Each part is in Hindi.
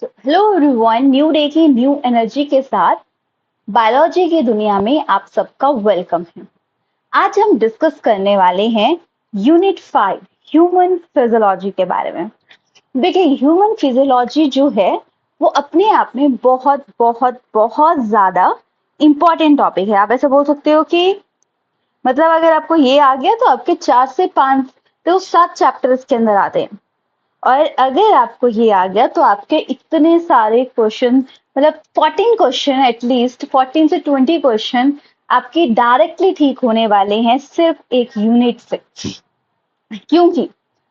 हेलो एवरीवन, न्यू डे की न्यू एनर्जी के साथ बायोलॉजी की दुनिया में आप सबका वेलकम है। आज हम डिस्कस करने वाले हैं यूनिट 5 ह्यूमन फिजियोलॉजी के बारे में। देखिए, ह्यूमन फिजियोलॉजी जो है वो अपने आप में बहुत बहुत बहुत ज्यादा इंपॉर्टेंट टॉपिक है। आप ऐसे बोल सकते हो कि मतलब अगर आपको ये आ गया तो आपके 4 से 5 तो 7 चैप्टर इसके अंदर आते हैं। और अगर आपको ये आ गया तो आपके इतने सारे क्वेश्चन, मतलब 14 क्वेश्चन, एटलीस्ट 14 से 20 क्वेश्चन आपके डायरेक्टली ठीक होने वाले हैं सिर्फ एक यूनिट से। क्योंकि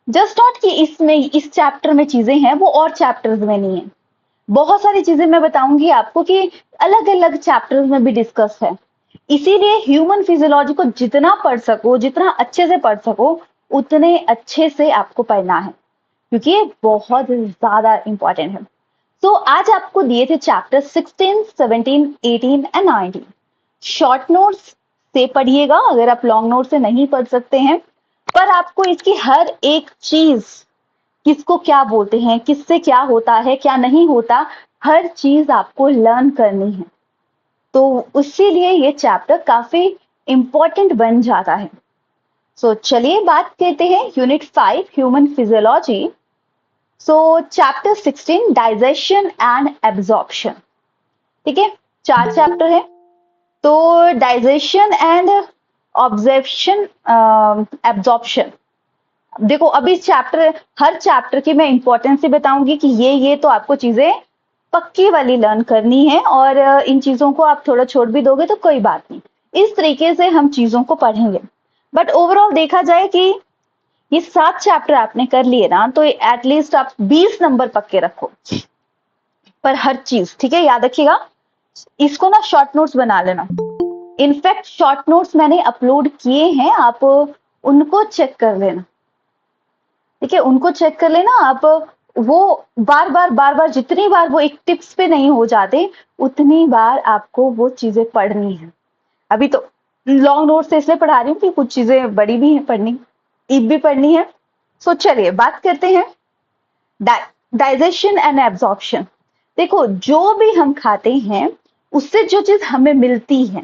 जस्ट नॉट कि इसमें इस चैप्टर में चीजें हैं वो और चैप्टर्स में नहीं है। बहुत सारी चीजें मैं बताऊंगी आपको कि अलग अलग चैप्टर्स में भी डिस्कस है। इसीलिए ह्यूमन फिजियोलॉजी को जितना पढ़ सको, जितना अच्छे से पढ़ सको, उतने अच्छे से आपको पढ़ना है, क्योंकि ये बहुत ज्यादा इंपॉर्टेंट है। तो आज आपको दिए थे चैप्टर 16, 17, 18 एंड 19। शॉर्ट नोट्स से पढ़िएगा अगर आप लॉन्ग नोट से नहीं पढ़ सकते हैं। पर आपको इसकी हर एक चीज, किसको क्या बोलते हैं, किससे क्या होता है, क्या नहीं होता, हर चीज आपको लर्न करनी है। तो इसीलिए ये चैप्टर काफी इंपॉर्टेंट बन जाता है। चलिए बात करते हैं unit 5 human physiology. Chapter 16 digestion and absorption. ठीक है, 4 चैप्टर है। तो डाइजेशन एंड ऑब्जर्प्शन, एब्जॉर्प्शन। देखो, अभी चैप्टर, हर चैप्टर की मैं इंपॉर्टेंस से बताऊंगी कि ये तो आपको चीजें पक्की वाली लर्न करनी है, और इन चीजों को आप थोड़ा छोड़ भी दोगे तो कोई बात नहीं। इस तरीके से हम चीजों को पढ़ेंगे। बट ओवरऑल देखा जाए कि ये 7 चैप्टर आपने कर लिए ना, तो एटलीस्ट आप 20 नंबर पक्के रखो पर हर चीज। ठीक है, याद रखिएगा। इसको ना शॉर्ट नोट्स बना लेना। इनफैक्ट शॉर्ट नोट्स मैंने अपलोड किए हैं, आप उनको चेक कर लेना। ठीक है, उनको चेक कर लेना आप। वो बार बार जितनी बार वो एक टिप्स पे नहीं हो जाते, उतनी बार आपको वो चीजें पढ़नी है। अभी तो लॉन्ग नोट से इसलिए पढ़ा रही हूँ कि कुछ चीजें बड़ी भी हैं पढ़नी, ईब भी पढ़नी है। चलिए बात करते हैं डाइजेशन एंड एब्जॉर्प्शन। देखो, जो भी हम खाते हैं उससे जो चीज हमें मिलती है,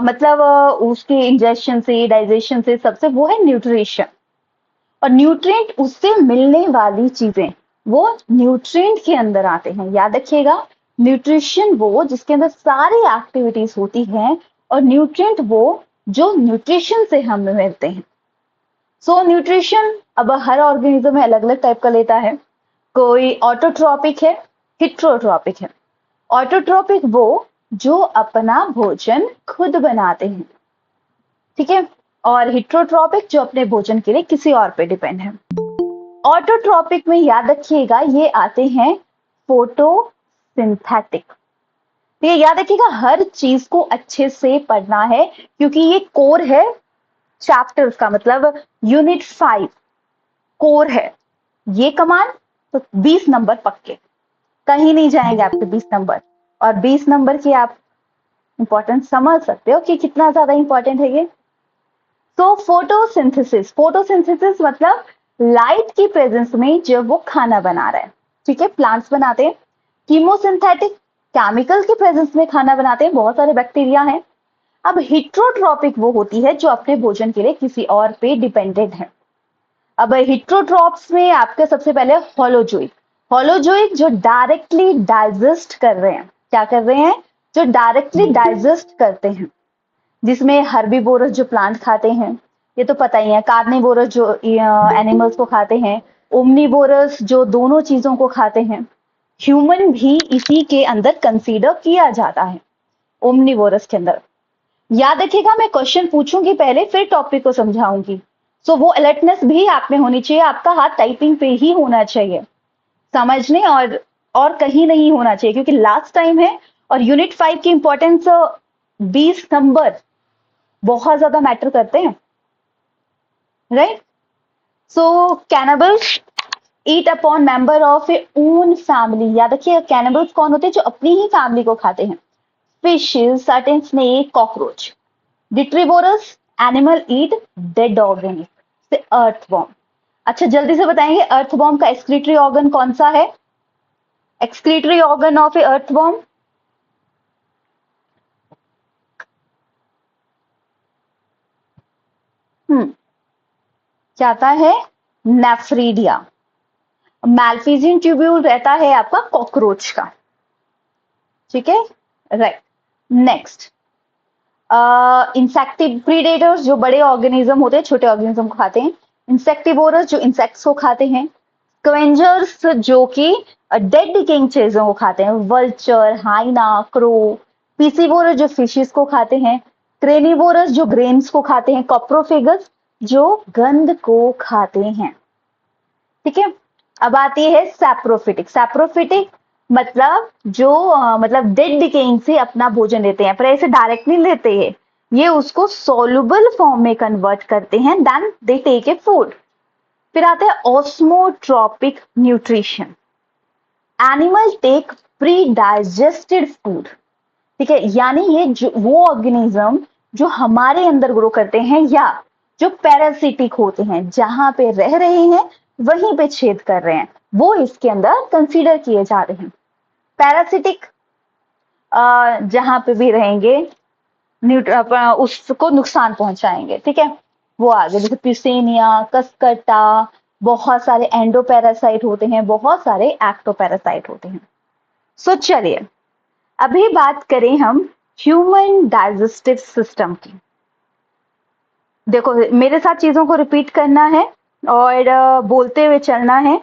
मतलब उसके इंजेक्शन से, डाइजेशन से, सबसे, वो है न्यूट्रिशन। और न्यूट्रिएंट, उससे मिलने वाली चीजें, वो न्यूट्रिएंट के अंदर आते हैं। याद रखिएगा, न्यूट्रिशन वो जिसके अंदर सारी एक्टिविटीज होती हैं, और न्यूट्रिएंट वो जो न्यूट्रिशन से हमें मिलते हैं। न्यूट्रिशन अब हर ऑर्गेनिज्म में अलग अलग टाइप का लेता है। कोई ऑटोट्रॉपिक है, हिट्रोट्रॉपिक है। ऑटोट्रॉपिक वो जो अपना भोजन खुद बनाते हैं, ठीक है। और हिट्रोट्रॉपिक जो अपने भोजन के लिए किसी और पे डिपेंड है। ऑटोट्रॉपिक में याद रखिएगा ये आते हैं फोटोसिंथेटिक। तो ये याद रखिएगा, हर चीज को अच्छे से पढ़ना है, क्योंकि ये कोर है चैप्टर्स का, मतलब यूनिट 5 कोर है। ये कमान तो 20 नंबर पक्के, कहीं नहीं जाएंगे आपके 20 नंबर। और 20 नंबर की आप इंपॉर्टेंस समझ सकते हो कि कितना ज्यादा इंपॉर्टेंट है ये। फोटोसिंथेसिस, फोटोसिंथेसिस मतलब लाइट की प्रेजेंस में जब वो खाना बना रहा है। ठीक है, प्लांट्स बनाते हैं। कीमोसिंथेटिक, केमिकल की प्रेजेंस में खाना बनाते हैं, बहुत सारे बैक्टीरिया हैं। अब हिट्रोट्रॉपिक वो होती है जो अपने भोजन के लिए किसी और पे डिपेंडेंट है। अब हिट्रोट्रॉप्स में आपके सबसे पहले होलोजोइक। होलोजोइक जो डायरेक्टली डाइजेस्ट कर रहे हैं, क्या कर रहे हैं, जो डायरेक्टली डाइजेस्ट करते हैं, जिसमें हर्बीवोरस जो प्लांट खाते हैं, ये तो पता ही है। कार्निवोरस जो एनिमल्स को खाते हैं, ओमनीवोरस जो दोनों चीजों को खाते हैं। ह्यूमन भी इसी के अंदर कंसीडर किया जाता है, ओमनीवोरस के अंदर। याद रखिएगा, मैं क्वेश्चन पूछूंगी पहले, फिर टॉपिक को समझाऊंगी। वो अलर्टनेस भी आप में होनी चाहिए, आपका हाथ टाइपिंग पे ही होना चाहिए, समझने और कहीं नहीं होना चाहिए, क्योंकि लास्ट टाइम है। और यूनिट 5 की इंपॉर्टेंस, 20 नंबर बहुत ज्यादा मैटर करते हैं, right. Cannibals eat upon member of A own family. याद रखिए, कैनिबल्स कौन होते हैं, जो अपनी ही फैमिली को खाते हैं। Fishes, certain snake, cockroach. Detritivorous animal eat dead organic से अर्थवॉर्म। अच्छा, जल्दी से बताएंगे, अर्थवॉर्म का एक्सक्रीटरी ऑर्गन कौन सा है? Excretory organ of A earthworm? क्या आता है? नेफ्रीडिया। मैल्फिजियन ट्यूब्यूल रहता है आपका कॉकरोच का, ठीक है, राइट। नेक्स्ट, इंसेक्टिव प्रीडेटर्स जो बड़े ऑर्गेनिज्म होते हैं, छोटे ऑर्गेनिज्म को खाते हैं। इंसेक्टिवोरस जो इंसेक्ट्स को खाते हैं। स्कवेंजर्स जो कि डेड डिकेइंग चीजों को खाते हैं, वल्चर, हाइना, क्रो। पीसीवोरस जो फिशेस को खाते हैं। क्रेनिवोरस जो ग्रेन्स को खाते हैं। कॉप्रोफेगस जो गंध को खाते हैं, ठीक है। अब आती है सैप्रोफिटिक। सैप्रोफिटिक मतलब जो मतलब डेड डिकेइंग से अपना भोजन लेते हैं, पर ऐसे डायरेक्ट नहीं लेते हैं, ये उसको सोलुबल फॉर्म में कन्वर्ट करते हैं, then they take a food. फिर आता है osmotrophic nutrition. Animal take pre digested food, ठीक है, यानी ये जो वो ऑर्गेनिज्म जो हमारे अंदर ग्रो करते हैं या जो पैरासिटिक होते हैं, जहां पे रह रहे हैं वहीं पे छेद कर रहे हैं, वो इसके अंदर कंसीडर किए जा रहे हैं। पैरासिटिक जहां पे भी रहेंगे उसको नुकसान पहुंचाएंगे, ठीक है, वो आगे जैसे प्यूसेनिया, कस्कटा, बहुत सारे एंडोपैरासाइट होते हैं, बहुत सारे एक्टोपैरासाइट होते हैं। सो चलिए अभी बात करें हम ह्यूमन डाइजेस्टिव सिस्टम की। देखो मेरे साथ चीजों को रिपीट करना है और बोलते हुए चलना है,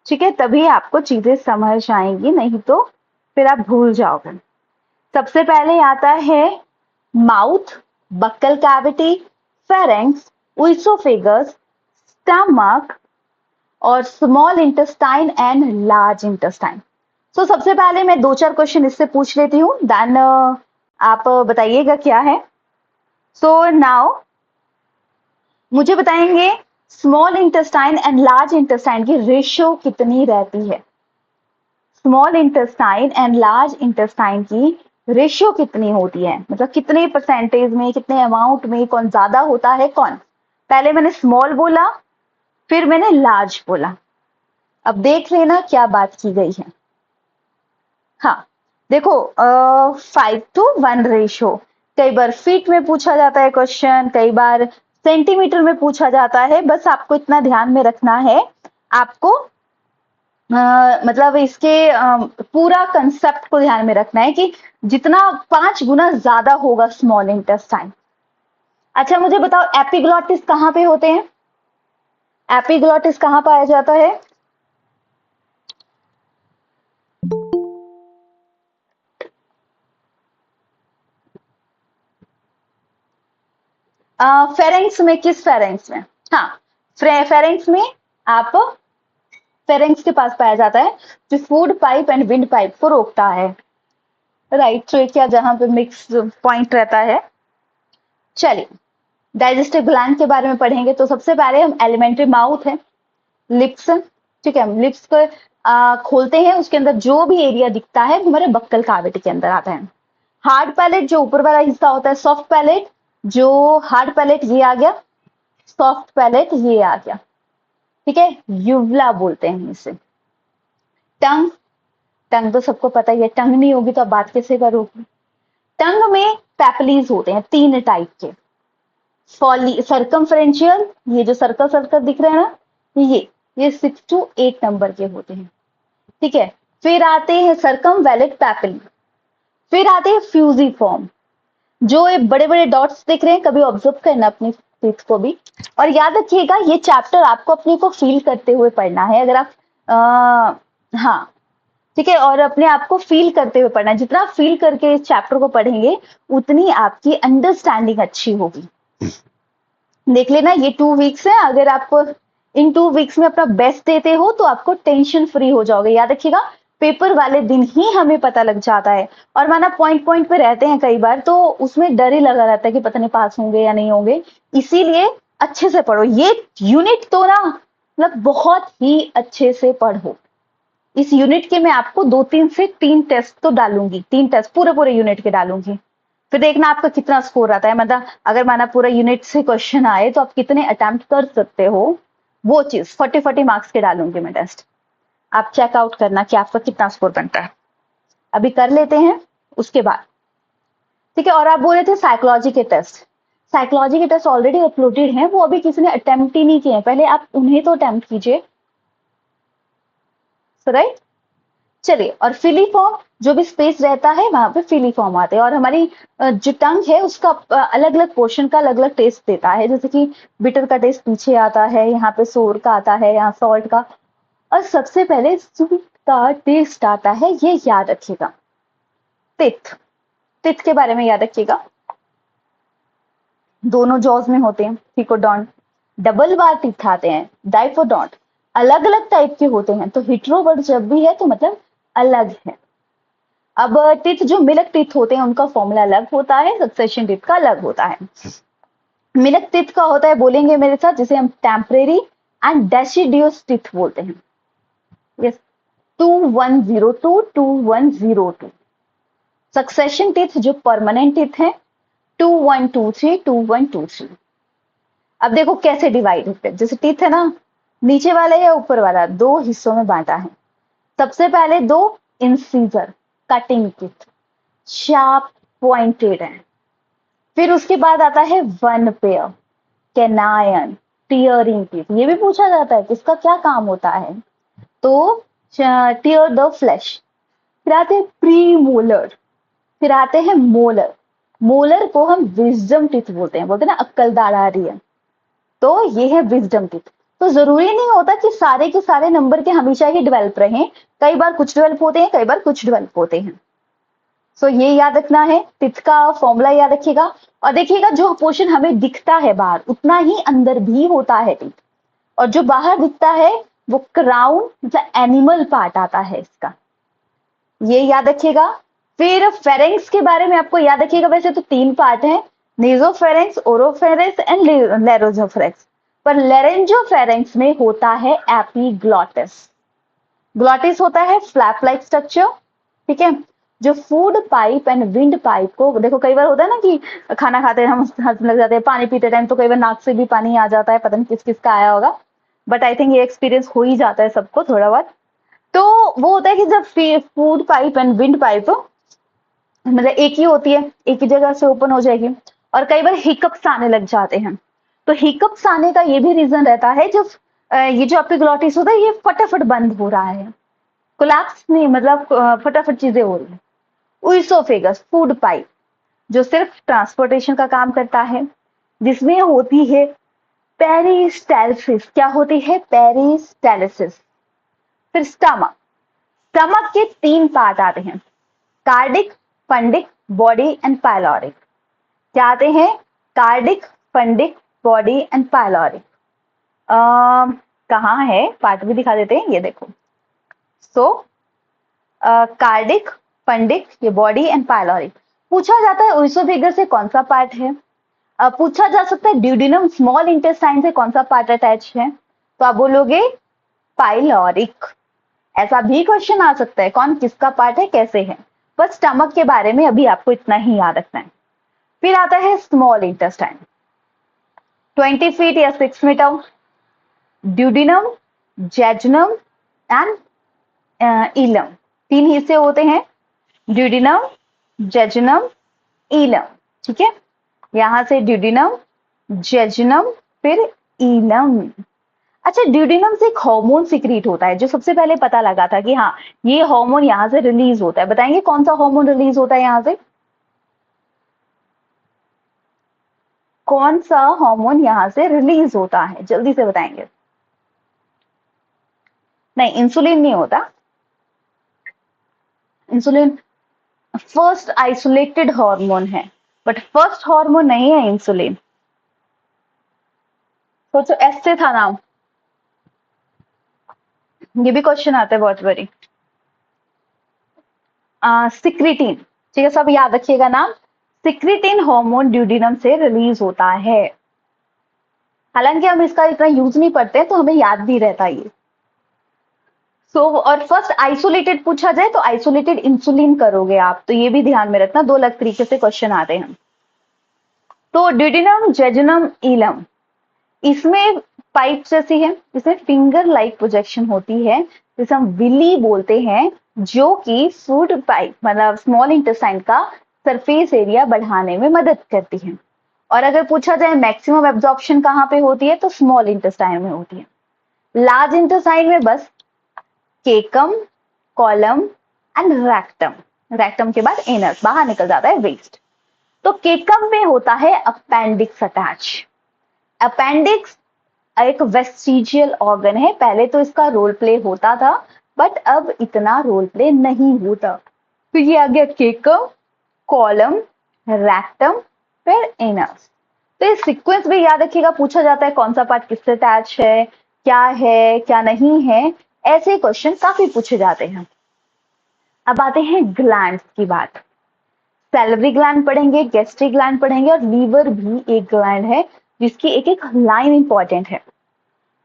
ठीक है, तभी आपको चीजें समझ आएंगी, नहीं तो फिर आप भूल जाओगे। सबसे पहले आता है mouth, buccal cavity, pharynx, oesophagus, stomach और small intestine and large intestine. तो सबसे पहले मैं 2-4 क्वेश्चन इससे पूछ लेती हूँ, देन आप बताइएगा क्या है। सो नाउ मुझे बताएंगे small intestine and large intestine की रेशियो कितनी रहती है। Small intestine and large intestine की रेशियो कितनी होती है, मतलब कितने परसेंटेज में, कितने अमाउंट में, कौन ज्यादा होता है कौन। पहले मैंने स्मॉल बोला, फिर मैंने लार्ज बोला। अब देख लेना क्या बात की गई है। हाँ देखो 5:1 रेशियो, कई बार फीट में पूछा जाता है क्वेश्चन, कई बार सेंटीमीटर में पूछा जाता है। बस आपको इतना ध्यान में रखना है, आपको मतलब इसके पूरा कंसेप्ट को ध्यान में रखना है कि जितना 5 गुना ज्यादा होगा स्मॉल इंटेस्टाइन। अच्छा मुझे बताओ एपिग्लॉटिस कहाँ पे होते हैं? एपिग्लॉटिस कहाँ पाया जाता है? फेरेंक्स में, किस फेरेंक्स में? हाँ फेरेंक्स में, आप फेरेंक्स के पास पाया जाता है जो food pipe and wind pipe को रोकता है, राइट। ट्रेकिया जहां पे मिक्स पॉइंट रहता है। चलिए डाइजेस्टिव ग्लैंड के बारे में पढ़ेंगे तो सबसे पहले हम एलिमेंट्री माउथ है, लिप्स, ठीक है, लिप्स को खोलते हैं, उसके अंदर जो भी एरिया दिखता है हमारे बक्कल कैविटी के अंदर आता है। हार्ड पैलेट जो ऊपर वाला हिस्सा होता है, सॉफ्ट पैलेट जो हार्ड पैलेट ये आ गया, सॉफ्ट पैलेट ये आ गया, ठीक है, यूवला बोलते हैं इसे। टंग, टंग तो सबको पता ही है, टंग नहीं होगी तो आप बात कैसे करोगे। टंग में पैपलीज होते हैं 3 टाइप के, सर्कमफ्रेंशियल, ये जो सर्कल सर्कल दिख रहे हैं ना, ये 6 to 8 नंबर के होते हैं, ठीक है। फिर आते हैं सर्कमवेलेट पैपिली, फिर आते हैं फ्यूजिफॉर्म, जो ये बड़े बड़े डॉट्स दिख रहे हैं, कभी ऑब्जर्व करना अपनी टीथ को भी, और याद रखिएगा ये चैप्टर आपको अपने को फील करते हुए पढ़ना है। अगर आप हाँ ठीक है, और अपने आप को फील करते हुए पढ़ना है, जितना आप फील करके इस चैप्टर को पढ़ेंगे उतनी आपकी अंडरस्टैंडिंग अच्छी होगी। देख लेना ये 2 वीक्स है, अगर आप इन 2 वीक्स में अपना बेस्ट देते हो तो आपको टेंशन फ्री हो जाओगे। याद रखिएगा पेपर वाले दिन ही हमें पता लग जाता है, और माना पॉइंट पॉइंट पे रहते हैं कई बार, तो उसमें डर ही लगा रहता है कि पता नहीं पास होंगे या नहीं होंगे। इसीलिए अच्छे से पढ़ो, ये यूनिट तो ना मतलब बहुत ही अच्छे से पढ़ो। इस यूनिट के मैं आपको 2-3 से 3 टेस्ट तो डालूंगी, 3 टेस्ट पूरे यूनिट के डालूंगी, फिर देखना आपका कितना स्कोर आता है। मतलब अगर माना पूरा यूनिट से क्वेश्चन आए तो आप कितने अटेम्प्ट कर सकते हो, वो चीज 40 मार्क्स के डालूंगी मैं टेस्ट। आप चेकआउट करना कि आपका कितना स्कोर बनता है। अभी कर लेते हैं उसके बाद, ठीक है। और आप बोल रहे थे साइकोलॉजी के टेस्ट, साइकोलॉजी के टेस्ट ऑलरेडी अपलोडेड हैं, वो अभी किसी ने अटेम्प्ट ही नहीं किए हैं, पहले आप उन्हें तो अटेम्प्ट कीजिए, राइट। चलिए, और फिलीफॉर्म, जो भी स्पेस रहता है वहां पे फिलीफॉर्म आते हैं, और हमारी जो टंग है उसका अलग अलग पोर्शन का अलग अलग टेस्ट देता है, जैसे कि बिटर का टेस्ट पीछे आता है, यहाँ पे सोर का आता है, यहाँ सॉल्ट का, और सबसे पहले स्वीट का टेस्ट आता है, ये याद रखिएगा। टिथ, टिथ के बारे में याद रखिएगा, दोनों जॉज में होते हैं, थिकोडॉन्ट। डबल बार टिथ आते हैं, डाइफोडॉन्ट। अलग अलग टाइप के होते हैं, तो हिट्रोवर्ड जब भी है तो मतलब अलग है। अब टिथ जो मिल्क टिथ होते हैं उनका फॉर्मूला अलग होता है, सक्सेशन टिथ का अलग होता है। मिल्क टिथ का होता है, बोलेंगे मेरे साथ, जिसे हम टेम्परेरी एंड डेसिडियस टिथ बोलते हैं। यस, 2102 2102। सक्सेशन टिथ जो परमानेंट टिथ है, 2123 2123। अब देखो कैसे डिवाइड होते हैं, जैसे टिथ है ना, नीचे वाला या ऊपर वाला, दो हिस्सों में बांटा है। सबसे पहले दो incisor, cutting teeth, sharp pointed है। फिर उसके बाद आता है वन पेयर, कैनायन, टियरिंग टीथ। ये भी पूछा जाता है किसका क्या काम होता है, तो टियर द फ्लैश। फिर आते हैं प्री मोलर, फिर आते हैं मोलर। मोलर को हम विजडम टीथ बोलते हैं, बोलते हैं ना अक्कल दाढ़ आ रही है, तो ये है विजडम टीथ। तो जरूरी नहीं होता कि सारे के सारे नंबर के हमेशा ही डेवलप रहें, कई बार कुछ डेवलप होते हैं, कई बार कुछ डेवलप होते हैं। सो ये याद रखना है, टिथ का फॉर्मूला याद रखिएगा। और देखिएगा जो पोर्शन हमें दिखता है बाहर, उतना ही अंदर भी होता है टिथ, और जो बाहर दिखता है वो क्राउन मतलब एनिमल पार्ट आता है इसका, ये याद रखिएगा। फिर फेरेंक्स के बारे में आपको याद रखिएगा, वैसे तो तीन पार्ट है, नेजोफेरेंक्स, ओरोफेरेंक्स एंड लेरोजोफेरेंक्स, पर लेरेंजोफेरेंक्स में होता है एपिग्लॉटिस। ग्लॉटिस होता है फ्लैप लाइक स्ट्रक्चर, ठीक है। जो food pipe and wind pipe को, देखो कई बार होता है ना कि खाना खाते हैं हम हंसने लग जाते हैं, पानी पीते टाइम तो कई बार नाक से भी पानी आ जाता है, पता नहीं किस किस का आया होगा, बट आई थिंक ये एक्सपीरियंस हो ही जाता है सबको थोड़ा बहुत। तो वो होता है कि जब food pipe and wind pipe मतलब एक ही होती है, एक ही जगह से ओपन हो जाएगी, और कई बार हिकअप्स आने लग जाते हैं। तो हिकअप्स आने का ये भी रीजन रहता है, जब ये जो एपिग्लॉटिस होता है ये फटाफट बंद हो रहा है, कोलैप्स नहीं, मतलब फटाफट चीजें हो रही है। ऊइसोफेगस फूड पाइप जो सिर्फ ट्रांसपोर्टेशन का काम करता है, जिसमें होती है पेरिस्टालसिस। क्या होती है? पेरिस्टालसिस। फिर स्टमक, स्टमक के तीन पार्ट आते हैं, cardiac, fundic, body and pyloric. क्या आते हैं? Cardiac, fundic, body and pyloric. कहाँ है पार्ट भी दिखा देते हैं, ये देखो। सो कार्डिक, फंडिक, ये बॉडी एंड पाइलोरिक। पूछा जाता है ऊइसोफेगस से कौन सा पार्ट है, पूछा जा सकता है ड्यूडिनम स्मॉल इंटेस्टाइन से कौन सा पार्ट अटैच है, तो आप बोलोगे पाइलोरिक। ऐसा भी क्वेश्चन आ सकता है कौन किसका पार्ट है, कैसे है। बस स्टमक के बारे में अभी आपको इतना ही याद रखना है। फिर आता है स्मॉल इंटेस्टाइन, 20 फीट या 6 मीटर, ड्यूडिनम, जेजुनम एंड इलम। तीन हिस्से होते हैं, ड्यूडिनम, जेजुनम, इलम, ठीक है। यहां से ड्यूडिनम, जेजुनम, फिर इलम। अच्छा, ड्यूडिनम से एक हार्मोन सिक्रीट होता है, जो सबसे पहले पता लगा था कि हाँ ये हार्मोन यहां से रिलीज होता है। बताएंगे कौन सा हार्मोन रिलीज होता है यहां से? कौन सा हार्मोन यहां से रिलीज होता है, जल्दी से बताएंगे। नहीं, इंसुलिन नहीं होता। इंसुलिन फर्स्ट आइसोलेटेड हार्मोन है, बट फर्स्ट हार्मोन नहीं है इंसुलिन। सोचो, एस से था नाम, ये भी क्वेश्चन आता है बहुत बारी। सिक्रिटीन, ठीक है, सब याद रखिएगा नाम। सिक्रिटीन हार्मोन ड्यूडिनम से रिलीज होता है, हालांकि हम इसका इतना यूज नहीं करते हैं तो हमें याद भी रहता है ये। और फर्स्ट आइसोलेटेड पूछा जाए तो आइसोलेटेड इंसुलिन करोगे आप, तो ये भी ध्यान में रखना, दो अलग तरीके से क्वेश्चन आते हैं। तो ड्यूडिनम, जेजुनम, इलम, इसमें पाइप जैसी है, इसमें फिंगर लाइक प्रोजेक्शन होती है, जिसे हम विली बोलते हैं, जो कि फूड पाइप मतलब स्मॉल इंटेस्टाइन का सरफेस एरिया बढ़ाने में मदद करती है। और अगर पूछा जाए मैक्सिमम एब्जॉर्प्शन कहाँ पे होती है, तो स्मॉल इंटेस्टाइन में होती है। लार्ज इंटेस्टाइन में बस केकम, कॉलम एंड रेक्टम, रेक्टम के बाद एनस, बाहर निकल जाता है वेस्ट। तो केकम में होता है अपेंडिक्स अटैच। अपेंडिक्स एक वेस्टिजियल ऑर्गन है, पहले तो इसका रोल प्ले होता था, बट अब इतना रोल प्ले नहीं होता। तो ये आ गया केकम, कॉलम, रेक्टम, फिर एनस। तो इस सीक्वेंस में याद रखिएगा, पूछा जाता है कौन सा पार्ट किससे अटैच है क्या नहीं है, ऐसे क्वेश्चन काफी पूछे जाते हैं। अब आते हैं ग्लैंड्स की बात। सैलिवरी ग्लैंड पढ़ेंगे, गैस्ट्रिक ग्लैंड पढ़ेंगे, और लीवर भी एक ग्लैंड है जिसकी एक एक लाइन इंपॉर्टेंट है।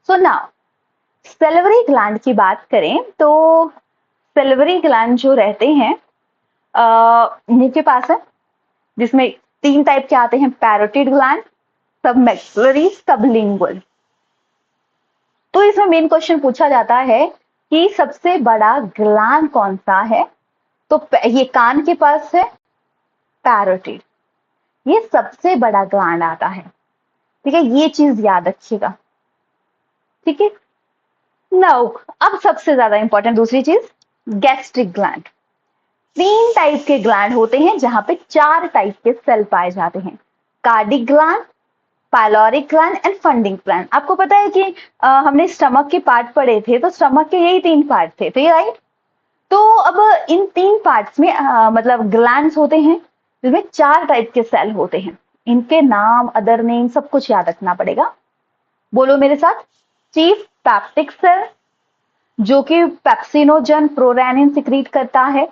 सो नाउ सैलिवरी ग्लैंड की बात करें तो सैलिवरी ग्लैंड जो रहते हैं मुंह के पास है, जिसमें 3 टाइप के आते हैं, पैरोटिड ग्लैंड, सबमैक्सिलरी, सबलिंगुअल। तो इसमें मेन क्वेश्चन पूछा जाता है कि सबसे बड़ा ग्लैंड कौन सा है, तो ये कान के पास है पैरोटिड, ये सबसे बड़ा ग्लैंड आता है। ठीक है, ये चीज याद रखिएगा। ठीक है, नाउ अब सबसे ज्यादा इंपॉर्टेंट दूसरी चीज, गैस्ट्रिक ग्लैंड। 3 टाइप के ग्लैंड होते हैं जहां पे 4 टाइप के सेल पाए जाते हैं, cardiac gland, pyloric gland and funding gland. आपको पता है कि हमने स्टमक के पार्ट पढ़े थे, तो स्टमक के यही 3 पार्ट थे, तो ये राइट। तो अब इन 3 पार्ट्स में मतलब ग्लैंड्स होते हैं जिसमें 4 टाइप के सेल होते हैं। इनके नाम, अदर नेम सब कुछ याद रखना पड़ेगा। बोलो मेरे साथ, चीफ पैप्टिक सेल जो कि पेप्सिनोजन प्रोरैनिन सिक्रीट करता है,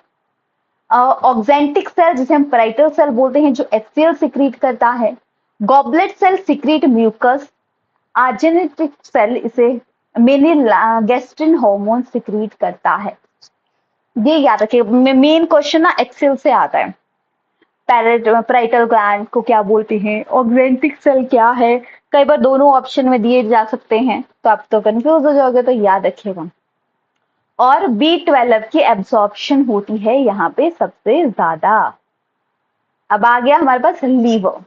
ऑक्जेंटिक सेल जिसे हम पैराइटल सेल बोलते हैं जो एचसीएल सिक्रीट करता है, goblet cell secrete mucus, argentaffin cell इसे मेनली गैस्ट्रिन हार्मोन सिक्रीट करता है। ये याद रखिए, मेन क्वेश्चन ना एक्सेल से आता है। पैराइटल ग्लैंड को क्या बोलते हैं, ऑक्जेंटिक सेल क्या है, कई बार दोनों ऑप्शन में दिए जा सकते हैं, तो आप तो कंफ्यूज हो जाओगे, तो याद रखिएगा। और B12 की एब्सॉर्प्शन होती है यहाँ पे सबसे ज्यादा। अब आ गया हमारे पास लीवर।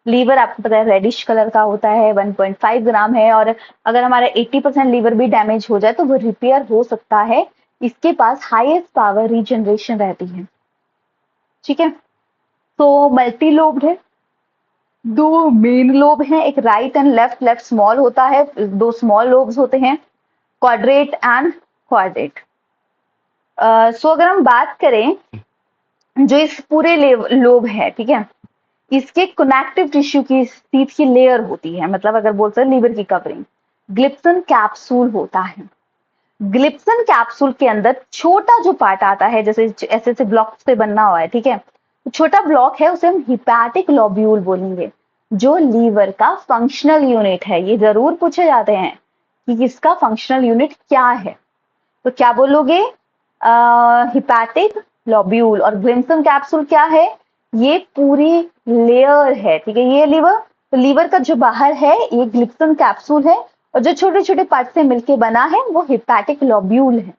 लीवर आपको पता है रेडिश कलर का होता है, 1.5 ग्राम है, और अगर हमारा 80% लीवर भी डैमेज हो जाए तो वो रिपेयर हो सकता है। इसके पास हाईएस्ट पावर रीजनरेशन रहती है। ठीक है, तो मल्टी लोब्ड है, 2 मेन लोब हैं, एक right and left, left small होता है, 2 स्मॉल लोब्स होते हैं, क्वाड्रेट एंड क्वाड्रेट। सो अगर हम बात करें जो इस पूरे लोब है, ठीक है, इसके कनेक्टिव टिश्यू की टीथ की लेयर होती है, मतलब अगर बोलते हैं लीवर की कवरिंग, ग्लिप्सन कैप्सूल होता है। ग्लिप्सन कैप्सूल के अंदर छोटा जो पार्ट आता है, जैसे ऐसे ऐसे ब्लॉक से बनना हुआ है, ठीक है, तो छोटा ब्लॉक है उसे हम हिपैटिक लोब्यूल बोलेंगे, जो लीवर का फंक्शनल यूनिट है। ये जरूर पूछे जाते हैं कि इसका फंक्शनल यूनिट क्या है, तो क्या बोलोगे, हिपैटिक लोब्यूल। और ग्लिप्सन कैप्सूल क्या है, ये पूरी लेयर है, ठीक है, ये लीवर, तो लीवर का जो बाहर है ये ग्लिप्सन कैप्सूल है, और जो छोटे छोटे पार्ट से मिलके बना है वो हिपैटिक लोब्यूल है।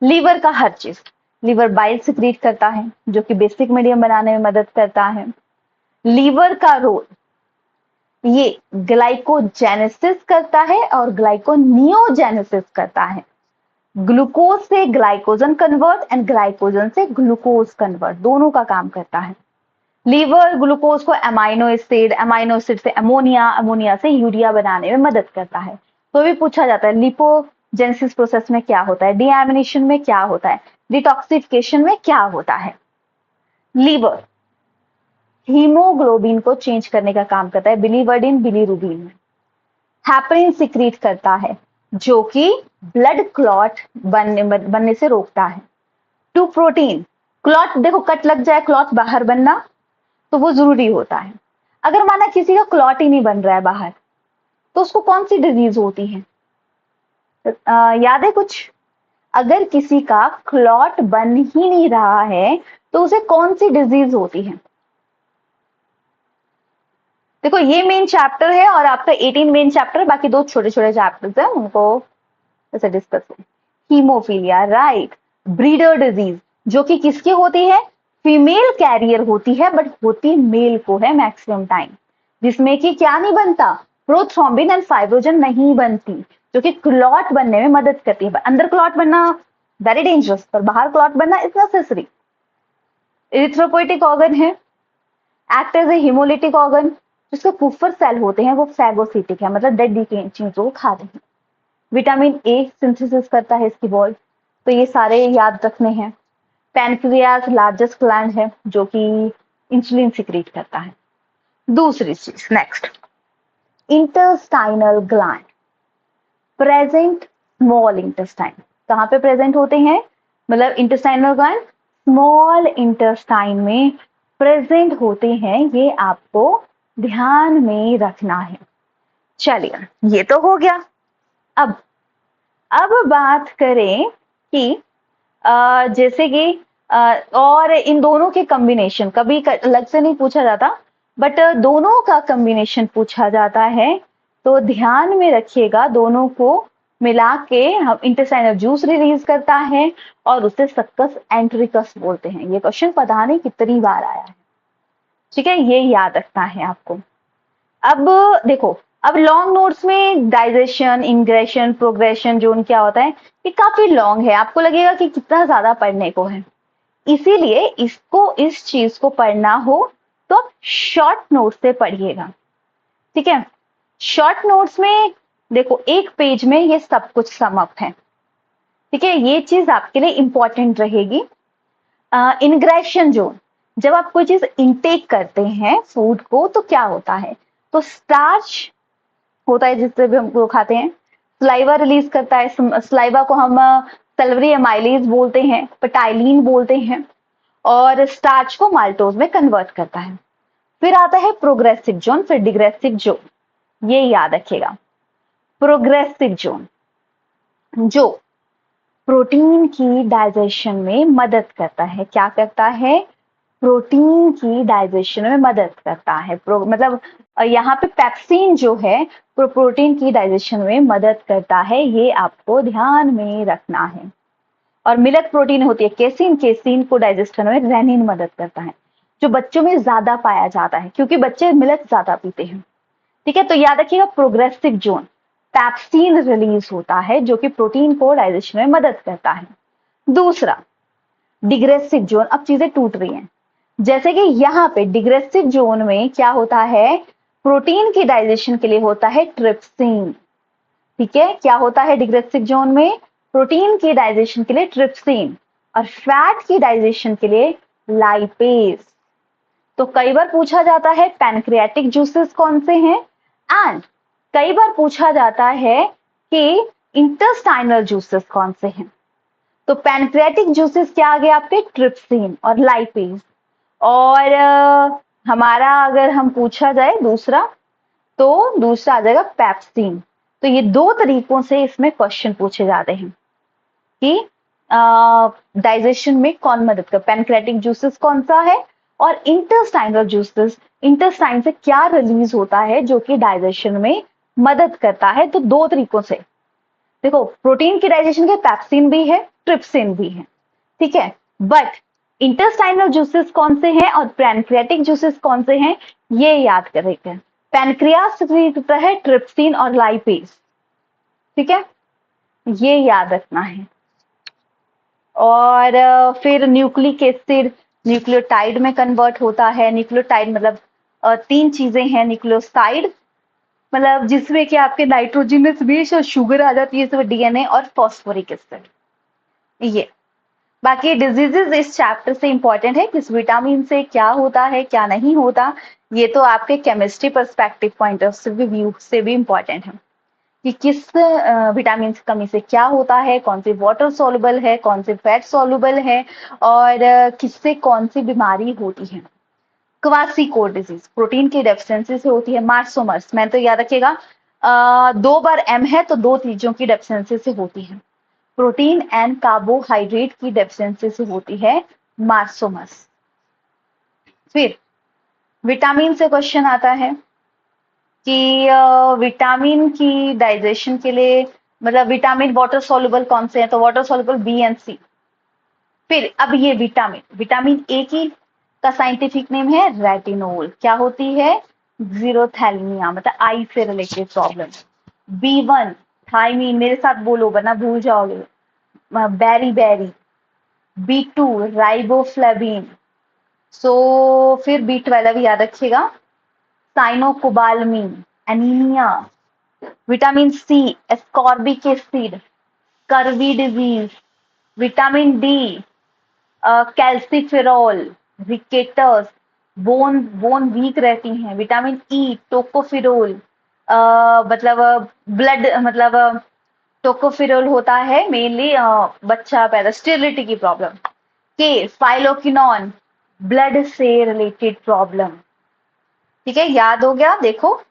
लीवर का हर चीज, लीवर बाइल सिक्रीट करता है जो कि बेसिक मीडियम बनाने में मदद करता है। लीवर का रोल, ये ग्लाइकोजेनेसिस करता है और ग्लाइकोनियोजेनेसिस करता है। ग्लूकोज से ग्लाइकोजन कन्वर्ट एंड ग्लाइकोजन से ग्लूकोज कन्वर्ट, दोनों का काम करता है। लीवर ग्लूकोज को अमाइनो एसिड से अमोनिया, अमोनिया से यूरिया बनाने में मदद करता है। तो भी पूछा जाता है लिपोजेनेसिस प्रोसेस में क्या होता है, डीएमिनेशन में क्या होता है, डिटॉक्सिफिकेशन में क्या होता है। लीवर हीमोग्लोबिन को चेंज करने का काम करता है बिलीवर्डिन, बिलीरुबिन में। हैपरिन सिक्रीट करता है जो कि ब्लड क्लॉट बनने से रोकता है। 2 प्रोटीन, क्लॉट देखो कट लग जाए, क्लॉट बाहर बनना, तो वो जरूरी होता है। अगर माना किसी का क्लॉट ही नहीं बन रहा है बाहर, तो उसको कौन सी डिजीज होती है, याद है कुछ? अगर किसी का क्लॉट बन ही नहीं रहा है तो उसे कौन सी डिजीज होती है? देखो ये मेन चैप्टर है और आपका 18 मेन चैप्टर, बाकी 2 छोटे छोटे चैप्टर्स हैं, उनको ऐसे डिस्कस करें। Haemophilia, right. ब्रीडर डिजीज, जो कि किसकी होती है, फीमेल कैरियर होती है, बट होती मेल को है मैक्सिमम टाइम, जिसमें कि क्या नहीं बनता, प्रोथ्रोम्बिन एंड फाइब्रोजन नहीं बनती, जो कि क्लॉट बनने में मदद करती है। अंदर क्लॉट बनना वेरी डेंजरस, पर बाहर क्लॉट बनना इज नेसेसरी। इरिथ्रोपोइटिक ऑर्गन है, act as a haemolytic organ. जिसके पुफर सेल होते हैं वो फैगोसिटिक है, मतलब डेड चीजों को खाते हैं। विटामिन ए सिंथेसिस करता है इसकी वॉल, तो ये सारे याद रखने हैं। पैनक्रियाज लार्जेस्ट ग्लैंड है जो कि इंसुलिन सिक्रीट करता है। दूसरी चीज, next, intestinal gland present small intestine. कहाँ पे प्रेजेंट होते हैं, मतलब इंटेस्टाइनल ग्लैंड स्मॉल इंटेस्टाइन में प्रेजेंट होते हैं, ये आपको ध्यान में रखना है। चलिए, ये तो हो गया। अब बात करें कि जैसे कि और इन दोनों के कॉम्बिनेशन कभी अलग से नहीं पूछा जाता, बट दोनों का कॉम्बिनेशन पूछा जाता है, तो ध्यान में रखिएगा। दोनों को मिला के हम इंटेस्टाइनल जूस रिलीज करता है और उसे सक्कस एंट्रिकस बोलते हैं। ये क्वेश्चन पता नहीं कितनी बार आया है, ठीक है, ये याद रखना है आपको। अब देखो, अब लॉन्ग नोट्स में डाइजेशन, इंग्रेशन, प्रोग्रेशन जोन क्या होता है, ये काफी लॉन्ग है, आपको लगेगा कि कितना ज्यादा पढ़ने को है। इसीलिए इसको, इस चीज को पढ़ना हो तो शॉर्ट नोट से पढ़िएगा, ठीक है। शॉर्ट नोट्स में देखो, एक पेज में ये सब कुछ समअप है, ठीक है, ये चीज आपके लिए इंपॉर्टेंट रहेगी। इंग्रेशन जोन, जब आप कोई चीज इनटेक करते हैं फूड को, तो क्या होता है, तो स्टार्च होता है जिससे भी हम खाते हैं, स्लाइवा रिलीज करता है। स्लाइवा को हम सल्वरी एमाइलेज बोलते हैं, पटाइलिन बोलते हैं, और स्टार्च को माल्टोज में कन्वर्ट करता है। फिर आता है प्रोग्रेसिव जोन, फिर डिग्रेसिव जोन। ये याद रखिएगा, प्रोग्रेसिव जोन जो प्रोटीन की डाइजेशन में मदद करता है। क्या करता है, प्रोटीन की डाइजेशन में मदद करता है। मतलब यहाँ पे पेप्सिन जो है प्रोटीन की डाइजेशन में मदद करता है, ये आपको ध्यान में रखना है। और मिल्क प्रोटीन होती है केसिन, केसिन को डाइजेस्ट करने में रेनिन मदद करता है, जो बच्चों में ज्यादा पाया जाता है क्योंकि बच्चे मिल्क ज्यादा पीते हैं, ठीक है। तो याद रखिएगा, प्रोग्रेसिव जोन पैप्सिन रिलीज होता है जो कि प्रोटीन को डाइजेशन में मदद करता है। दूसरा, डिग्रेसिव जोन। अब चीजें टूट रही हैं, जैसे कि यहाँ पे डिग्रेसिव जोन में क्या होता है, प्रोटीन की डाइजेशन के लिए होता है ट्रिप्सिन, ठीक है। क्या होता है डिग्रेसिव जोन में, प्रोटीन की डाइजेशन के लिए ट्रिप्सिन, और फैट की डाइजेशन के लिए लाइपेज। तो कई बार पूछा जाता है पैनक्रियाटिक जूसेस कौन से हैं, एंड कई बार पूछा जाता है कि इंटेस्टाइनल जूसेस कौन से हैं। तो पैनक्रियाटिक जूसेस क्या आ गए आपके, ट्रिप्सिन और लाइपेज। और हमारा अगर हम पूछा जाए दूसरा, तो दूसरा आ जाएगा पेप्सिन। तो ये दो तरीकों से इसमें क्वेश्चन पूछे जाते हैं कि डाइजेशन में कौन मदद कर, पैनक्रियाटिक जूसेस कौन सा है, और इंटेस्टाइनल जूसेस, इंटेस्टाइन से क्या रिलीज होता है जो कि डाइजेशन में मदद करता है। तो दो तरीकों से देखो, प्रोटीन की डाइजेशन के पेप्सिन भी है, ट्रिप्सिन भी है, ठीक है। बट इंटेस्टाइनल जूसेस कौन से हैं और पैनक्रियाटिक जूसेस कौन से हैं, ये याद करेंगे। पैनक्रियास secrete करता है ट्रिप्सिन और लाइपेज, ठीक है, ये याद रखना है। और फिर न्यूक्लिक एसिड न्यूक्लियोटाइड में कन्वर्ट होता है। न्यूक्लियोटाइड मतलब तीन चीजें हैं, न्यूक्लियोसाइड मतलब जिसमें कि आपके नाइट्रोजनस बेस और शुगर आ जाती है, इसमें डीएनए और फॉस्फोरिक एसिड। ये बाकी डिजीजेस इस चैप्टर से इंपॉर्टेंट है, किस विटामिन से क्या होता है क्या नहीं होता, ये तो आपके chemistry perspective point of view से भी इंपॉर्टेंट है कि किस विटामिन की कमी से क्या होता है, कौन सी वाटर सॉल्युबल है, कौन सी फैट सॉल्युबल है, और किससे कौन सी बीमारी होती है। क्वासीकोर डिजीज प्रोटीन की डेफिशिएंसी से होती है। मार्सोमर्स, मैं तो याद रखिएगा, दो बार एम है तो दो चीजों की डेफिशिएंसी से होती है। प्रोटीन एंड कार्बोहाइड्रेट की डेफिशिएंसी से होती है मार्सोमस। फिर विटामिन से क्वेश्चन आता है कि विटामिन की डाइजेशन के लिए मतलब विटामिन वाटर सॉल्युबल कौन से हैं, तो वाटर सॉल्युबल बी एंड सी। फिर अब ये विटामिन, विटामिन ए की का साइंटिफिक नेम है रेटिनोल। क्या होती है, जीरोथैलेमिया, मतलब आई से रिलेटेड प्रॉब्लम। बी1 थायमीन, मेरे साथ बोलो वरना भूल जाओगे, beri beri. B two riboflavin. So फिर बी12 याद रखिएगा, cyanocobalamin, anaemia. Vitamin C ascorbic acid, scurvy disease. Vitamin D calciferol, rickets, bone bone weak रहती हैं। विटामिन ई टोकोफिरोल, मतलब ब्लड, मतलब टोकोफिरोल होता है मेनली बच्चा पैदा स्टेरिलिटी की प्रॉब्लम। के फाइलोकिनॉन, ब्लड से रिलेटेड प्रॉब्लम। ठीक है, याद हो गया। देखो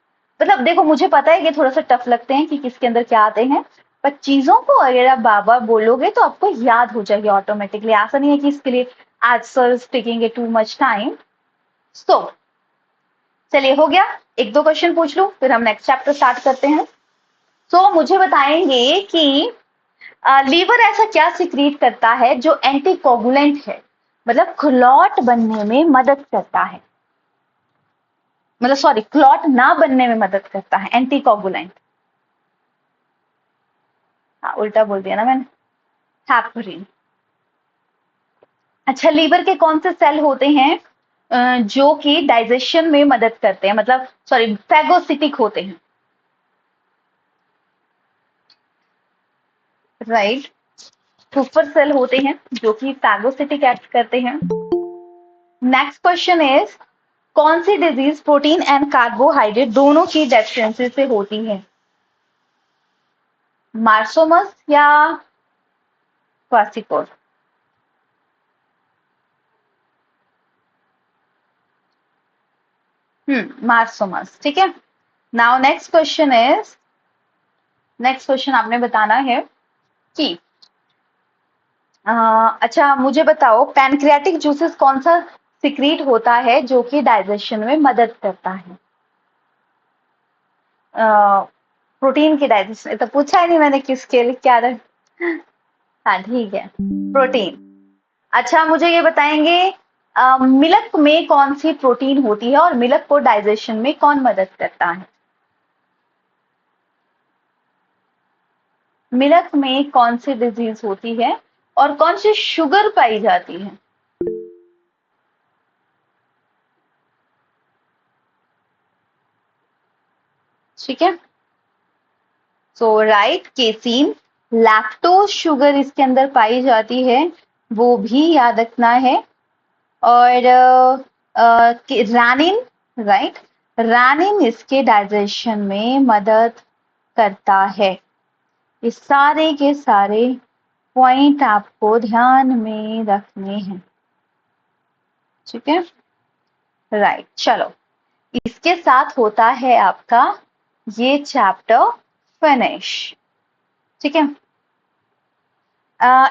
मतलब देखो, मुझे पता है कि थोड़ा सा टफ लगते हैं कि किसके अंदर क्या आते हैं, पर चीजों को अगर आप बार बार बोलोगे तो आपको याद हो जाएगी ऑटोमेटिकली। ऐसा नहीं है कि इसके लिए आज sir taking too much time. So चलिए, हो गया। एक दो क्वेश्चन पूछ लूं फिर हम नेक्स्ट चैप्टर स्टार्ट करते हैं। सो मुझे बताएंगे कि लीवर ऐसा क्या सिक्रीट करता है जो एंटीकोगुलेंट है, मतलब क्लॉट बनने में मदद करता है, मतलब सॉरी क्लॉट ना बनने में मदद करता है, एंटीकोगुलेंट। हाँ, उल्टा बोल दिया ना मैंने, हेपरिन। अच्छा, लीवर के कौन से सेल होते हैं जो कि डाइजेशन में मदद करते हैं, मतलब सॉरी फैगोसिटिक होते हैं, राइट। सुपर सेल होते हैं जो कि फैगोसिटिक एक्ट करते हैं। नेक्स्ट क्वेश्चन इज, कौन सी डिजीज प्रोटीन एंड कार्बोहाइड्रेट दोनों की डेफिशिएंसी से होती है, मार्सोमस या क्वासिकोर? मार्सोमस, ठीक है। Now next question is, next question आपने बताना है कि अच्छा मुझे बताओ, पैनक्रियाटिक जूसेस कौन सा सिक्रीट होता है जो कि डाइजेशन में मदद करता है, प्रोटीन की डाइजेशन? तो पूछा ही नहीं मैंने किसके लिए क्या हाँ ठीक है, प्रोटीन। अच्छा मुझे ये बताएंगे, मिल्क में कौन सी प्रोटीन होती है और मिल्क को डाइजेशन में कौन मदद करता है? मिल्क में कौन सी डिजीज होती है और कौन सी शुगर पाई जाती है? ठीक है, so right, casein. Lactose sugar इसके अंदर पाई जाती है, वो भी याद रखना है। और रैनिन, राइट, रैनिन इसके डाइजेशन में मदद करता है। ये सारे के सारे पॉइंट आपको ध्यान में रखने हैं, ठीक है, राइट। चलो, इसके साथ होता है आपका ये चैप्टर फिनिश, ठीक है।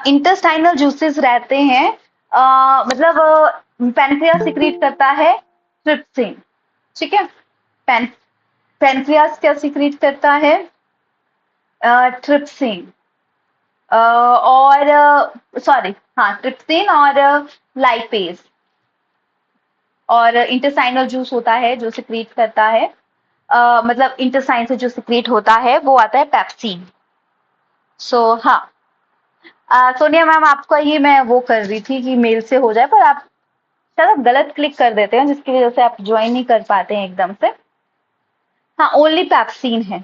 इंटेस्टाइनल जूसेस रहते हैं, मतलब पैनक्रियास सिक्रीट करता है ट्रिप्सिन, ठीक है। पैन पैनक्रियास क्या सिक्रीट करता है, ट्रिप्सिन, और सॉरी हाँ ट्रिप्सिन और लाइपेज। और इंटेस्टाइनल जूस होता है जो सिक्रीट करता है, मतलब इंटेस्टाइन से जो सिक्रीट होता है वो आता है पेप्सिन। सो हाँ, सोनिया मैम आपका ये मैं वो कर रही थी कि मेल से हो जाए, पर आप शायद आप गलत क्लिक कर देते हैं जिसकी वजह से आप ज्वाइन नहीं कर पाते हैं एकदम से। हाँ, ओनली पैप्सिन है।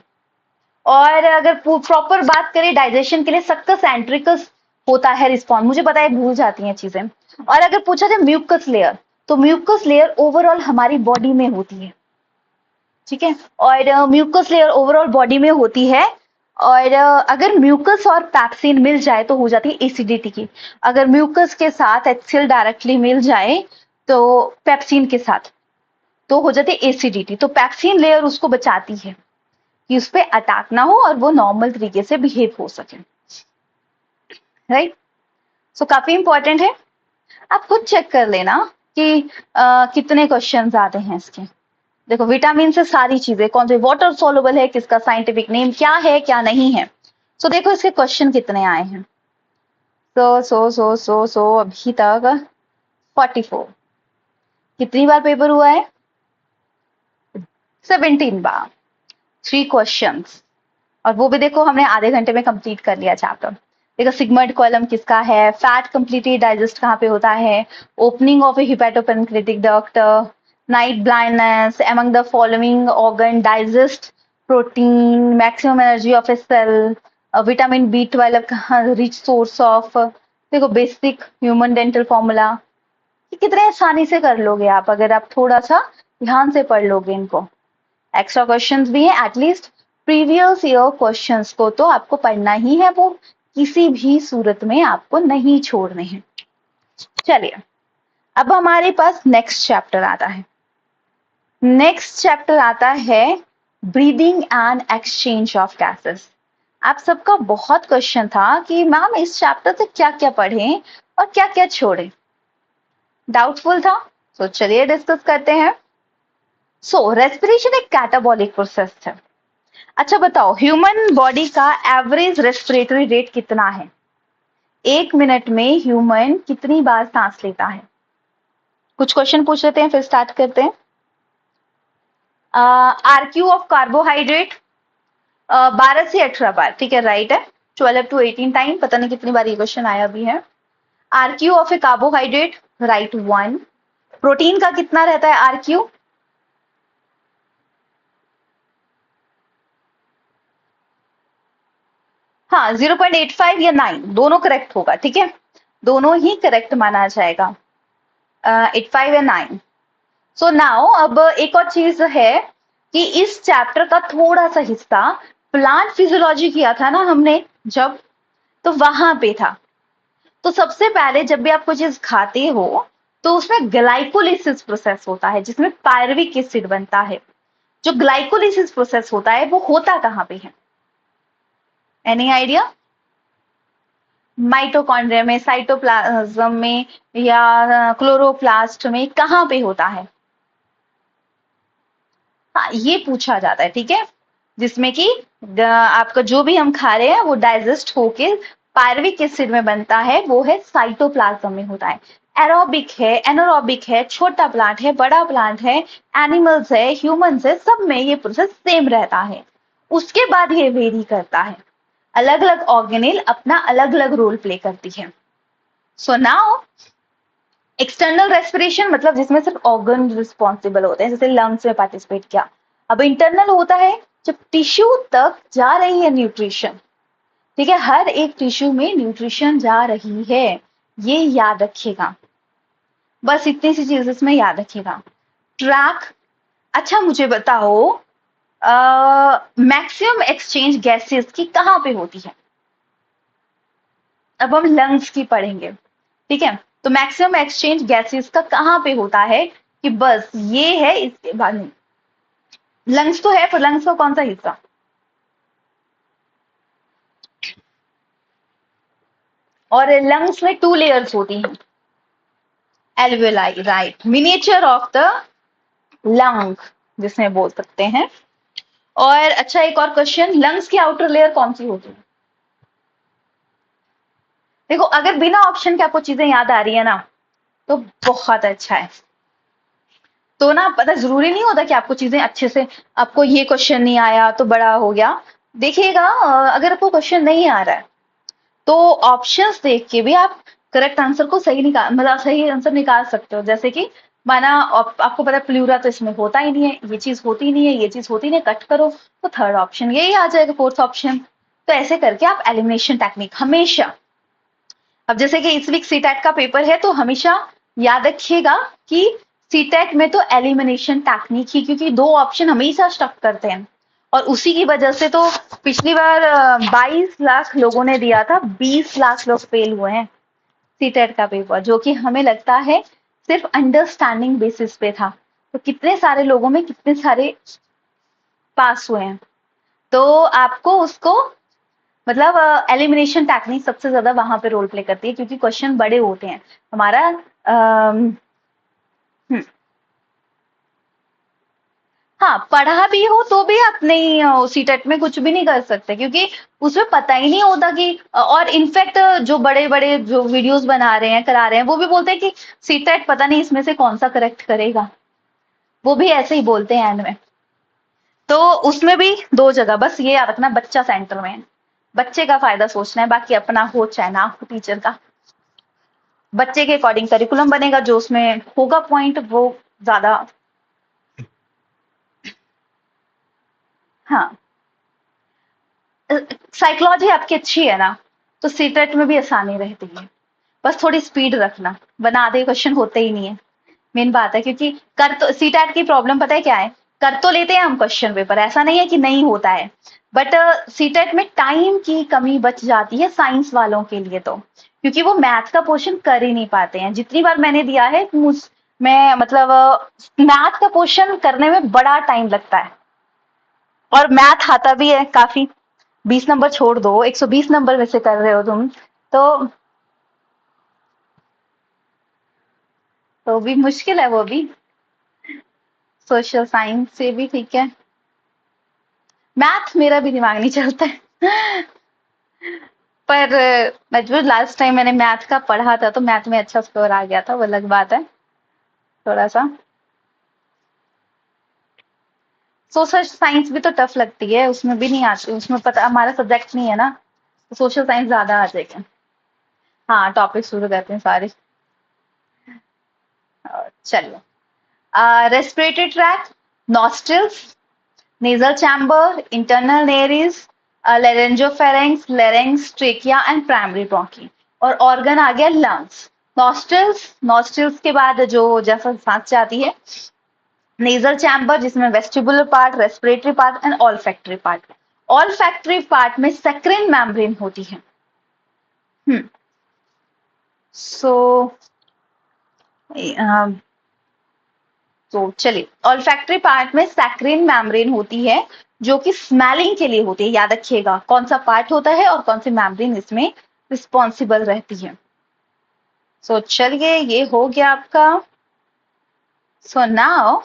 और अगर प्रॉपर बात करें डाइजेशन के लिए, सक्कस एंट्रिकस होता है रिस्पॉन्स, मुझे पता है भूल जाती हैं चीजें। और अगर पूछा जाए म्यूकस लेयर, तो म्यूकस लेयर ओवरऑल हमारी बॉडी में होती है, ठीक है। और म्यूकस लेयर ओवरऑल बॉडी में होती है। और अगर म्यूकस और पैप्सिन मिल जाए तो हो जाती है एसिडिटी की। अगर म्यूकस के साथ एचसीएल डायरेक्टली मिल जाए तो पेप्सिन के साथ, तो हो जाती है एसिडिटी। तो पैप्सिन लेयर उसको बचाती है कि उस पर अटैक ना हो और वो नॉर्मल तरीके से बिहेव हो सके, राइट। सो काफी इंपॉर्टेंट है, आप खुद चेक कर लेना कि कितने क्वेश्चंस आते हैं इसके। देखो विटामिन से सारी चीजें, कौन से वाटर सोलुबल है, किसका साइंटिफिक नेम क्या है क्या नहीं है, सो देखो इसके क्वेश्चन कितने आए हैं। सो अभी तक 44। कितनी बार पेपर हुआ है? 17 बार। 3 क्वेश्चंस। और वो भी देखो हमने आधे घंटे में कंप्लीट कर लिया चैप्टर। देखो सिग्मोइड कॉलम किसका है, फैट कंप्लीटली डाइजेस्ट कहाँ पे होता है, opening of a hepatopancreatic duct, night blindness, among the following organ digest protein, maximum energy of a cell, vitamin B12 कहाँ रिच सोर्स ऑफ, देखो बेसिक ह्यूमन डेंटल फॉर्मूला। ये कितने आसानी से कर लोगे आप अगर आप थोड़ा सा ध्यान से पढ़ लोगे इनको। एक्स्ट्रा क्वेश्चंस भी है, एटलीस्ट प्रीवियस ईयर क्वेश्चंस को तो आपको पढ़ना ही है, वो किसी भी सूरत में आपको नहीं छोड़ने हैं। चलिए अब हमारे पास नेक्स्ट चैप्टर आता है। नेक्स्ट चैप्टर आता है breathing and exchange of gases. आप सबका बहुत क्वेश्चन था कि मैम इस चैप्टर से क्या क्या पढ़ें और क्या क्या छोड़ें, डाउटफुल था। तो चलिए डिस्कस करते हैं। सो रेस्पिरेशन एक कैटाबॉलिक प्रोसेस है। अच्छा बताओ ह्यूमन बॉडी का एवरेज रेस्पिरेटरी रेट कितना है? 1 मिनट में ह्यूमन कितनी बार सांस लेता है? कुछ क्वेश्चन पूछ लेते हैं फिर स्टार्ट करते हैं। आरक्यू ऑफ कार्बोहाइड्रेट 12 से 18 बार, ठीक है राइट है। 12 to 18 टाइम, पता नहीं कितनी बार ये क्वेश्चन आया भी है। RQ of A carbohydrate right 1। Protein का कितना रहता है आरक्यू? हाँ 0.85 या 9 दोनों करेक्ट होगा, ठीक है दोनों ही करेक्ट माना जाएगा। 85 या 9। सो नाउ अब एक और चीज है कि इस चैप्टर का थोड़ा सा हिस्सा प्लांट फिजियोलॉजी किया था ना हमने जब, तो वहां पे था। तो सबसे पहले जब भी आप कोई चीज खाते हो तो उसमें ग्लाइकोलिसिस प्रोसेस होता है जिसमें पायरुविक एसिड बनता है। जो ग्लाइकोलिसिस प्रोसेस होता है वो होता कहाँ पे है? Any idea? माइटोकॉन्ड्रिया में, साइटोप्लाज्म में या क्लोरोप्लास्ट में, कहाँ पे होता है? हाँ ये पूछा जाता है, ठीक है जिसमें कि आपका जो भी हम खा रहे हैं वो डाइजेस्ट होके पायरुविक एसिड में बनता है, वो है साइटोप्लाज्म में होता है। एरोबिक है, एनारोबिक है, छोटा प्लांट है, बड़ा प्लांट है, एनिमल्स है, ह्यूमंस है, सब में ये प्रोसेस सेम रहता है। उसके बाद ये वेरी करता है, अलग अलग ऑर्गेनेल अपना अलग अलग रोल प्ले करती है। सो नाउ एक्सटर्नल रेस्पिरेशन मतलब जिसमें सिर्फ ऑर्गन रिस्पॉन्सिबल होते हैं, जैसे लंग्स में पार्टिसिपेट किया। अब इंटरनल होता है जब टिश्यू तक जा रही है न्यूट्रिशन, ठीक है हर एक टिश्यू में न्यूट्रिशन जा रही है, ये याद रखिएगा। बस इतनी सी चीज इसमें याद रखिएगा। ट्रैक। अच्छा मुझे बताओ मैक्सिमम एक्सचेंज गैसेस की कहाँ पे होती है? अब हम लंग्स की पढ़ेंगे, ठीक है तो मैक्सिमम एक्सचेंज गैसेस का कहाँ पे होता है कि बस ये है, इसके बाद नहीं। लंग्स तो है पर लंग्स का कौन सा हिस्सा? और लंग्स में 2 लेयर्स होती हैं। Alveoli right, miniature of the lung जिसमें बोल सकते हैं। और अच्छा एक और क्वेश्चन, लंग्स की आउटर लेयर कौन सी होती है? देखो अगर बिना ऑप्शन के आपको चीजें याद आ रही है ना तो बहुत अच्छा है। तो ना पता जरूरी नहीं होता कि आपको चीजें अच्छे से, आपको ये क्वेश्चन नहीं आया तो बड़ा हो गया। देखिएगा अगर आपको क्वेश्चन नहीं आ रहा है तो ऑप्शंस देख के भी आप करेक्ट आंसर को सही निकाल, मतलब सही आंसर निकाल सकते हो। जैसे कि माना आपको पता है प्लूरा तो इसमें होता ही नहीं है, ये चीज होती नहीं है, ये चीज होती नहीं है, कट करो तो थर्ड ऑप्शन यही आ जाएगा, फोर्थ ऑप्शन। तो ऐसे करके आप एलिमिनेशन टेक्निक हमेशा, अब जैसे कि इस वीक सीटेट का पेपर है तो हमेशा याद रखिएगा कि सीटेट में तो एलिमिनेशन टेक्निक ही, क्योंकि 2 ऑप्शन हमेशा स्टक करते हैं और उसी की वजह से तो पिछली बार 22 लाख लोगों ने दिया था, 20 लाख लोग फेल हुए हैं सीटेट का पेपर, जो कि हमें लगता है सिर्फ अंडरस्टैंडिंग बेसिस पे था। तो कितने सारे लोगों में कितने सारे पास हुए हैं, तो आपको उसको मतलब एलिमिनेशन टेक्निक सबसे ज्यादा वहां पे रोल प्ले करती है क्योंकि क्वेश्चन बड़े होते हैं हमारा। हाँ, पढ़ा भी हो तो भी आप नहीं सीटेट में कुछ भी नहीं कर सकते, क्योंकि उसमें पता ही नहीं होता कि और इनफैक्ट जो बड़े बड़े जो वीडियोस बना रहे हैं करा रहे हैं वो भी बोलते हैं कि सीटेट पता नहीं इसमें से कौन सा करेक्ट करेगा, वो भी ऐसे ही बोलते हैं एंड में। तो उसमें भी दो जगह, बस ये याद रखना बच्चा सेंटर में है, बच्चे का फायदा सोचना है, बाकी अपना हो चाहे ना हो टीचर का, बच्चे के अकॉर्डिंग करिकुलम बनेगा, जो उसमें होगा पॉइंट वो ज्यादा। हाँ, साइकोलॉजी आपकी अच्छी है ना, तो सीटेट में भी आसानी रहती है, बस थोड़ी स्पीड रखना, वरना आधे क्वेश्चन होते ही नहीं है। मेन बात है, क्योंकि कर तो सीटेट की प्रॉब्लम पता है क्या है, कर तो लेते हैं हम क्वेश्चन पेपर, ऐसा नहीं है कि नहीं होता है, बट सीटेट में टाइम की कमी बच जाती है साइंस वालों के लिए, तो क्योंकि वो मैथ का पोर्शन कर ही नहीं पाते हैं। जितनी बार मैंने दिया है मैं मतलब मैथ का पोर्शन करने में बड़ा टाइम लगता है, और मैथ आता भी है काफी, 20 नंबर छोड़ दो, 120 नंबर में से कर रहे हो तुम, तो भी मुश्किल है वो भी। सोशल साइंस से भी ठीक है, मैथ मेरा भी दिमाग नहीं चलता है पर मैं जो लास्ट टाइम मैंने मैथ का पढ़ा था तो मैथ में अच्छा स्कोर आ गया था, वो अलग बात है। थोड़ा सा सोशल साइंस भी तो टफ लगती है, उसमें भी नहीं आती, उसमें पता हमारा सब्जेक्ट नहीं है ना, तो सोशल साइंस ज्यादा आ जाएगा। हाँ, टॉपिक शुरू करते हैं सारे। चलो, respiratory tract, nostrils, nasal chamber, internal nares, laryngopharynx, larynx, trachea and primary bronchi। और organ आ गया lungs, nostrils, nostrils के बाद जो जैसा सांस जाती है, nasal chamber जिसमें vestibular part, respiratory part and olfactory part। olfactory part में saccharine membrane होती है। सो तो चलिए, ऑल्फैक्टरी पार्ट में सैक्रिन मैम्ब्रेन होती है, जो कि स्मेलिंग के लिए होती है, याद रखिएगा कौन सा पार्ट होता है और कौन सी मैम्ब्रेन इसमें रिस्पॉन्सिबल रहती है। सो चलिए, ये हो गया आपका। सो नाउ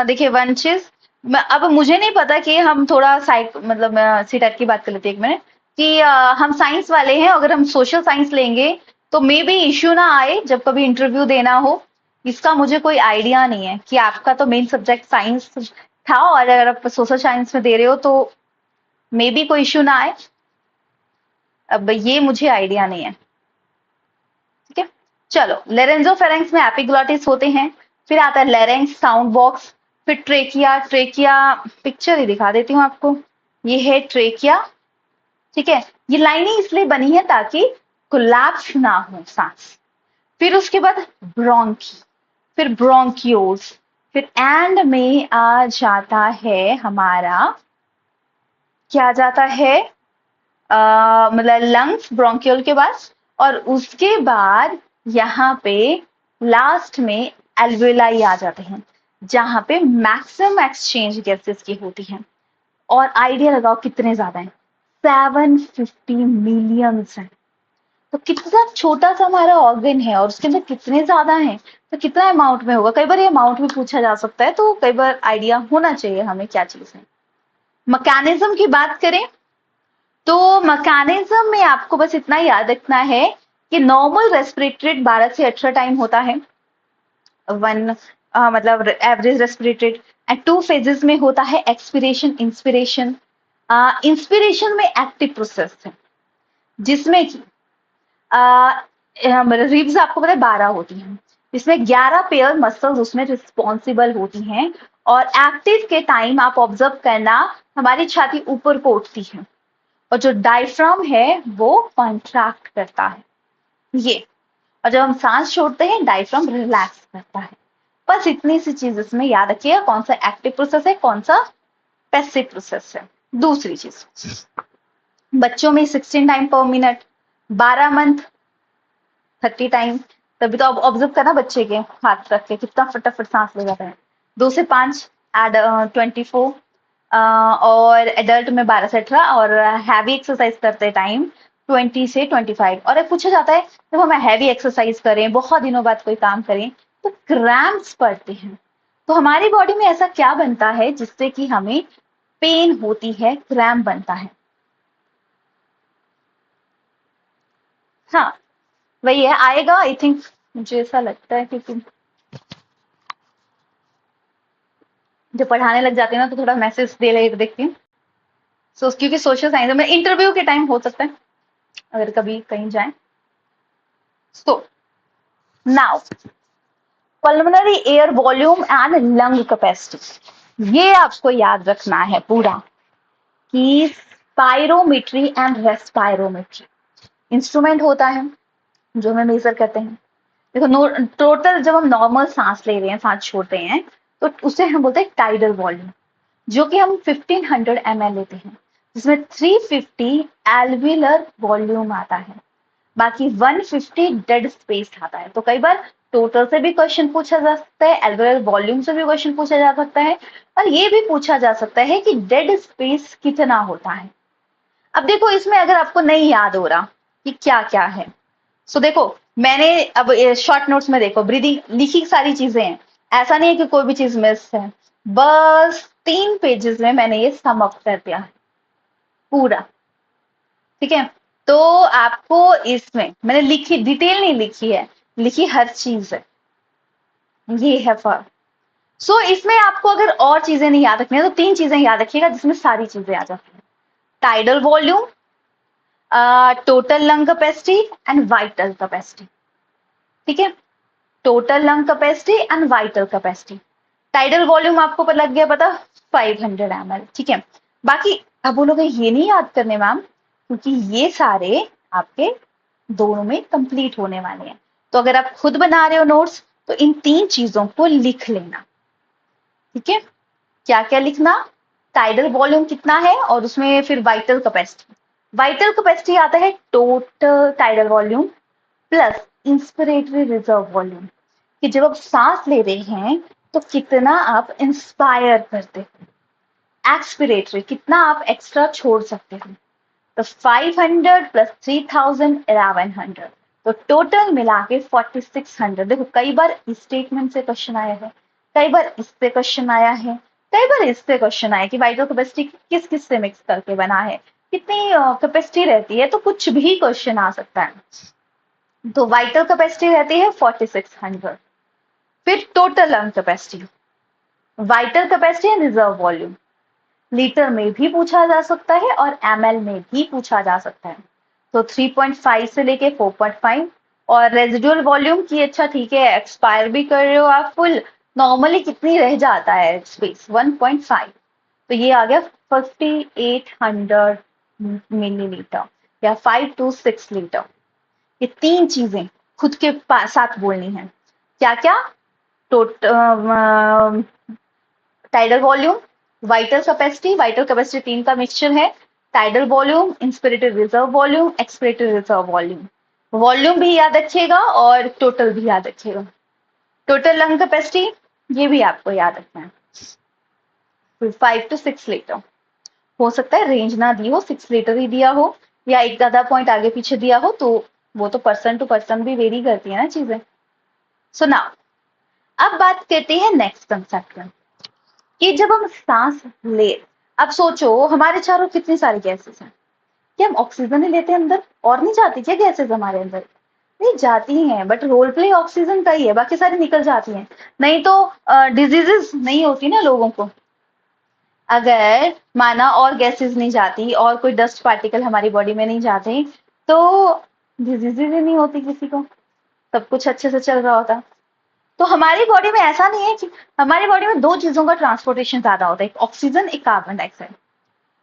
देखिए वन चीज, अब मुझे नहीं पता कि हम थोड़ा साइक मतलब सीटेट की बात कर लेते हैं एक मिनट, कि हम साइंस वाले हैं, अगर हम सोशल साइंस लेंगे तो मे बी इश्यू ना आए जब कभी इंटरव्यू देना हो। इसका मुझे कोई आइडिया नहीं है कि आपका तो मेन सब्जेक्ट साइंस था, और अगर आप सोशल साइंस में दे रहे हो तो मे बी कोई इश्यू ना आए, अब ये मुझे आइडिया नहीं है। ठीक है, चलो, लेरेंजोफेरेंक्स में एपिग्लॉटिस होते हैं, फिर आता है लेरेंक्स साउंड बॉक्स, फिर ट्रेकिया, ट्रेकिया पिक्चर ही दिखा देती हूँ आपको, ये है ट्रेकिया। ठीक है, ये लाइनिंग इसलिए बनी है ताकि कोलैप्स ना हो सांस। फिर उसके बाद ब्रोंकी, फिर ब्रोंकियोज, फिर एंड में आ जाता है हमारा, क्या आ जाता है, मतलब लंग्स ब्रोंकियल के बाद, और उसके बाद यहाँ पे लास्ट में एल्वेलाई आ जाते हैं, जहां पे मैक्सिमम एक्सचेंज गैसेस की होती हैं। और आइडिया लगाओ कितने ज्यादा हैं, 750 मिलियंस हैं। तो कितना छोटा सा हमारा ऑर्गन है और उसके अंदर कितने ज्यादा हैं, तो कितना अमाउंट में होगा, कई बार ये अमाउंट भी पूछा जा सकता है, तो कई बार आइडिया होना चाहिए हमें क्या चीज है। मैकेनिज्म की बात करें तो मैकेनिज्म में आपको बस इतना याद रखना है कि नॉर्मल रेस्पिरेटरी रेट 12 से 18 टाइम होता है, वन मतलब average respiratory rate, and 2 phases में होता है एक्सपिरेशन इंस्पिरेशन। इंस्पिरेशन में एक्टिव प्रोसेस है, जिसमें कि रिब्स आपको पता है 12 होती हैं, इसमें 11 पेयर मसल्स उसमें रिस्पॉन्सिबल होती हैं, और एक्टिव के टाइम आप ऑब्जर्व करना, हमारी छाती ऊपर को उठती है, और जो डायफ्राम है वो कॉन्ट्रैक्ट करता है, ये, और जब हम सांस छोड़ते हैं डायफ्राम रिलैक्स करता है। बस इतनी सी चीज इसमें याद रखिएगा, कौन सा एक्टिव प्रोसेस है कौन सा पैसिव प्रोसेस है। दूसरी चीज, बच्चों में 16 टाइम पर मिनट, 12 मंथ 30 टाइम, तभी तो अब ऑब्जर्व करना बच्चे के हाथ रख के कितना फटाफट सांस ले जाता है। 2 से 5 एड 24, और एडल्ट में 12 से 18, और हैवी एक्सरसाइज करते टाइम 20 से 25। और एक पूछा जाता है जब हम हैवी एक्सरसाइज करें बहुत दिनों बाद कोई काम करें तो क्रैम्प्स पड़ते हैं, तो हमारी बॉडी में ऐसा क्या बनता है जिससे कि हमें पेन होती है, क्रैम्प बनता है? हाँ, वही है, आएगा आई थिंक, मुझे ऐसा लगता है, क्योंकि जब पढ़ाने लग जाती है ना तो थोड़ा मैसेज दे रहे देखती हूँ। क्योंकि सोशल साइंस में इंटरव्यू के टाइम हो सकता है अगर कभी कहीं जाए। So now pulmonary air volume and lung capacity, ये आपको याद रखना है पूरा कि स्पायरोमेट्री एंड रेस्पायरोमेट्री इंस्ट्रूमेंट होता है जो हमें मेजर करते हैं। देखो, टोटल जब हम नॉर्मल सांस ले रहे हैं, सांस छोड़ते हैं, तो उसे हम बोलते हैं टाइडल वॉल्यूम, जो कि हम 1500 ml लेते हैं, जिसमें 350 एल्विलर वॉल्यूम आता है, बाकी 150 डेड स्पेस आता है। तो कई बार टोटल से भी क्वेश्चन पूछा जा सकता है, एल्विलर वॉल्यूम से भी क्वेश्चन पूछा जा सकता है, और ये भी पूछा जा सकता है कि डेड स्पेस कितना होता है। अब देखो, इसमें अगर आपको नहीं याद हो रहा कि क्या क्या है, सो देखो, मैंने अब शॉर्ट नोट्स में देखो ब्रीदिंग लिखी सारी चीजें हैं, ऐसा नहीं है कि कोई भी चीज मिस है, बस 3 पेजेस में मैंने ये सम अप कर दिया है पूरा। ठीक है, तो आपको इसमें मैंने लिखी, डिटेल नहीं लिखी है, लिखी हर चीज है, ये है फर्क। इसमें आपको अगर और चीजें नहीं याद रखनी है तो 3 चीजें याद रखिएगा जिसमें सारी चीजें आ जाती हैं: tidal volume, total lung capacity and vital capacity. ठीक है, total lung capacity and vital capacity. Tidal volume आपको पर लग गया पता, 500 ml। ठीक है, बाकी अब बोलोगे ये नहीं याद करने मैम, क्योंकि ये सारे आपके दोनों में कंप्लीट होने वाले हैं। तो अगर आप खुद बना रहे हो नोट्स तो इन 3 चीजों को लिख लेना। ठीक है, क्या क्या लिखना? टाइडल वॉल्यूम कितना है और उसमें फिर वाइटल कैपेसिटी। वाइटल कैपेसिटी आता है total tidal volume plus inspiratory reserve volume, कि जब आप सांस ले रहे हैं तो कितना आप इंस्पायर करते हो, एक्सपिरेटरी कितना आप एक्स्ट्रा छोड़ सकते हो। तो 500 प्लस 3000 1100, तो टोटल मिला के 4600। देखो, कई बार इस स्टेटमेंट से क्वेश्चन आया है, कई बार इससे क्वेश्चन आया है, कई बार इससे क्वेश्चन आया कि वाइटल कैपेसिटी किस किस से मिक्स करके बना है, कितनी कैपेसिटी रहती है, तो कुछ भी क्वेश्चन आ सकता है। तो वाइटल कैपेसिटी रहती है 4600। फिर total lung capacity, vital capacity and reserve volume, litre में भी पूछा जा सकता है और ml में भी पूछा जा सकता है। तो 3.5 से लेके 4.5। और रेजिडुअल वॉल्यूम की, अच्छा ठीक है, एक्सपायर भी कर रहे हो आप फुल, नॉर्मली कितनी रह जाता है स्पेस, 1.5, तो ये आ गया 5800 मिलीलीटर या 5 to 6 लीटर। ये 3 चीजें खुद के साथ बोलनी है। क्या क्या? Total tidal volume, vital capacity 3 का मिक्सचर है। Tidal volume, inspiratory reserve volume, expiratory reserve volume. Volume भी याद रखिएगा और टोटल भी याद रखिएगा। टोटल लंग कैपेसिटी ये भी आपको याद रखना है, 5 to 6 लीटर। हो सकता है रेंज ना दी हो, 6 लीटर ही दिया हो या एक आधा पॉइंट आगे पीछे दिया हो, तो वो तो पर्सन टू पर्सन भी वेरी करती है ना चीजें। सो नाउ अब बात करते हैं नेक्स्ट कंसेप्ट में, कि जब हम सांस ले, अब सोचो हमारे चारों कितनी सारी गैसेस हैं, क्या हम ऑक्सीजन ही लेते हैं अंदर और नहीं जाती क्या गैसेस हमारे अंदर? नहीं जाती हैं, बट रोल प्ले ऑक्सीजन का ही है, बाकी सारी निकल जाती हैं। नहीं तो डिजीजेस नहीं होती ना लोगों को, अगर माना और गैसेस नहीं जाती और कोई डस्ट पार्टिकल हमारी बॉडी में नहीं जाते तो डिजीजेस ही नहीं होती किसी को, सब कुछ अच्छे से चल रहा होता। तो हमारी बॉडी में ऐसा नहीं है कि हमारी बॉडी में 2 चीजों का ट्रांसपोर्टेशन ज्यादा होता है, एक ऑक्सीजन, एक कार्बन डाइऑक्साइड।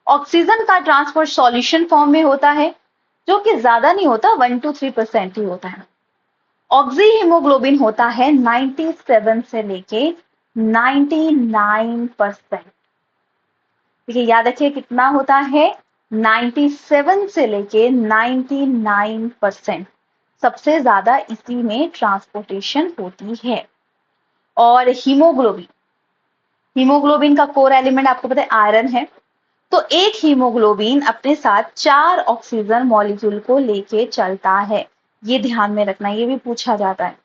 ऑक्सीजन का ट्रांसपोर्ट सॉल्यूशन फॉर्म में होता है, जो कि ज्यादा नहीं होता, 1 to 3% ही होता है। ऑक्सी हीमोग्लोबिन होता है 97 से लेके 99%। देखिए याद रखिए कितना होता है, 97 से लेके 99%, सबसे ज्यादा इसी में ट्रांसपोर्टेशन होती है। और हीमोग्लोबिन, हीमोग्लोबिन का कोर एलिमेंट आपको पता है आयरन है, तो एक हीमोग्लोबिन अपने साथ 4 ऑक्सीजन मॉलिक्यूल को लेके चलता है, ये ध्यान में रखना, ये भी पूछा जाता है।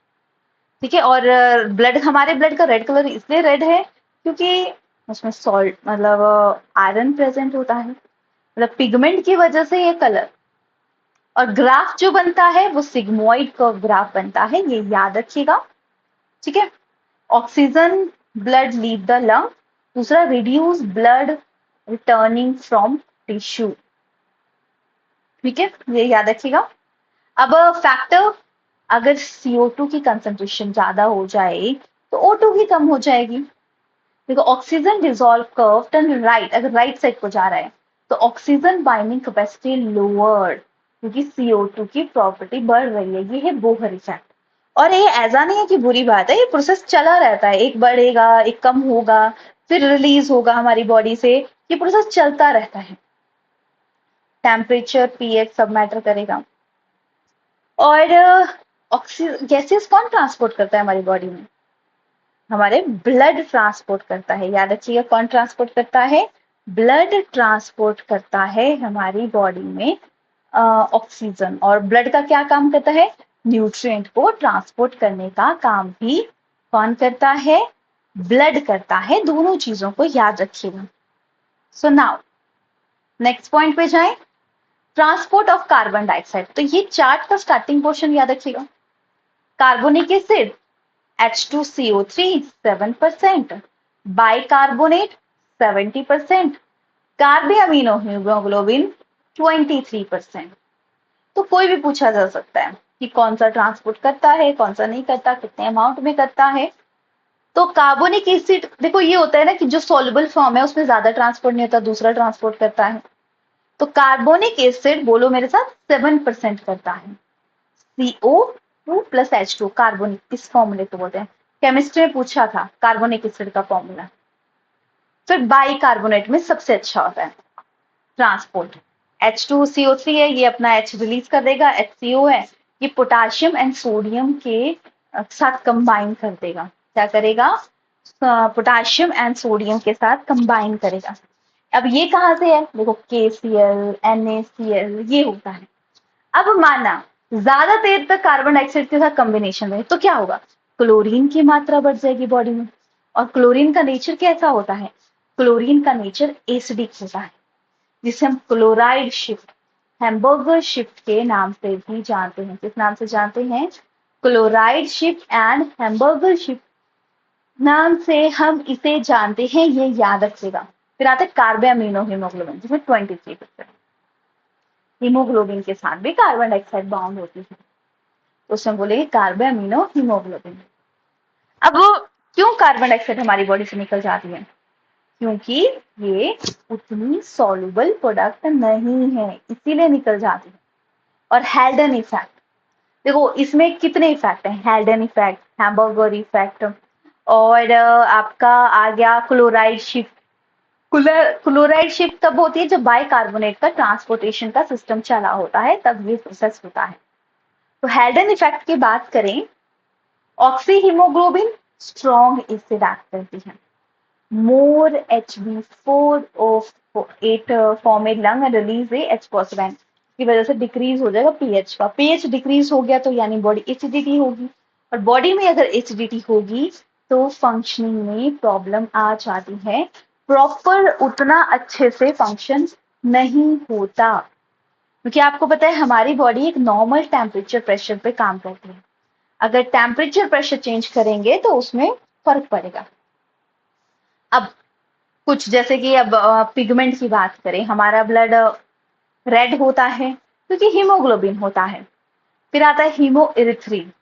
ठीक है। और ब्लड, हमारे ब्लड का रेड कलर इसलिए रेड है क्योंकि उसमें सॉल्ट मतलब आयरन प्रेजेंट होता है, मतलब पिगमेंट की वजह से ये कलर। और ग्राफ जो बनता है वो सिग्मोइड कर्व ग्राफ बनता है, ये याद रखिएगा। ठीक है। Oxygen blood leave the lung, दूसरा reduce blood returning from tissue. ठीक है, ये याद रखिएगा। अब फैक्टर, अगर CO2 की कंसंट्रेशन ज्यादा हो जाए तो O2 भी कम हो जाएगी। देखो oxygen dissolve curve turn right, अगर राइट साइड को जा रहा है तो ऑक्सीजन बाइंडिंग कैपेसिटी लोअर्ड, क्योंकि CO2 की प्रॉपर्टी बढ़ रही है। ये है बोहर इफेक्ट। और ये ऐसा नहीं है कि बुरी बात है, ये प्रोसेस चला रहता है, एक बढ़ेगा एक कम होगा फिर रिलीज होगा हमारी बॉडी से, ये प्रोसेस चलता रहता है। टेम्परेचर, पीएच सब मैटर करेगा। और ऑक्सीजन गैसेस कौन ट्रांसपोर्ट करता है हमारी बॉडी में? हमारे ब्लड ट्रांसपोर्ट करता है। याद रखिएगा, कौन ट्रांसपोर्ट करता है? ब्लड ट्रांसपोर्ट करता है हमारी बॉडी में ऑक्सीजन। और ब्लड का क्या काम करता है? न्यूट्रिएंट को ट्रांसपोर्ट करने का काम भी कौन करता है? ब्लड करता है। दोनों चीजों को याद रखिएगा। सो नाउ नेक्स्ट पॉइंट पे जाएं, ट्रांसपोर्ट ऑफ कार्बन डाइऑक्साइड। तो ये चार्ट का स्टार्टिंग पोर्शन याद रखिएगा। Carbonic acid H2CO3 7%, bicarbonate 70%, Karbi amino haemoglobin 23%। तो कोई भी पूछा जा सकता है कि कौन सा ट्रांसपोर्ट करता है, कौन सा नहीं करता, कितने अमाउंट में करता है। तो कार्बोनिक एसिड, देखो ये होता है ना कि जो सॉल्युबल फॉर्म है उसमें ज्यादा ट्रांसपोर्ट नहीं होता, दूसरा ट्रांसपोर्ट करता है। तो कार्बोनिक एसिड बोलो मेरे साथ 7% करता है। CO2 + H2 कार्बोनिक, इस फॉर्मूले को बोलते हैं। केमिस्ट्री में पूछा था कार्बोनिक एसिड का फॉर्मूला। फिर बाइकार्बोनेट में सबसे अच्छा होता है ट्रांसपोर्ट। H2CO3 है, ये अपना H रिलीज कर देगा, HCO है, ये पोटाशियम एंड सोडियम के साथ कंबाइन कर देगा। क्या करेगा? पोटाशियम एंड सोडियम के साथ कंबाइन करेगा। अब ये कहाँ से है? देखो KCl, NaCl ये होता है। अब माना ज्यादा देर तक कार्बन डाइऑक्साइड के साथ कॉम्बिनेशन में तो क्या होगा? क्लोरीन की मात्रा बढ़ जाएगी बॉडी में। और क्लोरीन का नेचर कैसा होता है? क्लोरीन का नेचर एसिडिक होता है, जिसे हम क्लोराइड शिफ्ट, हैम्बर्गर शिफ्ट के नाम से भी जानते हैं। किस नाम से जानते हैं? Chloride shift and hamburger shift नाम से हम इसे जानते हैं, ये याद रखिएगा। फिर आता है कार्बे अमीनो हीमोग्लोबिन, जिसमें 23%। हीमोग्लोबिन के साथ भी कार्बन डाइऑक्साइड बाउंड होती है, तो उसमें बोलेंगे कार्बन अमीनो हीमोग्लोबिन। अब क्यों कार्बन डाइऑक्साइड हमारी बॉडी से निकल जाती है? क्योंकि ये उतनी सॉल्युबल प्रोडक्ट नहीं है, इसीलिए निकल जाती है। और हेल्डन इफेक्ट, देखो इसमें कितने इफेक्ट हैं? हेल्डन इफेक्ट, हैम्बर्गर इफेक्ट, और आपका आ गया क्लोराइड शिफ्ट। क्लोराइड शिफ्ट तब होती है जब बाइकार्बोनेट का ट्रांसपोर्टेशन का सिस्टम चला होता है, तब ये प्रोसेस होता है। तो हेल्डन इफेक्ट की बात करें, oxy haemoglobin strong acid act करती है। मोर Hb4O8 form A lung and release a H positive की वजह से डिक्रीज हो जाएगा पीएच का। पीएच डिक्रीज हो गया तो यानी बॉडी एसिडिटी होगी, और बॉडी में अगर एसिडिटी होगी तो फंक्शनिंग में प्रॉब्लम आ जाती है, प्रॉपर उतना अच्छे से फंक्शन नहीं होता। क्योंकि आपको पता है हमारी बॉडी एक नॉर्मल टेम्परेचर प्रेशर पे काम करती है। अगर टेम्परेचर प्रेशर चेंज करेंगे तो उसमें फर्क पड़ेगा। अब कुछ जैसे कि अब पिगमेंट की बात करें, हमारा ब्लड रेड होता है क्योंकि हीमोग्लोबिन होता है। फिर आता है हीमो इरिथ्रिन,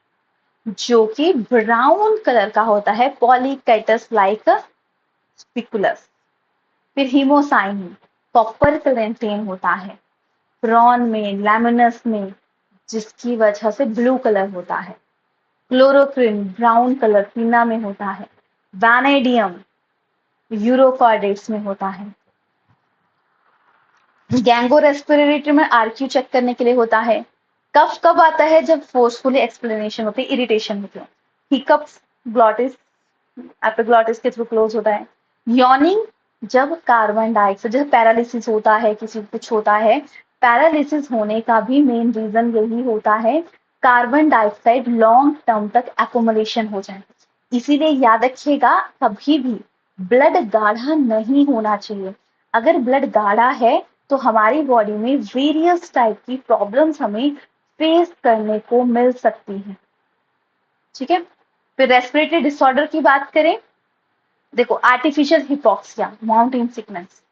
जो कि ब्राउन कलर का होता है, पॉलीकाइटस लाइक स्पिकुलस। फिर हीमोसाइन, कॉपर कंटेन होता है ब्रॉन में, लैमिनस में, जिसकी वजह से ब्लू कलर होता है। क्लोरोक्विन ब्राउन कलर पीना में होता है। वैनेडियम यूरोकॉर्डेट्स में होता है। गैंगो रेस्पिरेटरी में आरक्यू चेक करने के लिए होता है। कफ कब आता है? जब फोर्सफुली एक्सप्लेनेशन होती है, इरिटेशन होती है। हिकअप्स ग्लॉटिस, एपिग्लॉटिस के थ्रू क्लोज होता है। यॉर्निंग जब कार्बन डाइऑक्साइड, जब पैरालिसिस होता है, किसी को कुछ होता है, पैरालिसिस होने का भी मेन रीजन यही होता है कार्बन डाइऑक्साइड लॉन्ग टर्म तक एकोमोडेशन हो जाए। इसीलिए याद रखिएगा, कभी भी ब्लड गाढ़ा नहीं होना चाहिए। अगर ब्लड गाढ़ा है तो हमारी बॉडी में वेरियस टाइप की प्रॉब्लम्स हमें फेस करने को मिल सकती हैं। ठीक है, फिर रेस्पिरेटरी डिसऑर्डर की बात करें, देखो आर्टिफिशियल हिपोक्सिया, माउंटेन सिकनेस,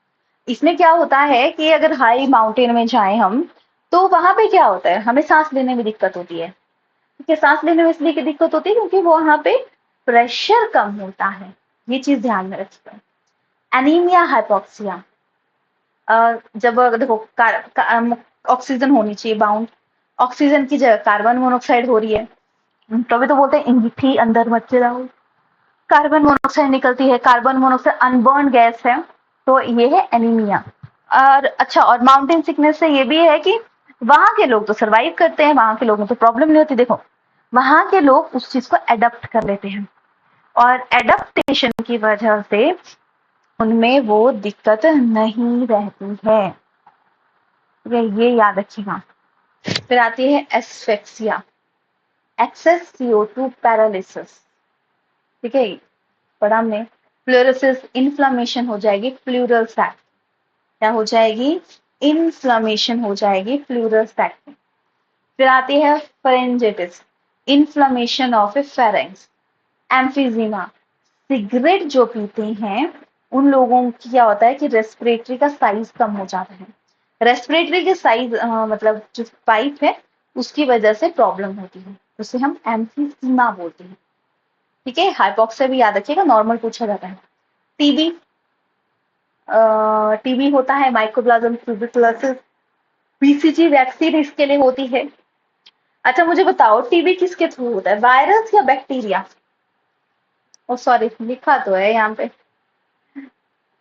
इसमें क्या होता है कि अगर हाई माउंटेन में जाएं हम, तो वहां पे क्या होता है, हमें सांस लेने में दिक्कत होती है। ठीक है, सांस लेने में इसलिए दिक्कत होती है क्योंकि वो वहां पे प्रेशर कम होता है। ये चीज ध्यान में रखिए। एनीमिया, हाइपोक्सिया, जब देखो ऑक्सीजन होनी चाहिए बाउंड, ऑक्सीजन की जगह कार्बन मोनोऑक्साइड हो रही है, तभी तो बोलते हैं अंगीठी अंदर मत चलाओ, कार्बन मोनोऑक्साइड निकलती है, कार्बन मोनोऑक्साइड अनबर्न गैस है, तो ये है एनीमिया। और अच्छा, और माउंटेन सिकनेस से ये भी है कि वहां के लोग तो सरवाइव करते हैं, वहां के लोगों को तो प्रॉब्लम नहीं होती। देखो वहां के लोग उस चीज को एडप्ट कर लेते हैं, और एडप्टेशन की वजह से उनमें वो दिक्कत नहीं रहती है। ये याद रखिएगा। फिर आती है एस्फेक्सिया, एक्सेस CO2 पैरालिसिस। ठीक है, पढ़ा हमने। फ्लोरोसिस, इन्फ्लामेशन हो जाएगी प्लूरल सैक, क्या हो जाएगी, इन्फ्लामेशन हो जाएगी प्लूरल सैक में। फिर आती है pharyngitis, inflammation of a pharynx. Emphysema, cigarette जो पीते हैं उन लोगों की क्या होता है कि रेस्पिरेटरी का साइज कम हो जाता है। रेस्पिरेटरी के साइज मतलब जो पाइप है उसकी वजह से प्रॉब्लम होती है, उसे हम एम्फीसीमा बोलते हैं। ठीक है, हाइपोक्सिया भी याद रखिएगा, नॉर्मल पूछा जाता है। टीबी, टीबी होता है माइकोप्लाज्म ट्यूबरकुलोसिस, बीसीजी वैक्सीन इसके लिए होती है। अच्छा मुझे बताओ, टीबी किसके थ्रू होता है, वायरस या बैक्टीरिया? ओ सॉरी, लिखा तो है यहाँ पे,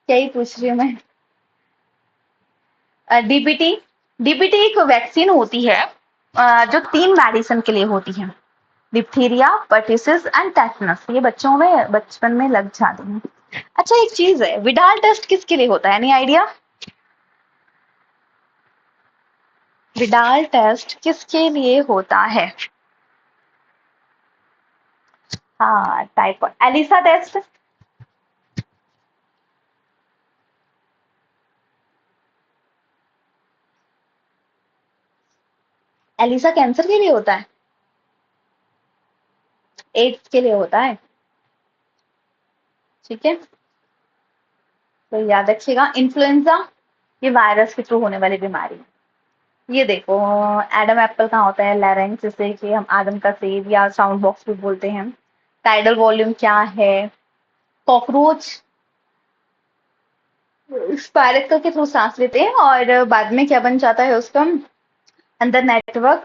क्या ही पूछ रही हूँ मैं। डीपीटी, डीपीटी एक वैक्सीन होती है जो 3 मेडिसिन के लिए होती है, डिप्थीरिया, पर्टिसिस एंड टेटनस। ये बच्चों में बचपन में लग जाती है। अच्छा एक चीज है, विडाल टेस्ट किसके लिए होता है, एनी आइडिया? विडाल टेस्ट किसके लिए होता है? हाँ, typhoid. ELISA test, ELISA cancer के लिए होता है, एड्स के लिए होता है। ठीक है, तो याद रखिएगा। इन्फ्लुएंजा, ये वायरस के थ्रू होने वाली बीमारी है। ये देखो, एडम एप्पल कहाँ होता है, लैरेंक्स, जिसे कि हम आदम का सेब या साउंड बॉक्स भी बोलते हैं। टाइडल वॉल्यूम क्या है? कॉकरोच स्पायरेक्टल के थ्रू सांस लेते हैं और बाद में क्या बन जाता है उसका, अंदर नेटवर्क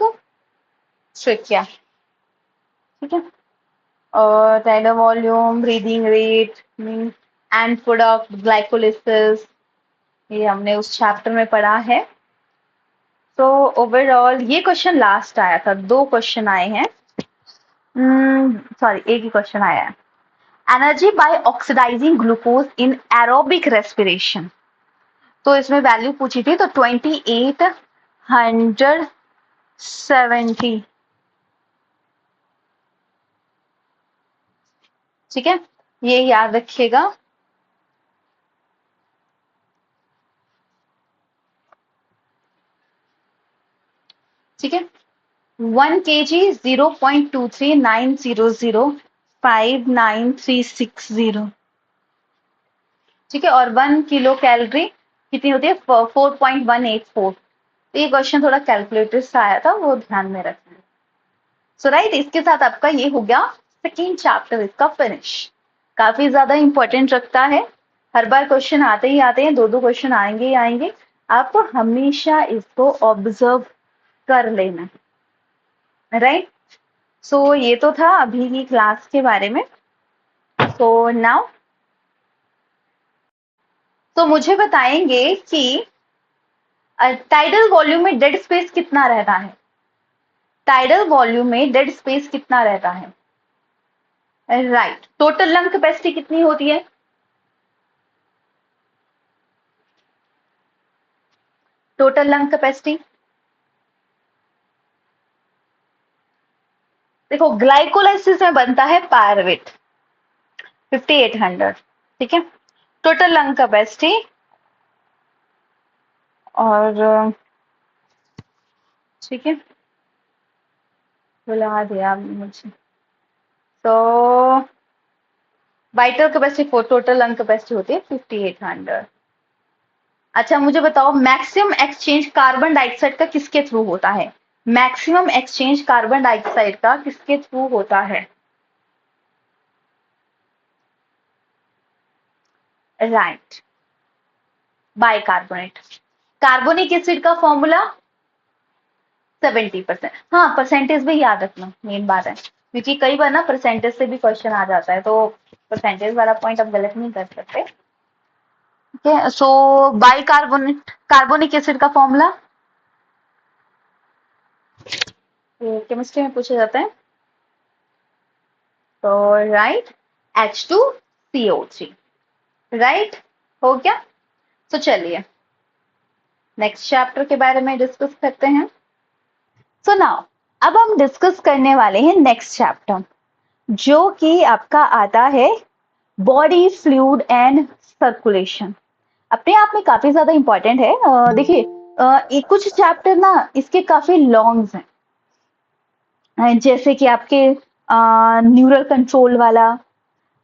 ट्रिकिया। ठीक है, और tidal volume, breathing rate and product glycolysis, ये हमने उस चैप्टर में पढ़ा है। तो ओवरऑल ये क्वेश्चन लास्ट आया था, 2 क्वेश्चन आए हैं, सॉरी एक ही क्वेश्चन आया है। Energy by oxidising glucose in aerobic respiration, तो इसमें वैल्यू पूछी थी, तो 2870। ठीक है, ये याद रखिएगा। ठीक है, 1 kg 0.2390059360। ठीक है, और 1 किलो कैलोरी कितनी होती है, 4.184। तो ये क्वेश्चन थोड़ा कैलकुलेटर से आया था, वो ध्यान में रखना। सो राइट, इसके साथ आपका ये हो गया सेकेंड चैप्टर, इसका फिनिश। काफी ज्यादा इंपॉर्टेंट रखता है, हर बार क्वेश्चन आते ही आते हैं, 2-2 क्वेश्चन आएंगे ही आएंगे। आपको हमेशा इसको ऑब्जर्व कर लेना, राइट। सो ये तो था अभी की क्लास के बारे में। सो नाउ, तो मुझे बताएंगे कि टाइडल वॉल्यूम में डेड स्पेस कितना रहता है, टाइडल वॉल्यूम में डेड स्पेस कितना रहता है? राइट, टोटल लंग कैपेसिटी कितनी होती है? टोटल लंग कैपेसिटी देखो ग्लाइकोलाइसिस में बनता है पायरुवेट 5800, ठीक है। टोटल लंग कैपेसिटी और ठीक है, बुला दिया मुझे। तो vital capacity four, total lung capacity होती है 5800। अच्छा मुझे बताओ मैक्सिमम एक्सचेंज कार्बन डाइऑक्साइड का किसके थ्रू होता है? मैक्सिमम एक्सचेंज कार्बन डाइऑक्साइड का किसके थ्रू होता है? Right, bicarbonate. कार्बोनिक एसिड का फॉर्मूला 70%। हाँ, परसेंटेज भी याद रखना, मेन बात है, क्योंकि कई बार ना परसेंटेज से भी क्वेश्चन आ जाता है, तो परसेंटेज वाला पॉइंट आप गलत नहीं कर सकते। ठीक है, सो बाइकार्बोनेट, कार्बोनिक एसिड का फॉर्मूला केमिस्ट्री में पूछे जाते हैं, तो राइट H2CO3। राइट, हो गया। तो चलिए नेक्स्ट चैप्टर के बारे में डिस्कस करते हैं। सो नाउ अब हम डिस्कस करने वाले हैं नेक्स्ट चैप्टर, जो कि आपका आता है बॉडी फ्लूइड एंड सर्कुलेशन। अपने आप में काफी ज्यादा इंपॉर्टेंट है। देखिए कुछ चैप्टर ना इसके काफी लॉन्ग्स हैं, जैसे कि आपके न्यूरल कंट्रोल वाला,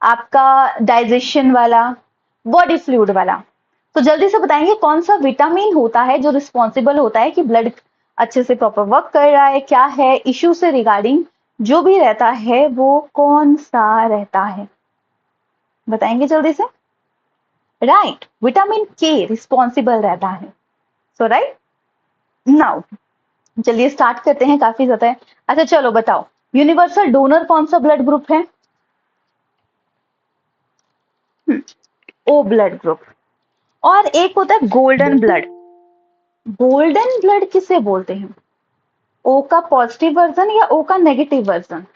आपका डाइजेशन वाला, बॉडी फ्लूइड वाला। तो जल्दी से बताएंगे कौन सा विटामिन होता है जो रिस्पॉन्सिबल होता है कि ब्लड अच्छे से प्रॉपर वर्क कर रहा है, क्या है इश्यू से रिगार्डिंग जो भी रहता है वो कौन सा रहता है, बताएंगे जल्दी से। राइट, विटामिन के रिस्पॉन्सिबल रहता है। सो राइट, नाउ चलिए स्टार्ट करते हैं, काफी ज्यादा है। अच्छा चलो बताओ, यूनिवर्सल डोनर कौन सा ब्लड ग्रुप है? O blood group. और एक होता है गोल्डन ब्लड। गोल्डन ब्लड किसे बोलते हैं? ओ का पॉजिटिव वर्जन या ओ का नेगेटिव वर्जन?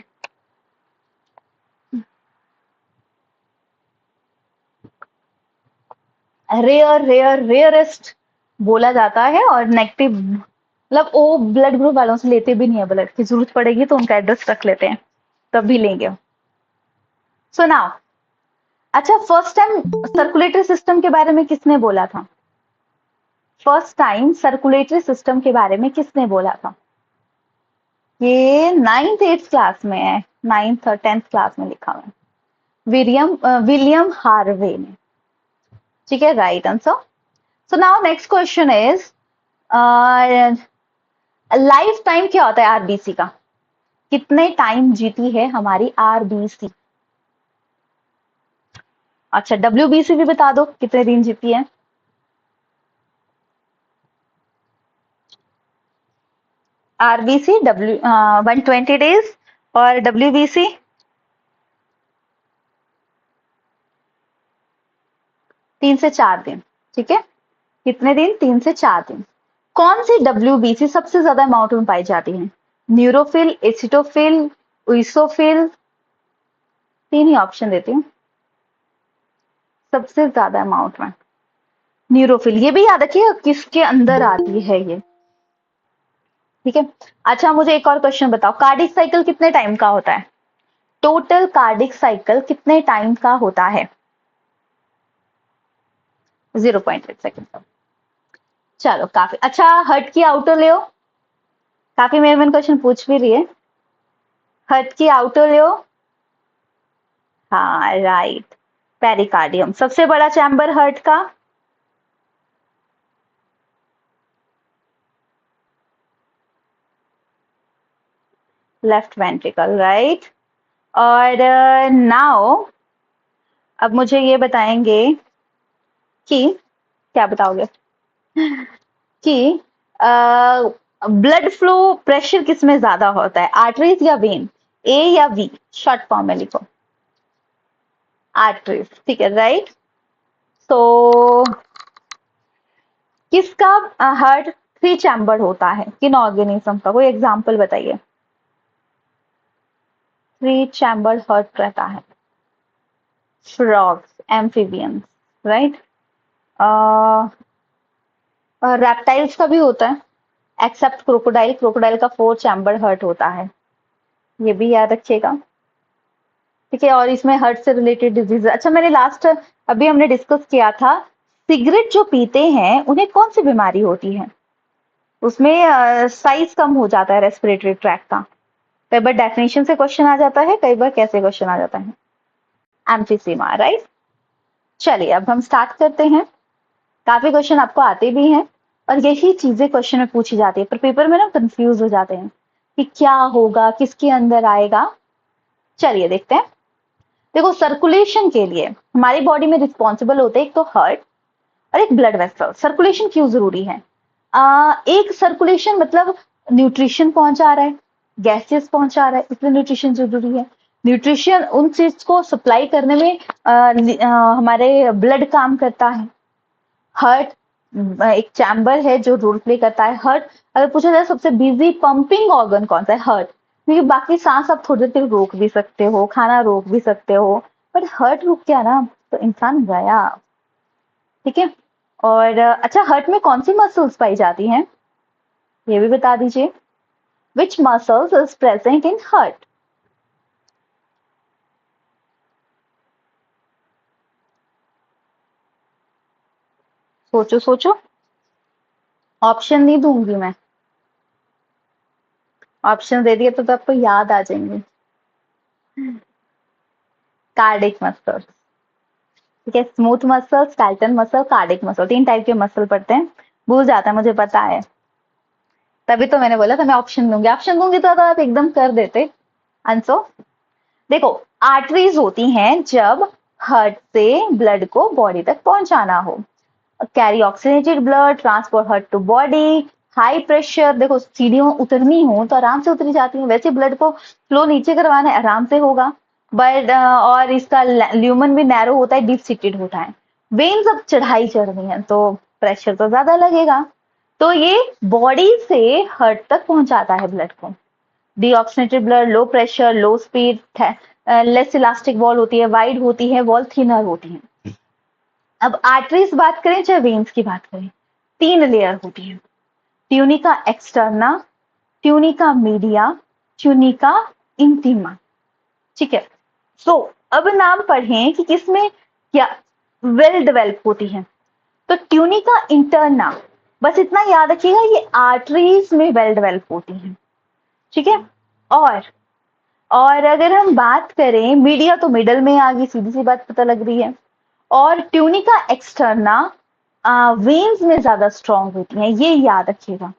रेयरेस्ट बोला जाता है, और नेगेटिव मतलब ओ ब्लड ग्रुप वालों से लेते भी नहीं है ब्लड की, जरूरत पड़ेगी तो उनका एड्रेस रख लेते हैं, तब भी लेंगे। सो नाउ, अच्छा फर्स्ट टाइम सर्कुलेटरी सिस्टम के बारे में किसने बोला था? फर्स्ट टाइम सर्कुलेटरी सिस्टम के बारे में किसने बोला था? ये 9th 8th क्लास में है, 9th और 10th क्लास में लिखा हुआ है, विलियम हार्वे ने। ठीक है, right answer. So now next question is, life time क्या होता है आरबीसी का? कितने टाइम जीती है हमारी आरबीसी? अच्छा डब्ल्यूबीसी भी बता दो कितने दिन जीती है। आरबीसी 120 डेज, और डब्ल्यूबीसी 3 से 4 दिन। ठीक है, कितने दिन? 3 से 4 दिन। कौन सी डब्ल्यूबीसी सबसे ज्यादा अमाउंट में पाई जाती है? न्यूरोफिल, एसिटोफिल, ऊसोफिल? तीन ही ऑप्शन देती हूँ। सबसे ज्यादा अमाउंट में न्यूरोफिल, ये भी याद रखिए किसके अंदर आती है ये। ठीक है, अच्छा मुझे एक और क्वेश्चन बताओ, कार्डिक साइकिल कितने टाइम का होता है? टोटल कार्डिक साइकिल कितने टाइम का होता है? 0.8 सेकेंड का। चलो काफी अच्छा, हर्ट की आउटर ले, काफी मेरे मन क्वेश्चन पूछ भी रही है। हर्ट की आउटर ले, हाँ राइट, पेरिकार्डियम। सबसे बड़ा चैम्बर हर्ट का? Left ventricle, right. और नाउ अब मुझे ये बताएंगे कि, क्या बताओगे, कि ब्लड फ्लो प्रेशर किसमें ज्यादा होता है, आर्टरीज या वेन? ए या वी? शॉर्ट फॉर्म में लिखो। आर्टरीज, ठीक है, राइट। तो किसका हार्ट 3 चैम्बर होता है, किन ऑर्गेनिज्म का? कोई एग्जांपल बताइए। 3 चैम्बर हार्ट रहता है, फ्रॉग्स, एम्फीबियंस, राइट। रेप्टाइल्स का भी होता है, एक्सेप्ट क्रोकोडाइल, क्रोकोडाइल का 4 चैम्बर हार्ट होता है। ये भी याद रखिएगा। ठीक है, और इसमें हार्ट से रिलेटेड डिजीज। अच्छा, मैंने लास्ट अभी हमने डिस्कस किया था, सिगरेट जो पीते हैं उन्हें कौन सी बीमारी होती है? उसमें साइज कम हो जाता है रेस्पिरेटरी ट्रैक का। कई बार डेफिनेशन से क्वेश्चन आ जाता है, कई बार कैसे क्वेश्चन आ जाता है, एम्फीसीमा, राइट। चलिए अब हम स्टार्ट करते हैं। काफी क्वेश्चन आपको आते भी हैं और यही चीजें क्वेश्चन में पूछी जाती है, पर पेपर में ना कंफ्यूज हो जाते हैं कि क्या होगा, किसके अंदर आएगा। चलिए देखते हैं। देखो, सर्कुलेशन के लिए हमारी बॉडी में रिस्पॉन्सिबल होते हैं एक तो हार्ट और एक ब्लड वेसल। सर्कुलेशन क्यों जरूरी है? एक सर्कुलेशन मतलब न्यूट्रिशन पहुंचा रहा है, गैसेस पहुंचा रहा है, इसलिए न्यूट्रिशन जरूरी है। न्यूट्रिशन उन चीज को सप्लाई करने में हमारे ब्लड काम करता है। हार्ट एक चैम्बर है जो रोल प्ले करता है। हार्ट, अगर पूछा जाए सबसे बिजी पंपिंग ऑर्गन कौन सा है, हार्ट। क्योंकि बाकी सांस आप थोड़ी देर रोक भी सकते हो, खाना रोक भी सकते हो, पर हार्ट रुक गया ना तो इंसान गया। ठीक है। और अच्छा, हार्ट में कौन सी मसल्स पाई जाती हैं, ये भी बता दीजिए। Which muscles is present in heart? सोचो सोचो, ऑप्शन नहीं दूंगी मैं। ऑप्शन दे दिए तो आपको याद आ जाएंगे। Cardiac muscles. ठीक है, smooth muscle, skeleton muscle, cardiac muscle, तीन टाइप के मसल पड़ते हैं। भूल जाता है, मुझे पता है, तभी तो मैंने बोला था मैं ऑप्शन दूंगी। ऑप्शन दूंगी तो आप एकदम कर देते आंसर। देखो, आर्टरीज होती हैं जब हार्ट से ब्लड को बॉडी तक पहुंचाना हो। Carry oxygenated blood, transport heart to body. High pressure, देखो सीढ़ियों उतरनी हो तो आराम से उतरी जाती है, वैसे ब्लड को फ्लो नीचे करवाना है आराम से होगा। बट और इसका ल्यूमन भी नैरो होता है, डीप सीटेड होता है। वेन्स अब चढ़ाई चढ़नी है तो प्रेशर तो ज्यादा लगेगा, तो ये बॉडी से हार्ट तक पहुंचाता है ब्लड को। डीऑक्सीजनेटेड ब्लड, लो प्रेशर, लो स्पीड, लेस इलास्टिक वॉल होती है, वाइड होती है, वॉल थिनर होती है। अब आर्टरीज बात करें चाहे वेन्स की बात करें, तीन लेयर होती है। Tunica externa, tunica media, tunica intima. ठीक है। सो अब नाम पढ़ें कि किसमें क्या वेल डेवलप होती है। तो ट्यूनिका इंटरना, बस इतना याद रखिएगा, ये आर्टरीज में वेल डेवलप होती है। ठीक है। और और अगर हम बात करें मीडिया, तो मिडल में आ गई, सीधी सी बात पता लग रही है। और ट्यूनिका एक्सटर्ना वेन्स में ज्यादा स्ट्रॉन्ग होती हैं, ये याद रखिएगा।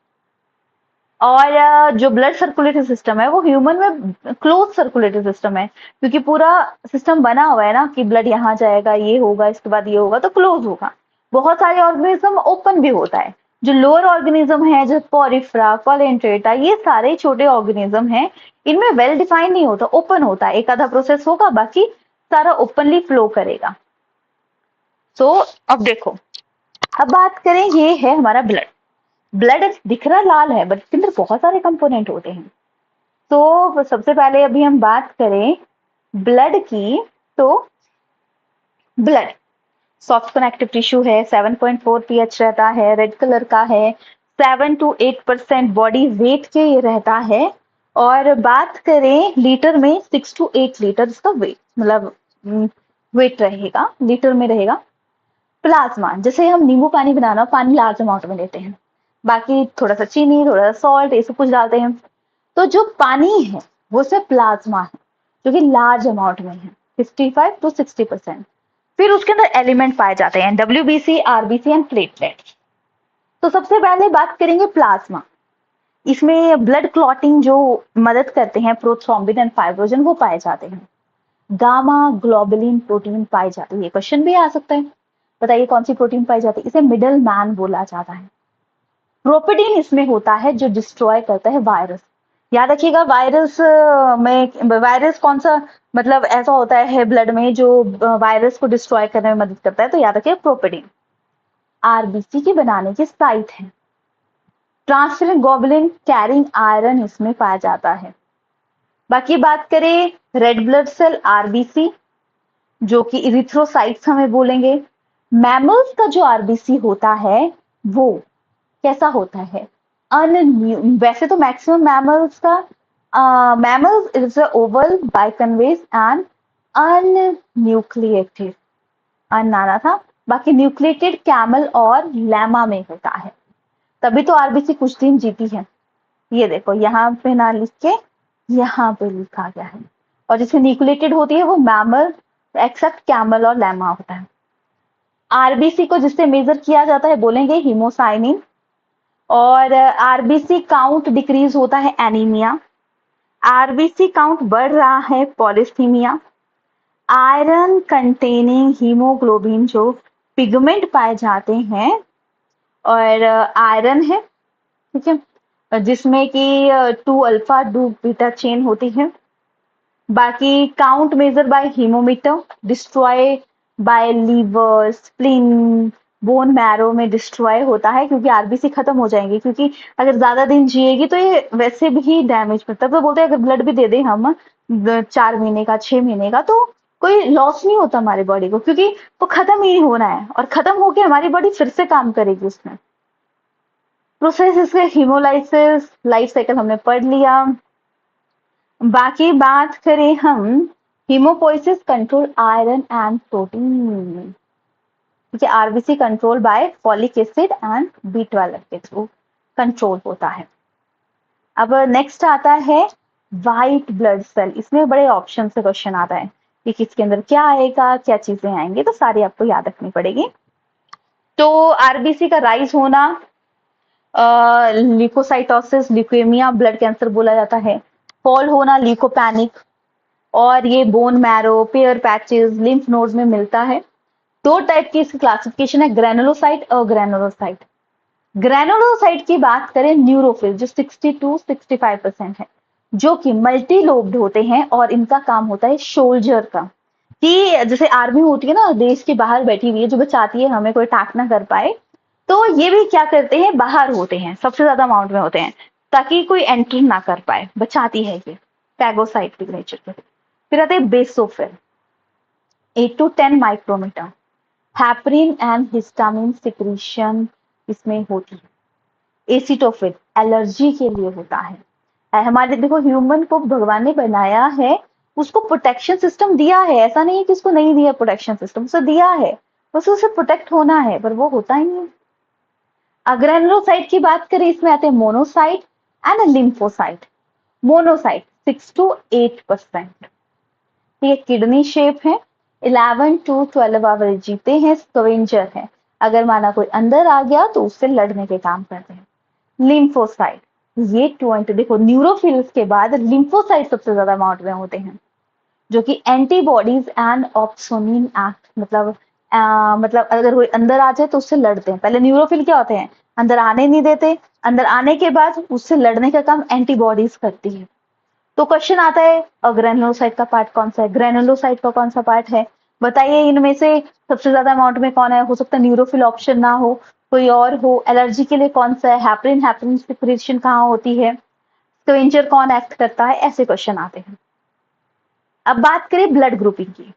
और जो ब्लड सर्कुलेटरी सिस्टम है वो ह्यूमन में क्लोज सर्कुलेटरी सिस्टम है, क्योंकि पूरा सिस्टम बना हुआ है ना कि ब्लड यहाँ जाएगा, ये होगा, इसके बाद ये होगा, तो क्लोज होगा। बहुत सारे ऑर्गेनिज्म ओपन भी होता है। जो लोअर ऑर्गेनिज्म है, जो पोरिफ्रा, कोलेंट्रेटा, ये सारे छोटे ऑर्गेनिज्म हैं, इनमें वेल डिफाइंड नहीं होता, ओपन होता है। एक आधा प्रोसेस होगा, बाकी सारा ओपनली फ्लो करेगा। तो अब देखो, अब बात करें, ये है हमारा ब्लड। ब्लड दिख रहा लाल है, बट इसके अंदर बहुत सारे कंपोनेंट होते हैं। तो सबसे पहले अभी हम बात करें ब्लड की, तो ब्लड सॉफ्ट कनेक्टिव टिश्यू है, 7.4 पीएच रहता है, रेड कलर का है, 7 to 8% बॉडी वेट के ये रहता है। और बात करें लीटर में, 6 to 8 लीटर इसका वेट, मतलब वेट रहेगा, लीटर में रहेगा। प्लाज्मा, जैसे हम नींबू पानी बनाना, पानी लार्ज अमाउंट में लेते हैं, बाकी थोड़ा सा चीनी, थोड़ा सा सॉल्ट, ये सब कुछ डालते हैं। तो जो पानी है वो सिर्फ प्लाज्मा है, जो कि लार्ज अमाउंट में है, 55 to 60%। फिर उसके अंदर एलिमेंट पाए जाते हैं, WBC, RBC एंड प्लेटलेट। तो सबसे पहले बात करेंगे प्लाज्मा। इसमें ब्लड क्लॉटिंग जो मदद करते हैं, प्रोथ्रोम्बिन एंड फाइब्रोजन, वो पाए जाते हैं। गामा ग्लोबुलिन प्रोटीन पाई जाती है, क्वेश्चन भी आ सकता है, बताइए कौन सी प्रोटीन पाई जाती है? इसे मिडल मैन बोला जाता है। प्रोपिडीन इसमें होता है जो डिस्ट्रॉय करता है वायरस। याद रखिएगा, वायरस में, वायरस कौन सा, मतलब ऐसा होता है ब्लड में जो वायरस को डिस्ट्रॉय करने में मदद करता है, तो याद रखिए प्रोपिडीन। आरबीसी के बनाने की साइट है। ट्रांसफेरेंट ग्लोबुलिन कैरिंग आयरन इसमें पाया जाता है। बाकी बात करें रेड ब्लड सेल, आरबीसी, जो कि इरिथ्रोसाइट्स हमें बोलेंगे। मैमल्स का जो आरबीसी होता है वो कैसा होता है? वैसे तो मैक्सिमम मैमल्स का Mammals is a oval, biconvex and unnucleated. आना था, बाकी न्यूक्लिएटेड कैमल और लैमा में होता है, तभी तो आरबीसी कुछ दिन जीती है। ये देखो यहाँ पे ना लिख के यहाँ पे लिखा गया है, और जिसमें न्यूक्लिएटेड होती है वो मैमल एक्सेप्ट कैमल और लैमा होता है। आरबीसी को जिससे मेजर किया जाता है बोलेंगे हीमोसाइनिन, और आरबीसी काउंट डिक्रीज होता है एनीमिया, आरबीसी काउंट बढ़ रहा है पॉलिस्थीमिया, आयरन कंटेनिंग हीमोग्लोबिन जो पिगमेंट पाए जाते हैं, और आयरन है, ठीक है, जिसमें कि 2 अल्फा 2 बीटा चेन होती है। बाकी count measure by haemometer, destroy by liver, spleen, bone marrow में डिस्ट्रॉय होता है, क्योंकि आरबीसी खत्म हो जाएंगे, क्योंकि अगर ज्यादा दिन जिएगी तो ये वैसे भी डैमेज होता है। तो बोलते हैं अगर ब्लड भी दे दें हम 4 महीने का 6 महीने का, तो कोई लॉस नहीं होता हमारी बॉडी को, क्योंकि वो खत्म ही होना है, और खत्म होके हमारी बॉडी फिर से काम करेगी उसमें। प्रोसेस इसके हीमोलाइसिस, लाइफ साइकिल हमने पढ़ लिया। बाकी बात करें हम, haemopoiesis control iron and protein, ठीक है, RBC control by folic acid and B12 के थ्रू कंट्रोल होता है। अब नेक्स्ट आता है व्हाइट ब्लड सेल, इसमें बड़े ऑप्शन से क्वेश्चन आता है कि किसके अंदर क्या आएगा, क्या चीजें आएंगी, तो सारी आपको याद रखनी पड़ेगी। तो आरबीसी का राइज होना, ल्यूकोसाइटोसिस, ल्यूकेमिया, ब्लड कैंसर बोला जाता है, फॉल होना ल्यूकोपैनिक, और ये bone marrow, pair patches, lymph nodes में मिलता है। 2 टाइप की इसकी क्लासिफिकेशन है, ग्रेनुलोसाइट और ग्रेनुलोसाइट। ग्रेनुलोसाइट की बात करें न्यूरोफिल जो 60-65% है, जो कि मल्टी लोब्ड होते हैं, और इनका काम होता है सोल्जर का, कि जैसे आर्मी होती है ना देश के बाहर बैठी हुई है जो बचाती है हमें कोई अटैक ना कर पाए, तो ये भी क्या करते हैं, बाहर होते हैं, सबसे ज्यादा अमाउंट में होते हैं, ताकि कोई एंटर ना कर पाए, बचाती है ये फैगोसाइट की नेचर के। फिर आते हैं basophil, 8 to 10 micrometre, heparin and histamine secretion इसमें होती है। एसिटोफिल एलर्जी के लिए होता है। हमारे देखो ह्यूमन को भगवान ने बनाया है, उसको प्रोटेक्शन सिस्टम दिया है, ऐसा नहीं है कि उसको नहीं दिया प्रोटेक्शन सिस्टम, उसे दिया है, बस उसे प्रोटेक्ट होना है, पर वो होता ही नहीं। ग्रेनुलोसाइट की बात करें, इसमें आते हैं monocyte and lymphocyte. Monocyte 6 to 8%, ये किडनी शेप है, 11 to 12 आवर जीते हैं, स्कवेंजर है, अगर माना कोई अंदर आ गया तो उससे लड़ने के काम करते हैं। लिम्फोसाइट ये 20, देखो न्यूरोफिल्स के बाद लिम्फोसाइट सबसे ज्यादा अमाउंट में होते हैं, जो कि एंटीबॉडीज एंड ऑप्सोनिन एक्ट, मतलब अगर कोई अंदर आ जाए तो उससे लड़ते हैं। पहले न्यूरोफिल क्या होते हैं, अंदर आने नहीं देते, अंदर आने के बाद उससे लड़ने का काम एंटीबॉडीज करती है। तो क्वेश्चन आता है ग्रेनुलोसाइट का पार्ट कौन सा है, ग्रेनुलोसाइट का कौन सा पार्ट है, बताइए इनमें से सबसे ज्यादा अमाउंट में कौन है। हो सकता है न्यूरोफिल ऑप्शन ना हो, कोई और हो। एलर्जी के लिए कौन सा है, हैपरिन, हैपरिन सिक्रीशन कहाँ होती है, स्क्वेंजर कौन एक्ट करता है, ऐसे क्वेश्चन आते हैं। अब बात करें ब्लड ग्रुपिंग की,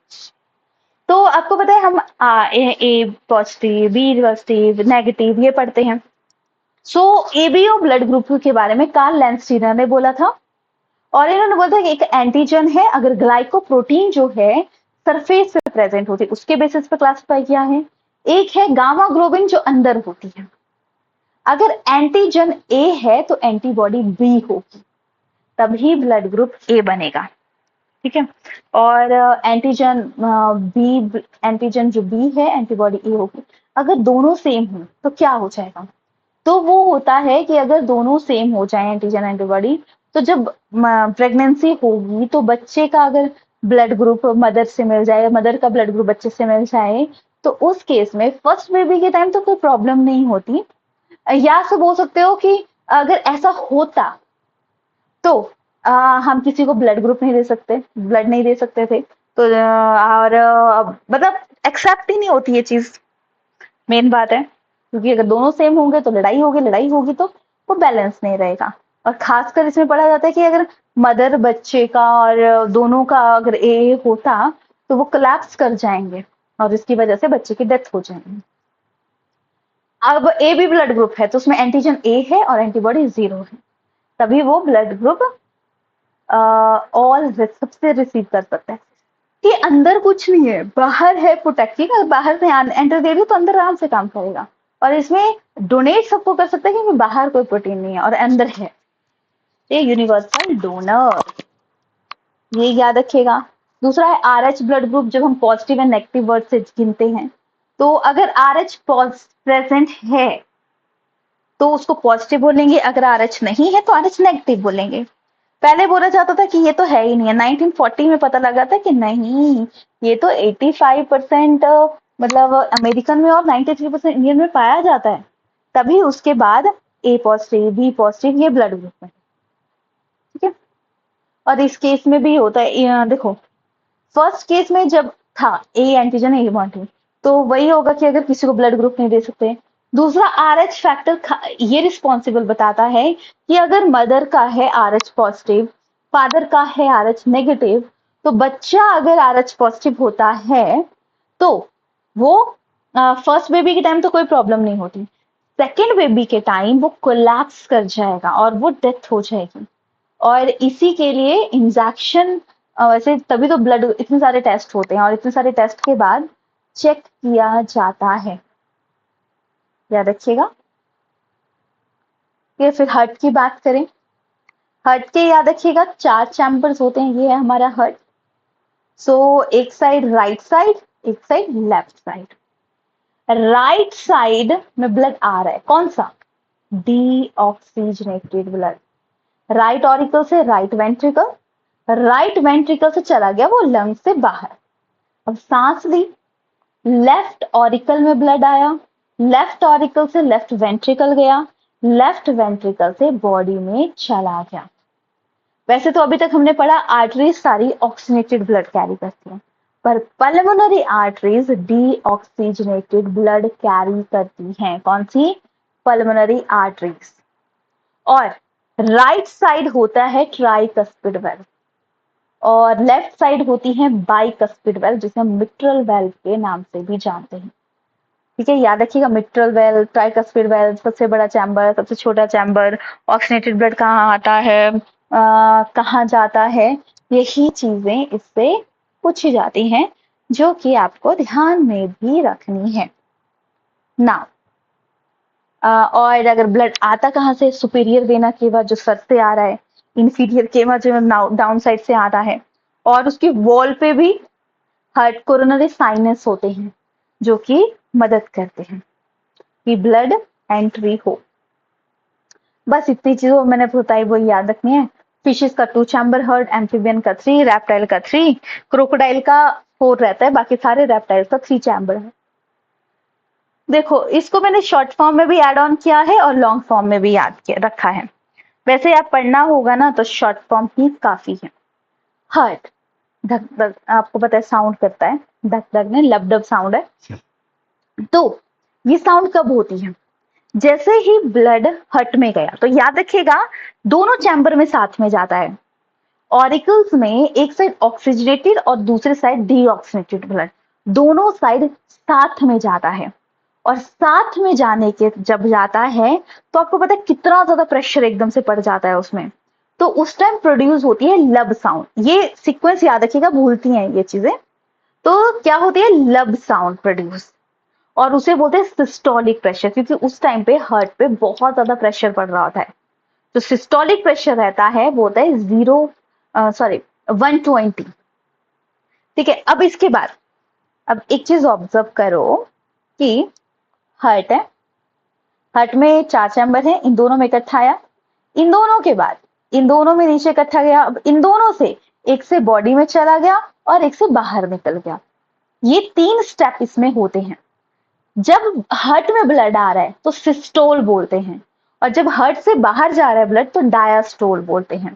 तो आपको पता है हम ए पॉजिटिव, बी पॉजिटिव, नेगेटिव ये पढ़ते हैं। सो एबीओ ब्लड ग्रुप के बारे में कार्ल लैंडस्टीनर ने बोला था, और इन्होंने बोला था कि एक एंटीजन है, अगर ग्लाइकोप्रोटीन जो है सरफेस पे प्रेजेंट होती है उसके बेसिस पे क्लासिफाई किया है। एक है गामा ग्लोबिन जो अंदर होती है, अगर एंटीजन ए है तो एंटीबॉडी बी होगी, तभी ब्लड ग्रुप ए बनेगा, ठीक है। और एंटीजन बी, एंटीजन जो बी है एंटीबॉडी ए होगी। अगर दोनों सेम हो तो क्या हो जाएगा, तो वो होता है कि अगर दोनों सेम हो जाए एंटीजन एंटीबॉडी, तो जब प्रेगनेंसी होगी तो बच्चे का अगर ब्लड ग्रुप मदर से मिल जाए, मदर का ब्लड ग्रुप बच्चे से मिल जाए, तो उस केस में फर्स्ट बेबी के टाइम तो कोई प्रॉब्लम नहीं होती। या सब बोल सकते हो कि अगर ऐसा होता तो हम किसी को ब्लड ग्रुप नहीं दे सकते, ब्लड नहीं दे सकते थे, तो और मतलब एक्सेप्ट ही नहीं होती ये चीज, मेन बात है, क्योंकि अगर दोनों सेम होंगे तो लड़ाई होगी, लड़ाई होगी तो वो बैलेंस नहीं रहेगा। और खासकर इसमें पढ़ा जाता है कि अगर मदर बच्चे का और दोनों का अगर ए होता तो वो कोलैप्स कर जाएंगे, और इसकी वजह से बच्चे की डेथ हो जाएगी। अब ए भी ब्लड ग्रुप है तो उसमें एंटीजन ए है और एंटीबॉडी 0 है, तभी वो ब्लड ग्रुप ऑल सबसे रिसीव कर सकता है कि अंदर कुछ नहीं है, बाहर है प्रोटेक्टिंग, अगर बाहर से एंटर दे रही तो अंदर आराम से काम करेगा। और इसमें डोनेट सबको कर सकता है क्योंकि बाहर कोई प्रोटीन नहीं है और अंदर है। ये यूनिवर्सल डोनर, ये याद रखिएगा। दूसरा है आर एच ब्लड ग्रुप, जब हम पॉजिटिव एंड नेगेटिव वर्ड से गिनते हैं तो अगर आर एच प्रेजेंट है तो उसको पॉजिटिव बोलेंगे, अगर आर एच नहीं है तो आर एच नेगेटिव बोलेंगे। पहले बोला जाता था कि ये तो है ही नहीं है, 1940 में पता लगा था कि नहीं, ये तो 85% मतलब अमेरिकन में और 93% इंडियन में पाया जाता है। तभी उसके बाद ए पॉजिटिव बी पॉजिटिव ये ब्लड ग्रुप में, ठीक है। और इस केस में भी होता है, देखो फर्स्ट केस में जब था ए एंटीजन ए एंटीजन, तो वही होगा कि अगर किसी को ब्लड ग्रुप नहीं दे सकते। दूसरा आर एच फैक्टर ये रिस्पॉन्सिबल बताता है कि अगर मदर का है आर एच पॉजिटिव, फादर का है आर एच नेगेटिव, तो बच्चा अगर आर एच पॉजिटिव होता है तो वो फर्स्ट बेबी के टाइम तो कोई प्रॉब्लम नहीं होती, सेकेंड बेबी के टाइम वो कोलैप्स कर जाएगा और वो डेथ हो जाएगी। और इसी के लिए इंजेक्शन, वैसे तभी तो ब्लड इतने सारे टेस्ट होते हैं और इतने सारे टेस्ट के बाद चेक किया जाता है, याद रखिएगा। ये फिर हार्ट की बात करें, हार्ट के याद रखिएगा 4 चैम्बर्स होते हैं, ये है हमारा हार्ट। सो एक साइड राइट साइड, एक side left side. Right side में ब्लड आ रहा है, कौन सा? Deoxygenated blood. राइट ऑरिकल से राइट वेंट्रिकल, राइट वेंट्रिकल से चला गया वो लंग से बाहर। अब सांस ली, लेफ्ट ऑरिकल में ब्लड आया, लेफ्ट ऑरिकल से लेफ्ट वेंट्रिकल गया, लेफ्ट वेंट्रिकल से बॉडी में चला गया। वैसे तो अभी तक हमने पढ़ा आर्टरीज सारी ऑक्सीजनेटेड ब्लड कैरी करती हैं, पर pulmonary arteries deoxygenated blood carry करती हैं। कौन सी? Pulmonary arteries. और राइट साइड होता है ट्राइकस्पिड वेल्व और लेफ्ट साइड होती है बाइकस्पिड वेल्व, जिसे हम मिट्रल वेल्व के नाम से भी जानते हैं। ठीक है, याद रखिएगा मिट्रल वेल्व, ट्राइकस्पिड वेल्व, सबसे बड़ा चैम्बर, सबसे छोटा चैम्बर, ऑक्सीजनेटेड ब्लड कहाँ आता है, कहाँ जाता है, यही चीजें इससे पूछी जाती हैं जो कि आपको ध्यान में भी रखनी है ना। और अगर ब्लड आता कहाँ से? सुपीरियर वेना केवा जो सर से आ रहा है, इंफीरियर केवा जो डाउन साइड से आता है, और उसकी वॉल पे भी हार्ट कोरोनरी साइनस होते हैं जो कि मदद करते हैं कि ब्लड एंट्री हो। बस इतनी चीजों मैंने बताई वो याद रखनी है। फिशेस का 2 चैम्बर हार्ट, एम्फीबियन का 3, रेप्टाइल का 3, क्रोकोडाइल का 4 रहता है, बाकी सारे रेप्टाइल का 3 चैम्बर है। देखो इसको मैंने शॉर्ट फॉर्म में भी एड ऑन किया है और लॉन्ग फॉर्म में भी याद किया रखा है। वैसे आप पढ़ना होगा ना तो शॉर्ट फॉर्म ही काफी है। हार्ट धक धक आपको पता है साउंड करता है, धक धक में लब डब साउंड है। तो ये साउंड कब होती है? जैसे ही ब्लड हार्ट में गया, तो याद रखिएगा दोनों चैम्बर में साथ में जाता है। ऑरिकल्स में एक साइड ऑक्सीजनेटेड और दूसरे साइड डीऑक्सीजनेटेड ब्लड, दोनों साइड साथ में जाता है। और साथ में जाने के जब जाता है तो आपको पता है कितना ज्यादा प्रेशर एकदम से पड़ जाता है उसमें, तो उस टाइम प्रोड्यूस होती है लब साउंड। ये सीक्वेंस याद रखिएगा, भूलती हैं ये चीजें। तो क्या होती है? लब साउंड प्रोड्यूस, और उसे बोलते हैं सिस्टोलिक प्रेशर, क्योंकि उस टाइम पे हार्ट पे बहुत ज्यादा प्रेशर पड़ रहा होता है। तो सिस्टोलिक प्रेशर रहता है वो होता है 120। ठीक है, अब इसके बाद अब एक चीज ऑब्जर्व करो कि हार्ट है, हार्ट में 4 चैम्बर है, इन दोनों में इकट्ठा आया, इन दोनों के बाद इन दोनों में नीचे इकट्ठा गया, अब इन दोनों से एक से बॉडी में चला गया और एक से बाहर निकल गया। ये 3 स्टेप इसमें होते हैं। जब हार्ट में ब्लड आ रहा है तो सिस्टोल बोलते हैं, और जब हार्ट से बाहर जा रहा है ब्लड तो डायास्टोल बोलते हैं।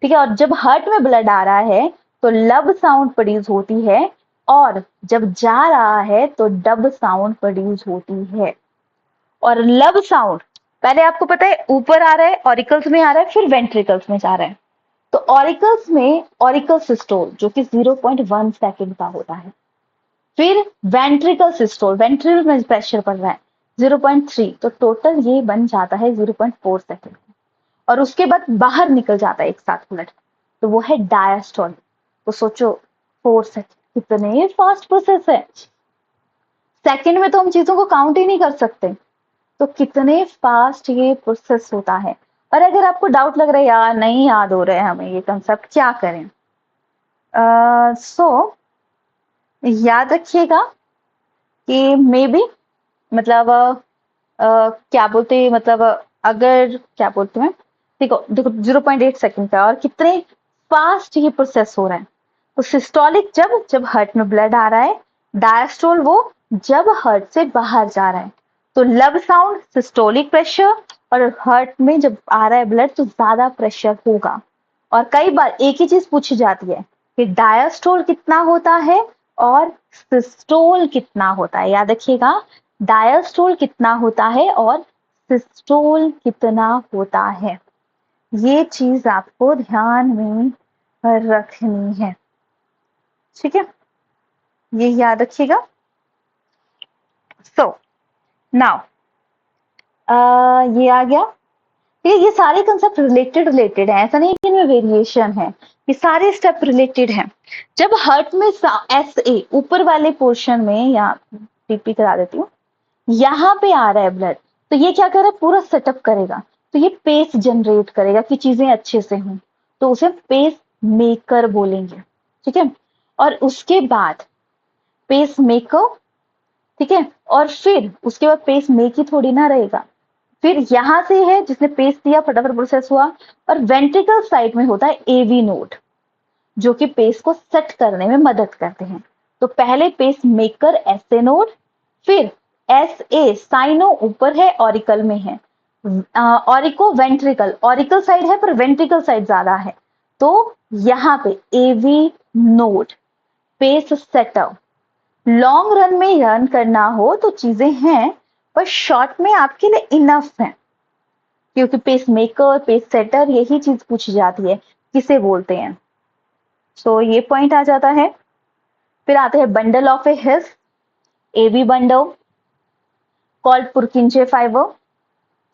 ठीक है, और जब हार्ट में ब्लड आ रहा है तो लब साउंड प्रोड्यूस होती है, और जब जा रहा है तो डब साउंड प्रोड्यूस होती है। और लब साउंड पहले आपको पता है ऊपर आ रहा है, ऑरिकल्स में आ रहा है, फिर वेंट्रिकल्स में जा रहा है। तो ऑरिकल्स में ऑरिकल सिस्टोल जो कि 0.1 सेकेंड का होता है, फिर वेंट्रिकल सिस्टोल, वेंट्रिकल में प्रेशर पड़ रहा है 0.3, तो टोटल ये बन जाता है 0.4 सेकेंड, और उसके बाद बाहर निकल जाता है एक साथ ब्लड। तो वो है डायस्टोल। तो सोचो 4 सेकंड कितने फास्ट प्रोसेस है। सेकंड में तो हम चीजों को काउंट ही नहीं कर सकते, तो कितने फास्ट ये प्रोसेस होता है। और अगर आपको डाउट लग रहा है यार नहीं याद हो रहा है हमें ये कंसेप्ट, क्या करें? सो याद रखिएगा कि मे बी मतलब क्या बोलते हैं, मतलब अगर क्या बोलते हैं, देखो देखो 0.8 सेकंड का और कितने फास्ट ये प्रोसेस हो रहा है। तो सिस्टोलिक जब जब हार्ट में ब्लड आ रहा है, डायस्टोल वो जब हार्ट से बाहर जा रहा है। तो लब साउंड सिस्टोलिक प्रेशर, और हार्ट में जब आ रहा है ब्लड तो ज्यादा प्रेशर होगा। और कई बार एक ही चीज पूछी जाती है कि डायस्टोल कितना होता है और सिस्टोल कितना होता है। याद रखिएगा, डायस्टोल कितना होता है और सिस्टोल कितना होता है, ये चीज आपको ध्यान में रखनी है। ठीक है, ये याद रखिएगा। सो नाउ ये आ गया। ये सारे कंसेप्ट रिलेटेड है, ऐसा नहीं कि इनमें वेरिएशन है, ये सारे स्टेप रिलेटेड हैं। जब हार्ट में एस ए ऊपर वाले पोर्शन में, या पीपी करा देती हूँ, यहाँ पे आ रहा है ब्लड, तो ये क्या कर रहा है, पूरा सेटअप करेगा। तो ये पेस जनरेट करेगा कि चीजें अच्छे से हों, तो उसे पेस मेकर बोलेंगे। ठीक है, और उसके बाद पेस मेकर, ठीक है, और फिर उसके बाद पेस मेक ही थोड़ी ना रहेगा, फिर यहां से है जिसने पेस दिया फटाफट प्रोसेस हुआ। और वेंट्रिकल साइड में होता है एवी नोड, जो कि पेस को सेट करने में मदद करते हैं। तो पहले pacemaker S A node, फिर एस ए साइनो ऊपर है ऑरिकल में है, ऑरिको वेंट्रिकल, ऑरिकल साइड है पर वेंट्रिकल साइड ज्यादा है। तो यहाँ पे AV node pacesetter. Long run में रन करना हो तो चीजें हैं, पर शॉर्ट में आपके लिए इनफ है, क्योंकि पेस मेकर पेस सेटर यही चीज पूछी जाती है किसे बोलते हैं। सो ये पॉइंट आ जाता है। फिर आते हैं bundle of a His, AV bundle called Purkinje fibre.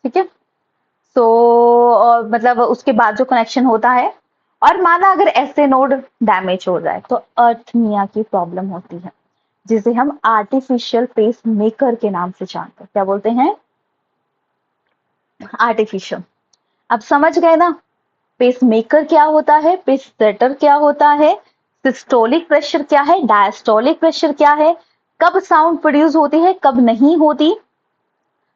ठीक है, सो और मतलब उसके बाद जो कनेक्शन होता है, और माना अगर ऐसे नोड डैमेज हो जाए तो अर्थमिया की प्रॉब्लम होती है, जिसे हम आर्टिफिशियल पेस मेकर के नाम से जानते हैं। क्या बोलते हैं? आर्टिफिशियल। अब समझ गए ना, पेस मेकर क्या होता है, पेस सेटर क्या होता है, सिस्टोलिक प्रेशर क्या है, डायस्टोलिक प्रेशर क्या है, कब साउंड प्रोड्यूस होती है कब नहीं होती।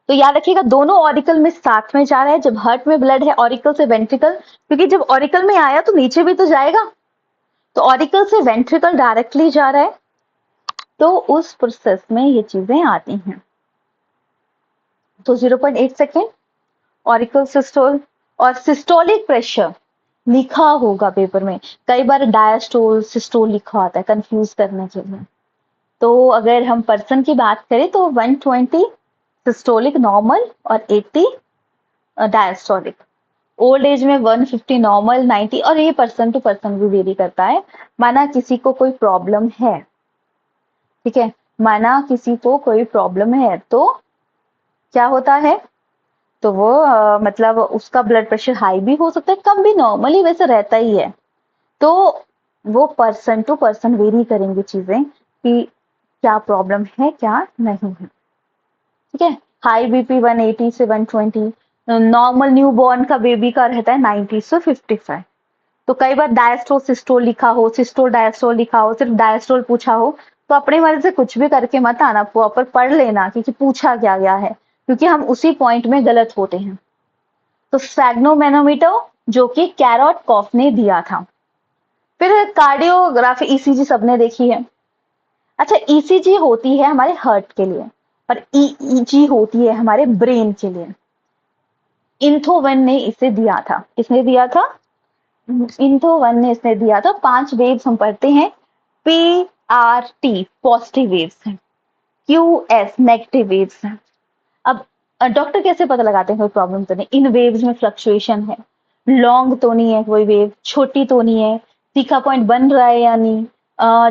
तो याद रखिएगा दोनों ऑरिकल में साथ में जा रहा है। जब हार्ट में ब्लड है ऑरिकल से वेंट्रिकल, क्योंकि जब ऑरिकल में आया तो नीचे भी तो जाएगा, तो ऑरिकल से वेंट्रिकल डायरेक्टली जा रहा है, तो उस प्रोसेस में ये चीजें आती हैं। तो 0.8 सेकेंड ऑरिकल सिस्टोल, और सिस्टोलिक प्रेशर लिखा होगा पेपर में, कई बार डायस्टोल सिस्टोल लिखा आता है कंफ्यूज करने के लिए। तो अगर हम पर्सन की बात करें तो 120 सिस्टोलिक नॉर्मल और 80 डायस्टोलिक। ओल्ड एज में 150 नॉर्मल, 90, और ये पर्सन टू पर्सन भी वेरी करता है। माना किसी को कोई प्रॉब्लम है, ठीक है, माना किसी को कोई प्रॉब्लम है तो क्या होता है, तो वो मतलब उसका ब्लड प्रेशर हाई भी हो सकता है, कम भी, नॉर्मली वैसे रहता ही है। तो वो पर्सन टू पर्सन वेरी करेंगी चीजें कि क्या प्रॉब्लम है क्या नहीं है। ठीक है, हाई बीपी 180 से 120, नॉर्मल न्यू बॉर्न का बेबी का रहता है 90 से 55। तो कई बार डायस्टोल सिस्टोल लिखा हो, सिस्टोल डायस्टोल लिखा हो, सिर्फ डायस्टोल पूछा हो, तो अपने मर्जी से कुछ भी करके मत आना, प्रॉपर पढ़ लेना कि पूछा क्या गया है, क्योंकि हम उसी पॉइंट में गलत होते हैं। तो स्फैग्नोमेनोमीटर जो कि कैरोट कॉफ ने दिया था। फिर कार्डियोग्राफी ईसीजी सबने देखी है। अच्छा, ईसीजी होती है हमारे हार्ट के लिए और ईईजी होती है हमारे ब्रेन के लिए। इंथोवन ने इसे दिया था, किसने दिया था? इंथोवन ने इसने दिया था। 5 वेव्स हम पढ़ते हैं, P R T positive waves हैं, क्यू एस नेगेटिव वेव्स हैं। अब डॉक्टर कैसे पता लगाते हैं कोई प्रॉब्लम तो नहीं? इन वेव्स में फ्लक्चुएशन है, लॉन्ग तो नहीं है कोई वेव, छोटी तो नहीं है, तीखा पॉइंट बन रहा है या नहीं,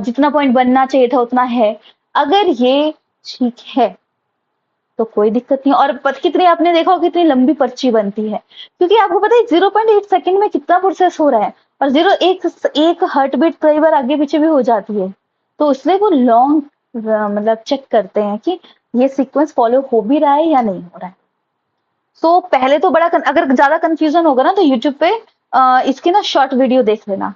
जितना पॉइंट बनना चाहिए था उतना है। अगर ये ठीक है तो कोई दिक्कत नहीं। और कितनी आपने देखा हो कितनी लंबी पर्ची बनती है, क्योंकि आपको पता है 0.8 सेकंड में कितना प्रोसेस हो रहा है, और जीरो एक एक हार्ट बीट कई बार आगे पीछे भी हो जाती है, तो इसलिए वो लॉन्ग मतलब चेक करते हैं कि ये सीक्वेंस फॉलो हो भी रहा है या नहीं हो रहा है। सो पहले तो अगर ज्यादा कंफ्यूजन होगा ना तो यूट्यूब पे इसकी ना शॉर्ट वीडियो देख लेना,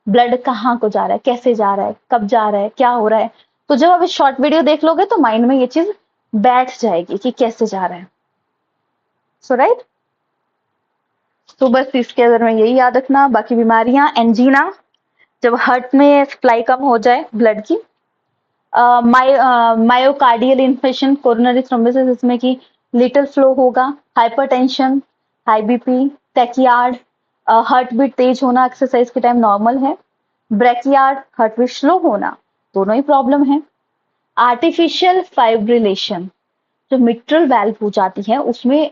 ब्लड कहाँ को जा रहा है, कैसे जा रहा है, कब जा रहा है, क्या हो रहा है। तो जब आप शॉर्ट वीडियो देख लोगे तो माइंड में ये चीज बैठ जाएगी कि कैसे जा रहा है। सो राइट, तो बस इसके अंदर में यही याद रखना। बाकी बीमारियां, एंजीना, जब हार्ट में सप्लाई कम हो जाए ब्लड की, मायोकार्डियल इन्फेक्शन, कोरोनरी थ्रोम्बोसिस, इसमें कि लिटिल फ्लो होगा, hypertension, high BP, tachycardia, heart beat तेज होना एक्सरसाइज के टाइम नॉर्मल है, ब्रेकियार्ड, हार्ट बीट स्लो होना, दोनों ही प्रॉब्लम है। आर्टिफिशियल फाइब्रिलेशन, जो मिट्रल वैल्व हो जाती है उसमें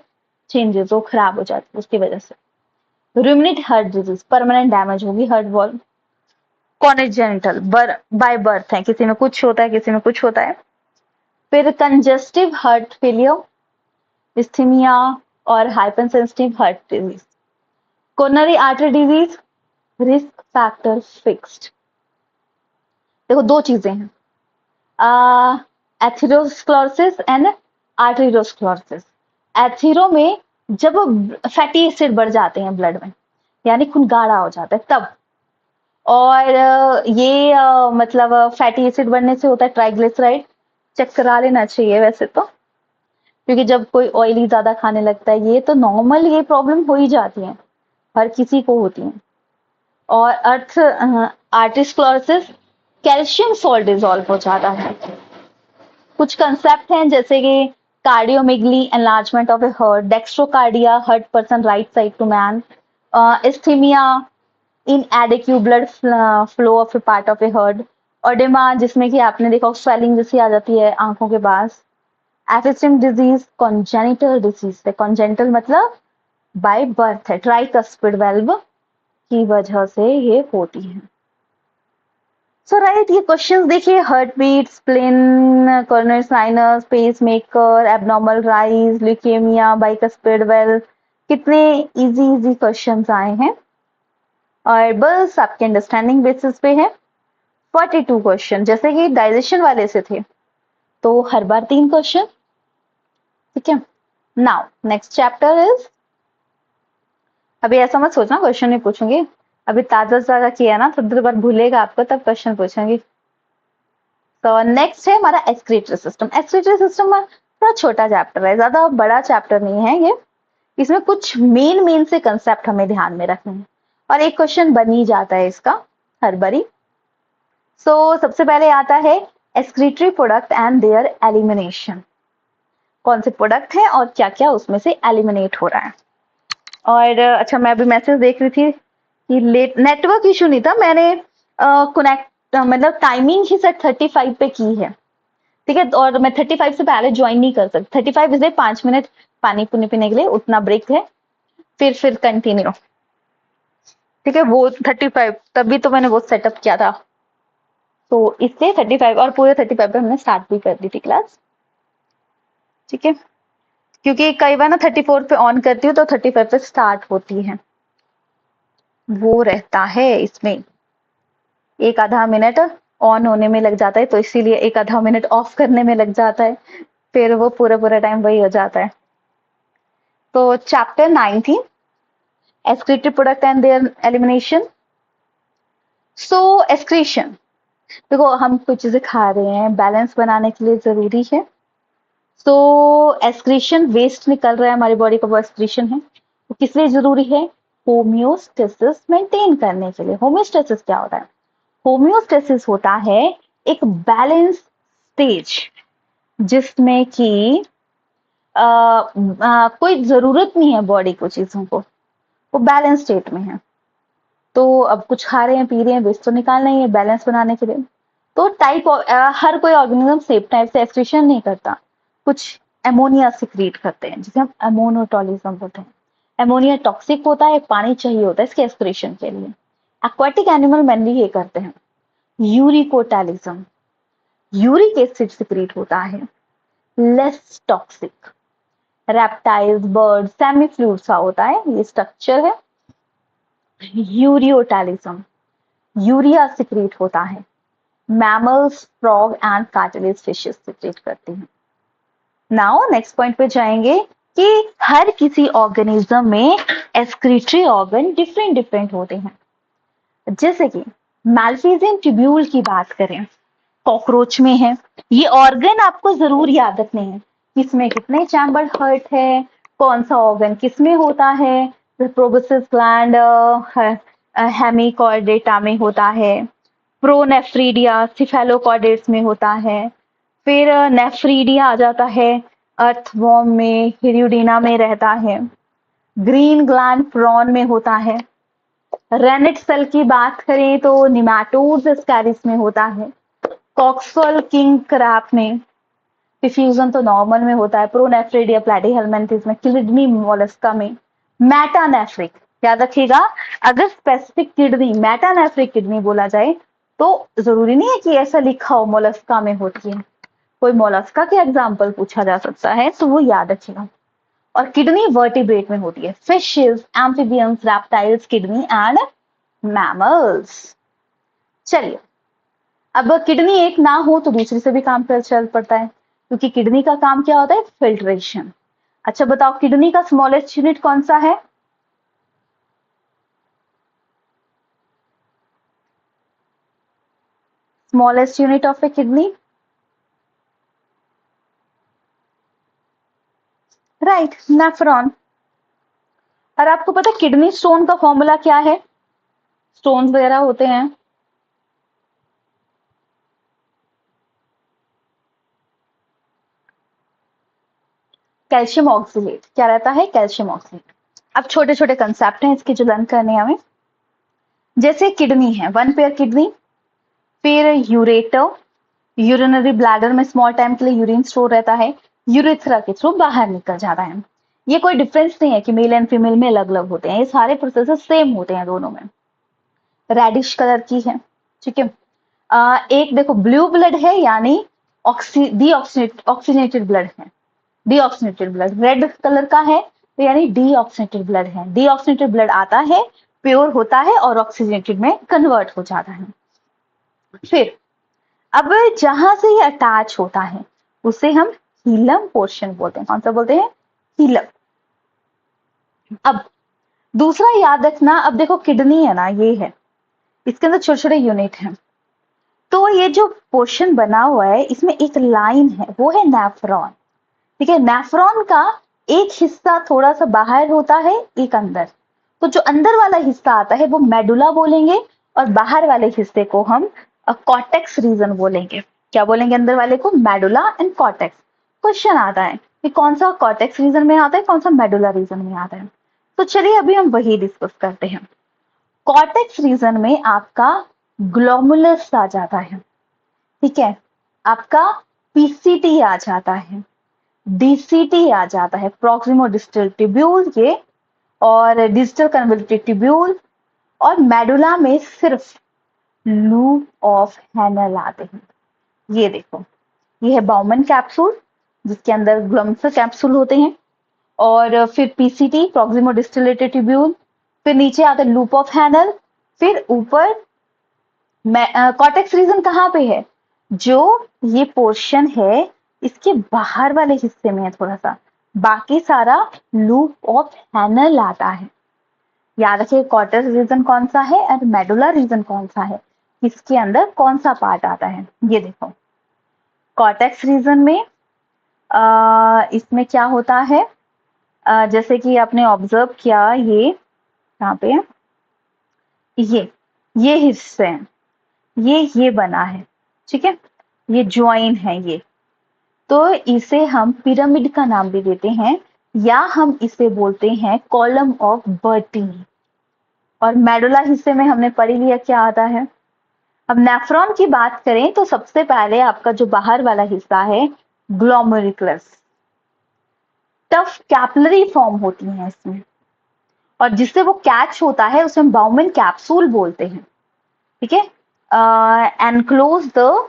चेंजेस, वो खराब हो जाती है उसकी वजह से। Ruminate heart disease, permanent damage होगी हार्ट वॉल्व। कॉनिजेंटल, बाय बर्थ है, किसी में कुछ होता है किसी में कुछ होता है। फिर कंजेस्टिव हार्ट फेलियर, इस्थीमिया और hypersensitive heart disease. Coronary artery disease, risk factor fixed. देखो दो चीजें हैं, एथेरोस्क्लेरोसिस एंड आर्टेरियोस्क्लेरोसिस। एथेरो में जब फैटी एसिड बढ़ जाते हैं ब्लड में, यानी खून गाढ़ा हो जाता है तब। और ये मतलब फैटी एसिड बढ़ने से होता है ट्राइग्लिसराइड, चेक करा लेना चाहिए वैसे तो, क्योंकि जब कोई ऑयली ज्यादा खाने लगता है, ये तो नॉर्मल, ये प्रॉब्लम हो ही जाती है, हर किसी को होती है। और अर्थ आर्टिस्क्लोरोसिस, कैल्शियम सॉल्ट डिजोल्व हो जाता है। कुछ कंसेप्ट हैं जैसे कि cardiomegaly, enlargement of a heart, dextrocardia, heart person right side to man, ischaemia, inadequate blood flow of a part of a heart, oedema, जिसमें कि आपने देखा स्वेलिंग जैसी आ जाती है आंखों के पास, एफिसिम डिजीज, कॉन्जेनिटल डिजीज है, कॉन्जेनिटल मतलब बाय बर्थ है, ट्राइकस्पिड वेल्व की वजह से ये होती है। सो राइट, ये क्वेश्चंस देखिए, heart beat, spleen, coronary sinus, pacemaker, abnormal rise, leukaemia, bicuspid valve, कितने इजी इजी क्वेश्चंस आए हैं, और बस आपके अंडरस्टैंडिंग बेसिस पे है। 42 क्वेश्चन, जैसे कि डाइजेशन वाले से थे तो हर बार 3 क्वेश्चन, ठीक है। नाउ नेक्स्ट चैप्टर इज, अभी ऐसा मत सोचना क्वेश्चन नहीं पूछूंगी, अभी ताजा ताजा किया ना, थोड़ी देर बाद भूलेगा आपको, तब क्वेश्चन पूछूंगी। तो नेक्स्ट है हमारा एक्सक्रीटरी सिस्टम। एक्सक्रीटरी सिस्टम में थोड़ा छोटा चैप्टर है, ज्यादा बड़ा चैप्टर नहीं है ये, इसमें कुछ मेन से कंसेप्ट हमें ध्यान में रखने हैं, और एक क्वेश्चन बन ही जाता है इसका हर बारी। सो सबसे पहले आता है excretory product and there elimination, कौन से प्रोडक्ट हैं और क्या क्या उसमें से एलिमिनेट हो रहा है। और अच्छा, मैं अभी मैसेज देख रही थी कि लेट नेटवर्क इशू नहीं था, मैंने कनेक्ट मतलब टाइमिंग ही सेट 35 पे की है, ठीक है, और मैं 35 से पहले ज्वाइन नहीं कर सकती। 35 इसलिए 5 मिनट पानी पुनी पीने के लिए उतना ब्रेक है, फिर कंटिन्यू, ठीक है, वो 35 तभी तो मैंने वो सेटअप किया था, तो इसलिए 35, और पूरे 35 पे हमने स्टार्ट भी कर दी थी क्लास, ठीक है, क्योंकि कई बार ना 34 पे ऑन करती हूँ तो 35 पे स्टार्ट होती है, वो रहता है इसमें, एक आधा मिनट ऑन होने में लग जाता है, तो इसीलिए एक आधा मिनट ऑफ करने में लग जाता है, फिर वो पूरा पूरा टाइम वही हो जाता है। तो चैप्टर 9 थी excretory product and there elimination. So excretion, देखो हम कुछ चीजें खा रहे हैं, बैलेंस बनाने के लिए जरूरी है। तो एक्सक्रीशन, वेस्ट निकल रहा है हमारी बॉडी का, वो एक्सक्रीशन है, वो किस लिए जरूरी है, होम्योस्टेसिस मेंटेन करने के लिए। होम्योस्टेसिस क्या होता है, होम्योस्टेसिस होता है एक बैलेंस स्टेज, जिसमें कि कोई जरूरत नहीं है बॉडी को चीजों को, वो बैलेंस स्टेट में है। तो अब कुछ खा रहे हैं पी रहे हैं, वेस्ट तो निकालना ही है बैलेंस बनाने के लिए। तो हर कोई ऑर्गेनिज्म सेम टाइप से एक्सक्रीशन नहीं करता, कुछ एमोनिया सिक्रीट करते हैं जिसे हम एमोनोटॉलिज्म बोलते हैं। एमोनिया टॉक्सिक होता है, पानी चाहिए होता है इसके एक्सक्रीशन के लिए। एक्वाटिक एनिमल मेनली ये करते हैं। यूरिकोटैलिज्म, यूरिक एसिड सिक्रीट होता है, less toxic. Reptiles, bird, semi fluid सा होता है, ये स्ट्रक्चर है। यूरियोटैलिज्म, यूरिया सिक्रीट होता है। Mammals, frog and cartilage fishes secrete करती हैं। नाउ नेक्स्ट पॉइंट पे जाएंगे कि हर किसी ऑर्गेनिज्म में एक्सक्रीटरी ऑर्गन डिफरेंट डिफरेंट होते हैं। जैसे कि मैल्फिजियम ट्यूब्यूल की बात करें, कॉकरोच में है। ये ऑर्गन आपको जरूर याद रखने हैं, किसमें कितने चैम्बर हर्ट है, कौन सा ऑर्गन किसमें होता है। प्रोबोसिस ग्लैंड हेमिकॉर्डेटा में होता है, प्रोनेफ्रीडिया सिफेलोकॉर्डेट्स में होता है, फिर नेफ्रीडिया आ जाता है, अर्थवॉर्म में, हिरियोडिना में रहता है, ग्रीन ग्लैंड प्रॉन में होता है। रेनिट सेल की बात करें तो निमेटोड्स एस्कैरिस में होता है, कॉक्सवल किंग क्रैप में, डिफ्यूजन तो नॉर्मल में होता है, प्रोनेफ्रिडिया प्लैटीहेलमिन्थिस में, किडनी मोलस्का में, मेटानेफ्रिक। याद रखिएगा, अगर स्पेसिफिक किडनी मेटानेफ्रिक किडनी बोला जाए तो जरूरी नहीं है कि ऐसा लिखा हो मोलस्का में होती है, कोई मोलस्का के एग्जाम्पल पूछा जा सकता है तो वो याद रखिएगा। और किडनी वर्टिब्रेट में होती है, fishes, amphibians, reptiles, kidney and mammals. चलिए, अब किडनी एक ना हो तो दूसरी से भी काम कर चल पड़ता है, क्योंकि किडनी का काम क्या होता है, फिल्ट्रेशन। अच्छा बताओ, किडनी का स्मॉलेस्ट यूनिट कौन सा है? Smallest unit of A kidney, right, nephron. और आपको पता है किडनी स्टोन का फॉर्मूला क्या है? स्टोन्स वगैरह होते हैं, कैल्शियम ऑक्सीलेट। क्या रहता है? Calcium oxalate. अब छोटे छोटे कंसेप्ट हैं इसके जो लर्न करने हैं हमें। जैसे किडनी है, वन पेयर किडनी, फिर यूरेटर, यूरिनरी ब्लैडर में स्मॉल टाइम के लिए यूरिन स्टोर रहता है, यूरेथ्रा के थ्रू बाहर निकल जाता है। ये कोई डिफरेंस नहीं है कि मेल एंड फीमेल में अलग अलग होते हैं, ये सारे प्रोसेसेस सेम होते हैं दोनों में। रेडिश कलर की है, ठीक है। एक देखो ब्लू ब्लड है, यानी ऑक्सीनेटेड ब्लड है, डीऑक्सीनेटेड ब्लड। रेड कलर का है तो यानी डीऑक्सीनेटेड ब्लड है। डीऑक्सीनेटेड ब्लड आता है, प्योर होता है और ऑक्सीजनेटेड में कन्वर्ट हो जाता है। फिर अब जहां से ये अटैच होता है उसे हम हीलम पोर्शन बोलते हैं। कौन सा बोलते हैं? हीलम। अब दूसरा याद रखना, अब देखो किडनी है ना, ये है, इसके अंदर छोटे छोटे यूनिट हैं, तो ये जो पोर्शन बना हुआ है इसमें एक लाइन है, वो है नेफ्रॉन। ठीक है, नेफ्रॉन का एक हिस्सा थोड़ा सा बाहर होता है, एक अंदर। तो जो अंदर वाला हिस्सा आता है वो मेडुला बोलेंगे, और बाहर वाले हिस्से को हम कॉर्टेक्स रीजन बोलेंगे। क्या बोलेंगे? अंदर वाले को मेडुला एंड कॉर्टेक्स। क्वेश्चन आता है कि कौन सा कॉर्टेक्स रीजन में आता है, कौन सा मेडुला रीजन में आता है। तो चलिए अभी हम वही डिस्कस करते हैं। कॉर्टेक्स रीजन में आपका ग्लोमुलस आ जाता है, ठीक है, आपका पीसीटी आ जाता है, डीसीटी आ जाता है, प्रॉक्सिमो डिस्टल ट्यूब्यूल ये, और डिजिटल कन्वोल्यूटेड ट्यूब्यूल, और मेडुला में सिर्फ लूप ऑफ हैनल आते हैं। ये देखो, ये है बाउमन कैप्सूल जिसके अंदर ग्लम्स कैप्सूल होते हैं, और फिर पीसीटी, प्रॉक्सिमो डिस्टिलेटेड ट्यूब्यूल, फिर नीचे आता है लूप ऑफ हैनल, फिर ऊपर कॉर्टेक्स रीजन कहाँ पे है? जो ये पोर्शन है इसके बाहर वाले हिस्से में है थोड़ा सा, बाकी सारा लूप ऑफ हैनल आता है। याद रखिए कॉर्टेक्स रीजन कौन सा है और मेडुला रीजन कौन सा है, इसके अंदर कौन सा पार्ट आता है। ये देखो, कॉर्टेक्स रीजन में इसमें क्या होता है, जैसे कि आपने ऑब्जर्व किया, ये यहाँ पे ये हिस्से हैं, ये बना है, ठीक है, ये ज्वाइन है ये, तो इसे हम पिरामिड का नाम भी देते हैं, या हम इसे बोलते हैं कॉलम ऑफ बर्टी। और मेडुला हिस्से में हमने पढ़ लिया क्या आता है। अब नेफ्रॉन की बात करें तो सबसे पहले आपका जो बाहर वाला हिस्सा है ग्लोमेरुलस, टफ कैपिलरी फॉर्म होती है इसमें, और जिससे वो कैच होता है उसे हम बाउमन कैप्सूल बोलते हैं, ठीक है। एनक्लोज द,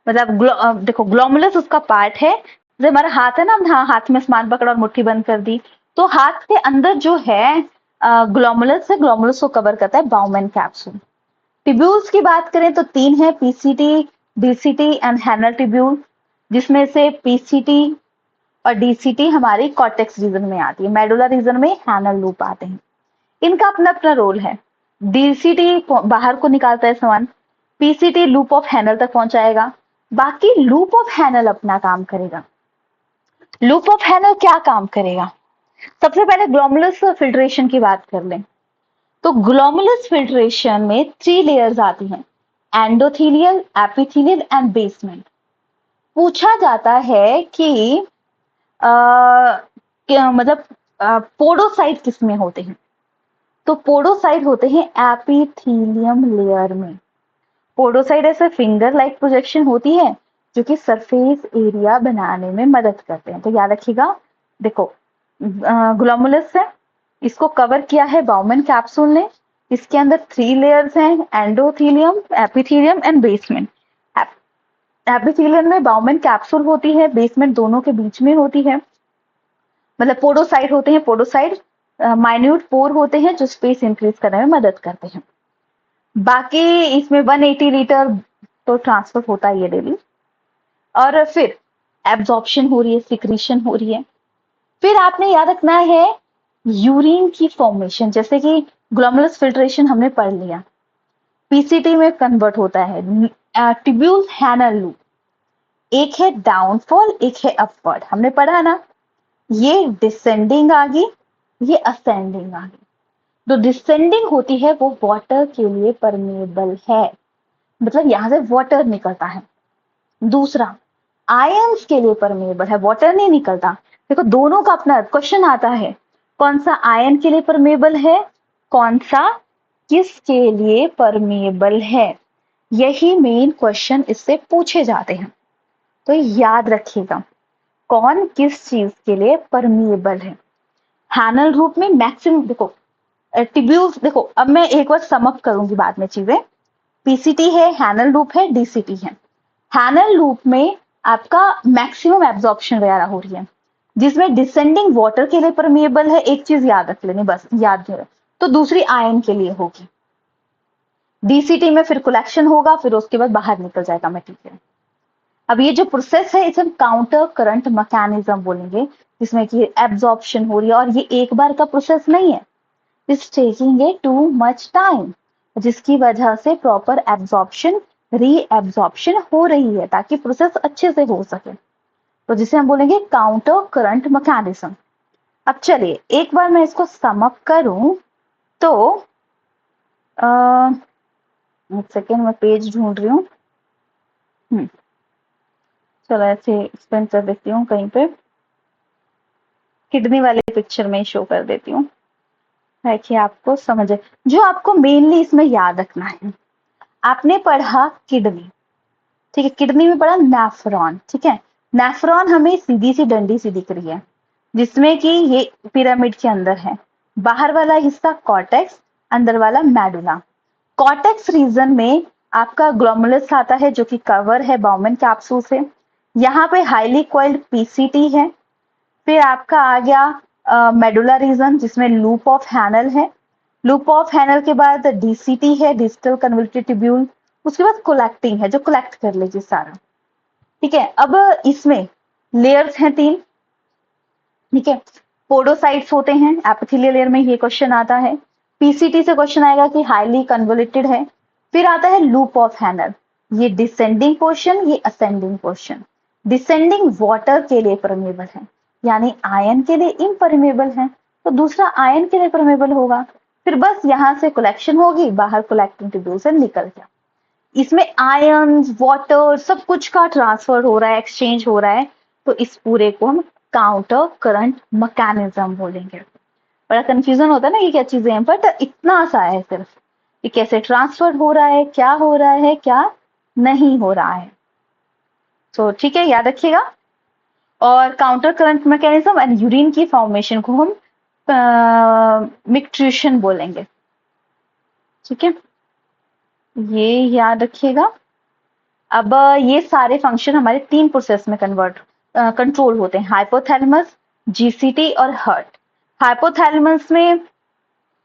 मतलब देखो ग्लोमुलस उसका पार्ट है, जैसे हमारा हाथ है ना, हाँ, हाथ में सामान पकड़ा और मुट्ठी बंद कर दी, तो हाथ के अंदर जो है ग्लोमुलस है, ग्लोमुलस को कवर करता है बाउमेन कैप्सूल। ट्यूब्यूल्स की बात करें तो 3 है, पीसीटी, डीसीटी एंड हैनल ट्यूब्यूल, जिसमें से पीसीटी और डीसीटी हमारी कॉर्टेक्स रीजन में आती है, मेडुला रीजन में हैनल लूप आते हैं। इनका अपना अपना रोल है। डीसीटी बाहर को निकालता है सामान, पीसीटी लूप ऑफ हैनल तक पहुंचाएगा, बाकी लूप ऑफ हैनल अपना काम करेगा। लूप ऑफ हैनल क्या काम करेगा? सबसे पहले ग्लोमुलस फिल्ट्रेशन की बात कर लें तो ग्लोमुलस फिल्ट्रेशन में 3 लेयर्स आती हैं, एंडोथेलियल, एपिथेलियल एंड बेसमेंट। पूछा जाता है कि मतलब पोडोसाइट किसमें होते हैं? तो पोडोसाइट होते हैं एपिथेलियम लेयर में। पोडोसाइट ऐसे फिंगर लाइक प्रोजेक्शन होती है जो कि सरफेस एरिया बनाने में मदद करते हैं। तो याद रखिएगा, देखो ग्लोमुलस है, इसको कवर किया है बाउमेन कैप्सूल ने। इसके अंदर 3 लेयर्स हैं, endothelium, epithelium and basement. Epithelium में बाउमेन कैप्सूल होती है, बेसमेंट दोनों के बीच में होती है। मतलब पोडोसाइट होते हैं, पोडोसाइट माइन्यूट पोर होते हैं जो स्पेस इंक्रीज करने में मदद करते हैं। बाकी इसमें 180 लीटर तो ट्रांसफर होता ही है डेली। और फिर एब्जॉर्प्शन हो रही है, सिक्रीशन हो रही है। फिर आपने याद रखना है यूरिन की फॉर्मेशन, जैसे कि ग्लोमुलस फिल्ट्रेशन हमने पढ़ लिया, पीसीटी में कन्वर्ट होता है। ट्यूब्यूल हैनल लूप, एक है डाउनफॉल, एक है अपवर्ड, हमने पढ़ा ना। ये डिसेंडिंग आ गई, ये असेंडिंग आ गई। जो डिसेंडिंग होती है वो वाटर के लिए परमेबल है, मतलब यहां से वाटर निकलता है। दूसरा आयंस के लिए परमेबल है, वाटर नहीं निकलता। देखो दोनों का अपना क्वेश्चन आता है, कौन सा आयन के लिए परमेबल है, कौन सा किसके लिए परमेबल है। यही मेन क्वेश्चन इससे पूछे जाते हैं। तो याद रखिएगा कौन किस चीज के लिए परमेबल है। हैनल रूप में मैक्सिमम, देखो ट्यूब्यूल्स, देखो अब मैं एक बार समअप करूंगी बाद में चीजें। पीसीटी है, हैनल लूप है, डीसीटी है। हैनल लूप में आपका मैक्सिमम एब्जॉर्प्शन वगैरह हो रही है, जिसमें डिसेंडिंग वाटर के लिए परमिएबल है, एक चीज याद रख लेनी बस, याद है तो दूसरी आयन के लिए होगी। डीसीटी में फिर कलेक्शन होगा, फिर उसके बाद बाहर निकल जाएगा मटेरियल। अब ये जो प्रोसेस है इसे हम काउंटर करंट मैकेनिज्म बोलेंगे, जिसमें कि एब्जॉर्प्शन हो रही है, और ये एक बार का प्रोसेस नहीं है, it's taking a to much time, जिसकी वजह से प्रॉपर एब्जॉर्प्शन रीएब्जॉर्प्शन हो रही है ताकि प्रोसेस अच्छे से हो सके। तो जिसे हम बोलेंगे काउंटर करंट मैकेनिज्म। अब चलिए एक बार मैं इसको समअप करूं तो एक सेकेंड मैं पेज ढूंढ रही हूँ। चलो ऐसे एक्सप्लेन कर देती हूँ, कहीं पे किडनी वाले पिक्चर में शो कर देती हूँ है कि आपको समझे। जो आपको मेनली इसमें याद रखना है, आपने पढ़ा किडनी, ठीक है, किडनी में पढ़ा नेफ्रॉन, ठीक है। नेफ्रॉन हमें सीधी सी डंडी सी दिख रही है, जिसमें कि ये पिरामिड के अंदर है। बाहर वाला हिस्सा कॉर्टेक्स, अंदर वाला मेडुला। कॉर्टेक्स रीजन में आपका ग्लोमुलस आता है जो कि कवर है बाउमेन कैप्सूल से। यहाँ पे हाईली कॉइल्ड पीसीटी है। फिर आपका आ गया मेडुला रीजन, जिसमें लूप ऑफ हैनल है। लूप ऑफ हैनल के बाद डीसीटी है, डिजिटल कन्वोल्यूटेड ट्यूब्यूल। उसके बाद कोलेक्टिंग है जो कलेक्ट कर लेगी सारा, ठीक है। अब इसमें लेयर्स हैं 3, ठीक है। पोडोसाइट्स होते हैं, एपिथेलियल लेयर में ये क्वेश्चन आता है। पीसीटी से क्वेश्चन आएगा कि हाईली कन्वोल्यूटेड है। फिर आता है लूप ऑफ हैनल, ये डिसेंडिंग पोर्शन, ये असेंडिंग पोर्शन। डिसेंडिंग वाटर के लिए परमेबल है, यानी आयन के लिए इम्परमेबल है, तो दूसरा आयन के लिए परमेबल होगा। फिर बस यहां से कलेक्शन होगी, बाहर कलेक्टिंग ट्यूब्यूल से निकल गया। इसमें आयन, वाटर, सब कुछ का ट्रांसफर हो रहा है, एक्सचेंज हो रहा है। तो इस पूरे को हम काउंटर करंट मैकेनिज्म बोलेंगे। बड़ा कंफ्यूजन होता है ना कि क्या चीजें हैं, बट इतना सा है सिर्फ कि कैसे ट्रांसफर हो रहा है, क्या हो रहा है, क्या नहीं हो रहा है। तो ठीक है, याद रखिएगा। और counter current mechanism and urine की फॉर्मेशन को हम मिक्ट्यूशन बोलेंगे, ठीक है, ये याद रखिएगा। अब ये सारे फंक्शन हमारे 3 प्रोसेस में कंट्रोल होते हैं, हाइपोथैलेमस, जीसीटी और हर्ट। हाइपोथैलेमस में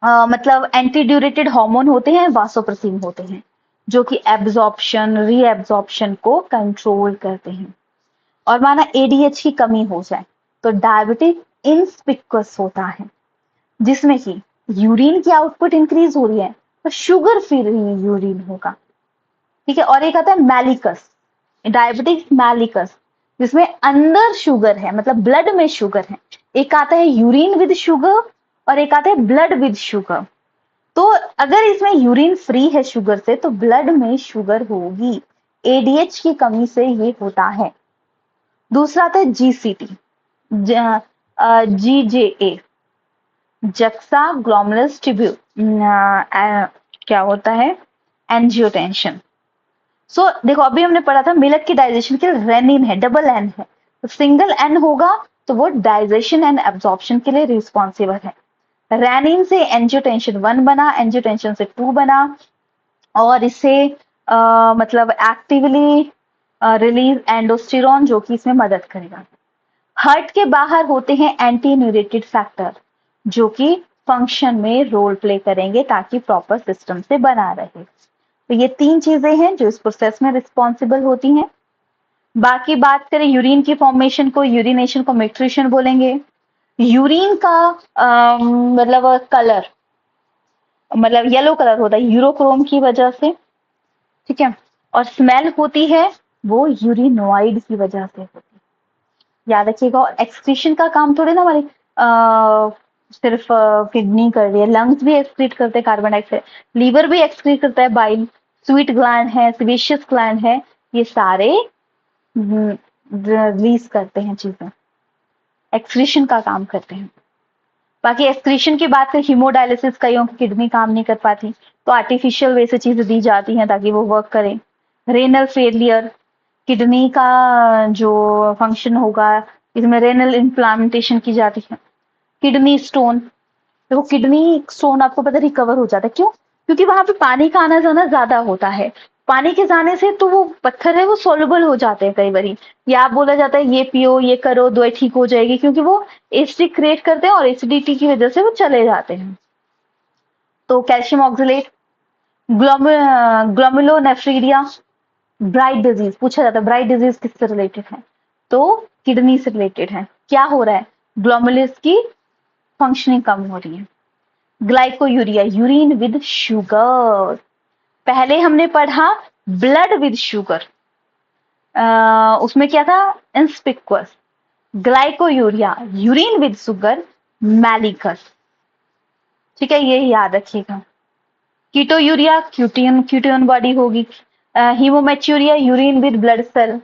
मतलब एंटीड्यूरेटेड हार्मोन होते हैं, वासोप्रेसिन होते हैं, जो कि एब्जॉर्प्शन रीएब्जॉर्प्शन को कंट्रोल करते हैं। और माना एडीएच की कमी हो जाए तो डायबिटिक इंस्पिक्वस होता है, जिसमें कि यूरिन की आउटपुट इंक्रीज हो रही है तो शुगर फ्री यूरिन होगा। ठीक है, और एक आता है मैलिकस, डायबिटिक मैलिकस, जिसमें अंदर शुगर है, मतलब ब्लड में शुगर है। एक आता है यूरिन विद शुगर और एक आता है ब्लड विद शुगर। तो अगर इसमें यूरिन फ्री है शुगर से तो ब्लड में शुगर होगी। एडीएच की कमी से ये होता है। दूसरा आता है जीसीटी, जीजेए, जक्सा ग्लोमेरुलस ट्यूब्यूल, क्या होता है, एंजियोटेंशन। सो देखो अभी हमने पढ़ा था मिल्क की डाइजेशन के लिए रेनिन है, डबल एन है, तो सिंगल एन होगा तो वो डाइजेशन एंड एब्जॉर्प्शन के लिए रिस्पॉन्सिबल है। रेनिन से एंजियोटेंशन 1 बना, एंजियोटेंशन से 2 बना, और इससे मतलब एक्टिवली रिलीज एंडोस्टेरॉन, जो कि इसमें मदद करेगा। हार्ट के बाहर होते हैं एंटी न्यूरेटिव फैक्टर, जो कि फंक्शन में रोल प्ले करेंगे ताकि प्रॉपर सिस्टम से बना रहे। तो ये 3 चीजें हैं जो इस प्रोसेस में रिस्पॉन्सिबल होती हैं। बाकी बात करें यूरिन की फॉर्मेशन को, यूरिनेशन को मेट्रिशन बोलेंगे। यूरिन का मतलब कलर, मतलब येलो कलर होता है यूरोक्रोम की वजह से। ठीक है, और स्मेल होती है वो यूरिनोइड की वजह से होती है, याद रखिएगा। और एक्सक्रीशन का काम थोड़े ना हमारे सिर्फ किडनी कर रही है, लंग्स भी एक्सक्रीट करते हैं कार्बन डाइऑक्साइड, लीवर भी एक्सक्रीट करता है बाइल, स्वीट ग्लैंड है, सेबेशियस ग्लैंड है, ये सारे रिलीज करते हैं चीजें, एक्सक्रीशन का काम करते हैं। बाकी एक्सक्रीशन की बात करें, हीमोडायलिसिस, कईयों की किडनी काम नहीं कर पाती तो आर्टिफिशियल वे से चीजें दी जाती हैं ताकि वो वर्क करें। रेनल फेलियर, किडनी का जो फंक्शन होगा इसमें रेनल इन्फ्लामेंटेशन की जाती है। किडनी स्टोन, देखो किडनी स्टोन आपको पता रिकवर हो जाता है, क्यों? क्योंकि वहां पे पानी का आना जाना ज्यादा होता है। पानी के जाने से तो वो पत्थर है वो सोलुबल हो जाते हैं कई बारी, या आप बोला जाता है ये पियो ये करो दवाई ठीक हो जाएगी, क्योंकि वो एसिडिक क्रिएट करते हैं और एसिडिटी की वजह से वो चले जाते हैं। तो कैल्शियम ऑक्सलेट, ग्लोमेरुलोनेफ्रीरिया, ब्राइट डिजीज पूछा जाता है, ब्राइट डिजीज किससे रिलेटेड है? तो किडनी से रिलेटेड है। क्या हो रहा है? ग्लोमेरुलस की फंक्शनिंग कम हो रही है। ग्लाइकोयूरिया, यूरिन विद शुगर, पहले हमने पढ़ा ब्लड विद शुगर, उसमें क्या था? इंस्पिक्वस। ग्लाइकोयूरिया, यूरिन विद शुगर, मैलिकस। ठीक है, ये याद रखिएगा। कीटोयूरिया, क्यूटियन क्यूटियन बॉडी होगी। Haematuria, urine with blood cell.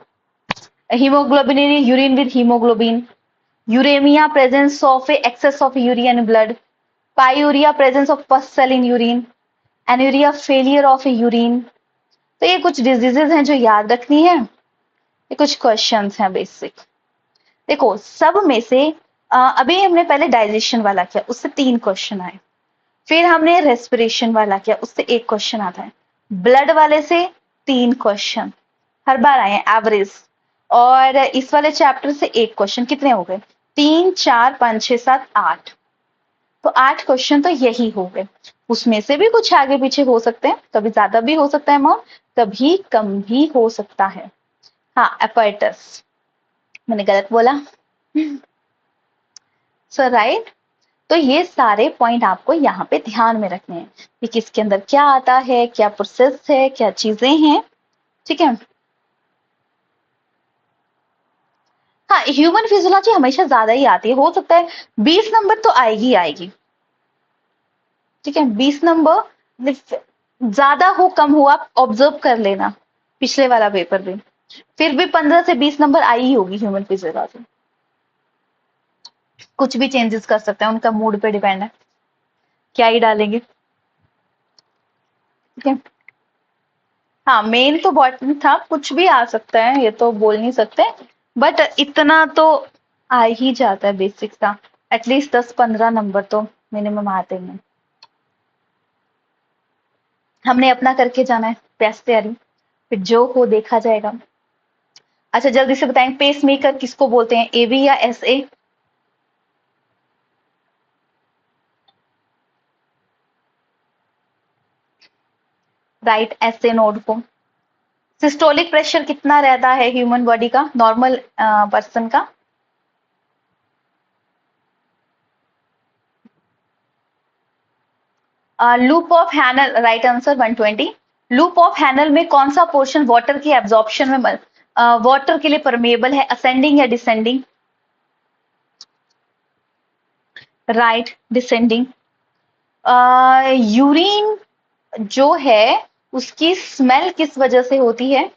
Haemoglobinuria, urine with haemoglobin. Uraemia, presence of excess of urea in blood. Pyuria, presence of pus cell in urine. Anuria, failure of urine. तो ये कुछ डिजीजेज हैं जो याद रखनी है, ये कुछ क्वेश्चंस हैं बेसिक। देखो सब में से अभी हमने पहले डाइजेशन वाला किया, उससे 3 क्वेश्चन आए। फिर हमने रेस्पिरेशन वाला किया, उससे 1 क्वेश्चन आता है। ब्लड वाले से 3 क्वेश्चन हर बार आए हैं एवरेज, और इस वाले चैप्टर से 1 क्वेश्चन। कितने हो गए? 3 4 5 6 7 8, तो 8 क्वेश्चन तो यही हो गए। उसमें से भी कुछ आगे पीछे हो सकते हैं, कभी ज्यादा भी हो सकता है अमाउंट, कभी कम भी हो सकता है। हाँ, एपर्टस, मैंने गलत बोला सो राइट। तो ये सारे पॉइंट आपको यहाँ पे ध्यान में रखने हैं कि किसके अंदर क्या आता है, क्या प्रोसेस है, क्या चीजें हैं। ठीक है, हाँ ह्यूमन फिजियोलॉजी हमेशा ज्यादा ही आती है, हो सकता है 20 नंबर तो आएगी आएगी। ठीक है, 20 नंबर ज्यादा हो कम हो आप ऑब्जर्व कर लेना, पिछले वाला पेपर भी फिर भी 15 से 20 नंबर आई ही होगी ह्यूमन फिजियोलॉजी। कुछ भी चेंजेस कर सकते हैं, उनका मूड पे डिपेंड है क्या ही डालेंगे। ठीक है, हाँ मेन तो बॉटनी था, कुछ भी आ सकता है ये तो बोल नहीं सकते, बट इतना तो आ ही जाता है बेसिक का, एटलीस्ट 10-15 नंबर तो मिनिमम आते हैं। हमने अपना करके जाना है, बेस्ट तैयारी, फिर जो हो देखा जाएगा। अच्छा जल्दी से बताएं, पेस मेकर किसको बोलते हैं, एवी या एसए? राइट, ऐसे नोट को। सिस्टोलिक प्रेशर कितना रहता है ह्यूमन बॉडी का, नॉर्मल पर्सन का? Loop of Henle, right answer 120। Loop of Henle में कौन सा पोर्शन वाटर की एब्जॉर्प्शन में वाटर के लिए परमेबल है, असेंडिंग या डिसेंडिंग? Right, descending. यूरिन जो है उसकी स्मेल किस वजह से होती है?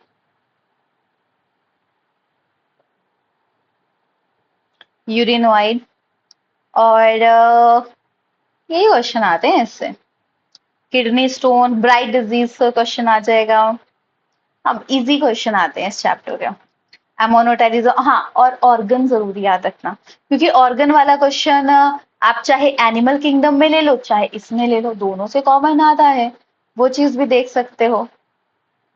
यूरिनोइड। और यही क्वेश्चन आते हैं इससे। किडनी स्टोन, ब्राइट डिजीज का क्वेश्चन आ जाएगा। अब इजी क्वेश्चन आते हैं इस चैप्टर के। एमोनोटेरिज्म, हाँ, और ऑर्गन जरूरी याद रखना, क्योंकि ऑर्गन वाला क्वेश्चन आप चाहे एनिमल किंगडम में ले लो चाहे इसमें ले लो, दोनों से कॉमन आता है, वो चीज भी देख सकते हो।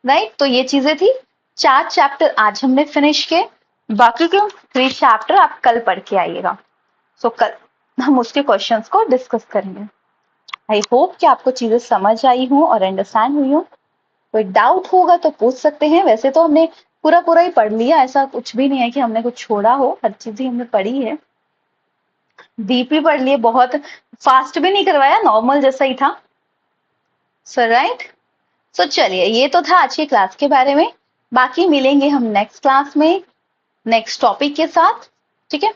राइट, तो ये चीजें थी। 4 चैप्टर आज हमने फिनिश किए, बाकी के 3 चैप्टर आप कल पढ़ के आइएगा। सो कल हम उसके क्वेश्चंस को डिस्कस करेंगे। आई होप कि आपको चीजें समझ आई हूँ और अंडरस्टैंड हुई हूँ। कोई डाउट होगा तो पूछ सकते हैं, वैसे तो हमने पूरा पूरा ही पढ़ लिया, ऐसा कुछ भी नहीं है कि हमने कुछ छोड़ा हो, हर चीज ही हमने पढ़ी है। डीपी पढ़ लिए, बहुत फास्ट भी नहीं करवाया, नॉर्मल जैसा ही था। सो राइट, सो चलिए, ये तो था आज की क्लास के बारे में। बाकी मिलेंगे हम नेक्स्ट क्लास में नेक्स्ट टॉपिक के साथ, ठीक है?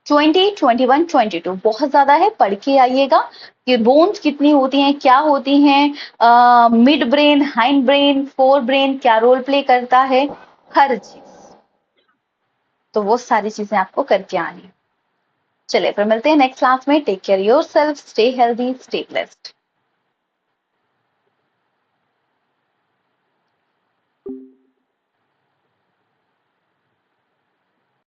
20, 21, 22 बहुत ज्यादा है, पढ़ के आइएगा कि बोन्स कितनी होती हैं, क्या होती हैं, mid brain, hind brain, fore brain क्या रोल प्ले करता है, हर चीज, तो वो सारी चीजें आपको करके आनी है। चलिए फिर मिलते हैं नेक्स्ट क्लास में। Take care yourself, stay healthy, stay blessed.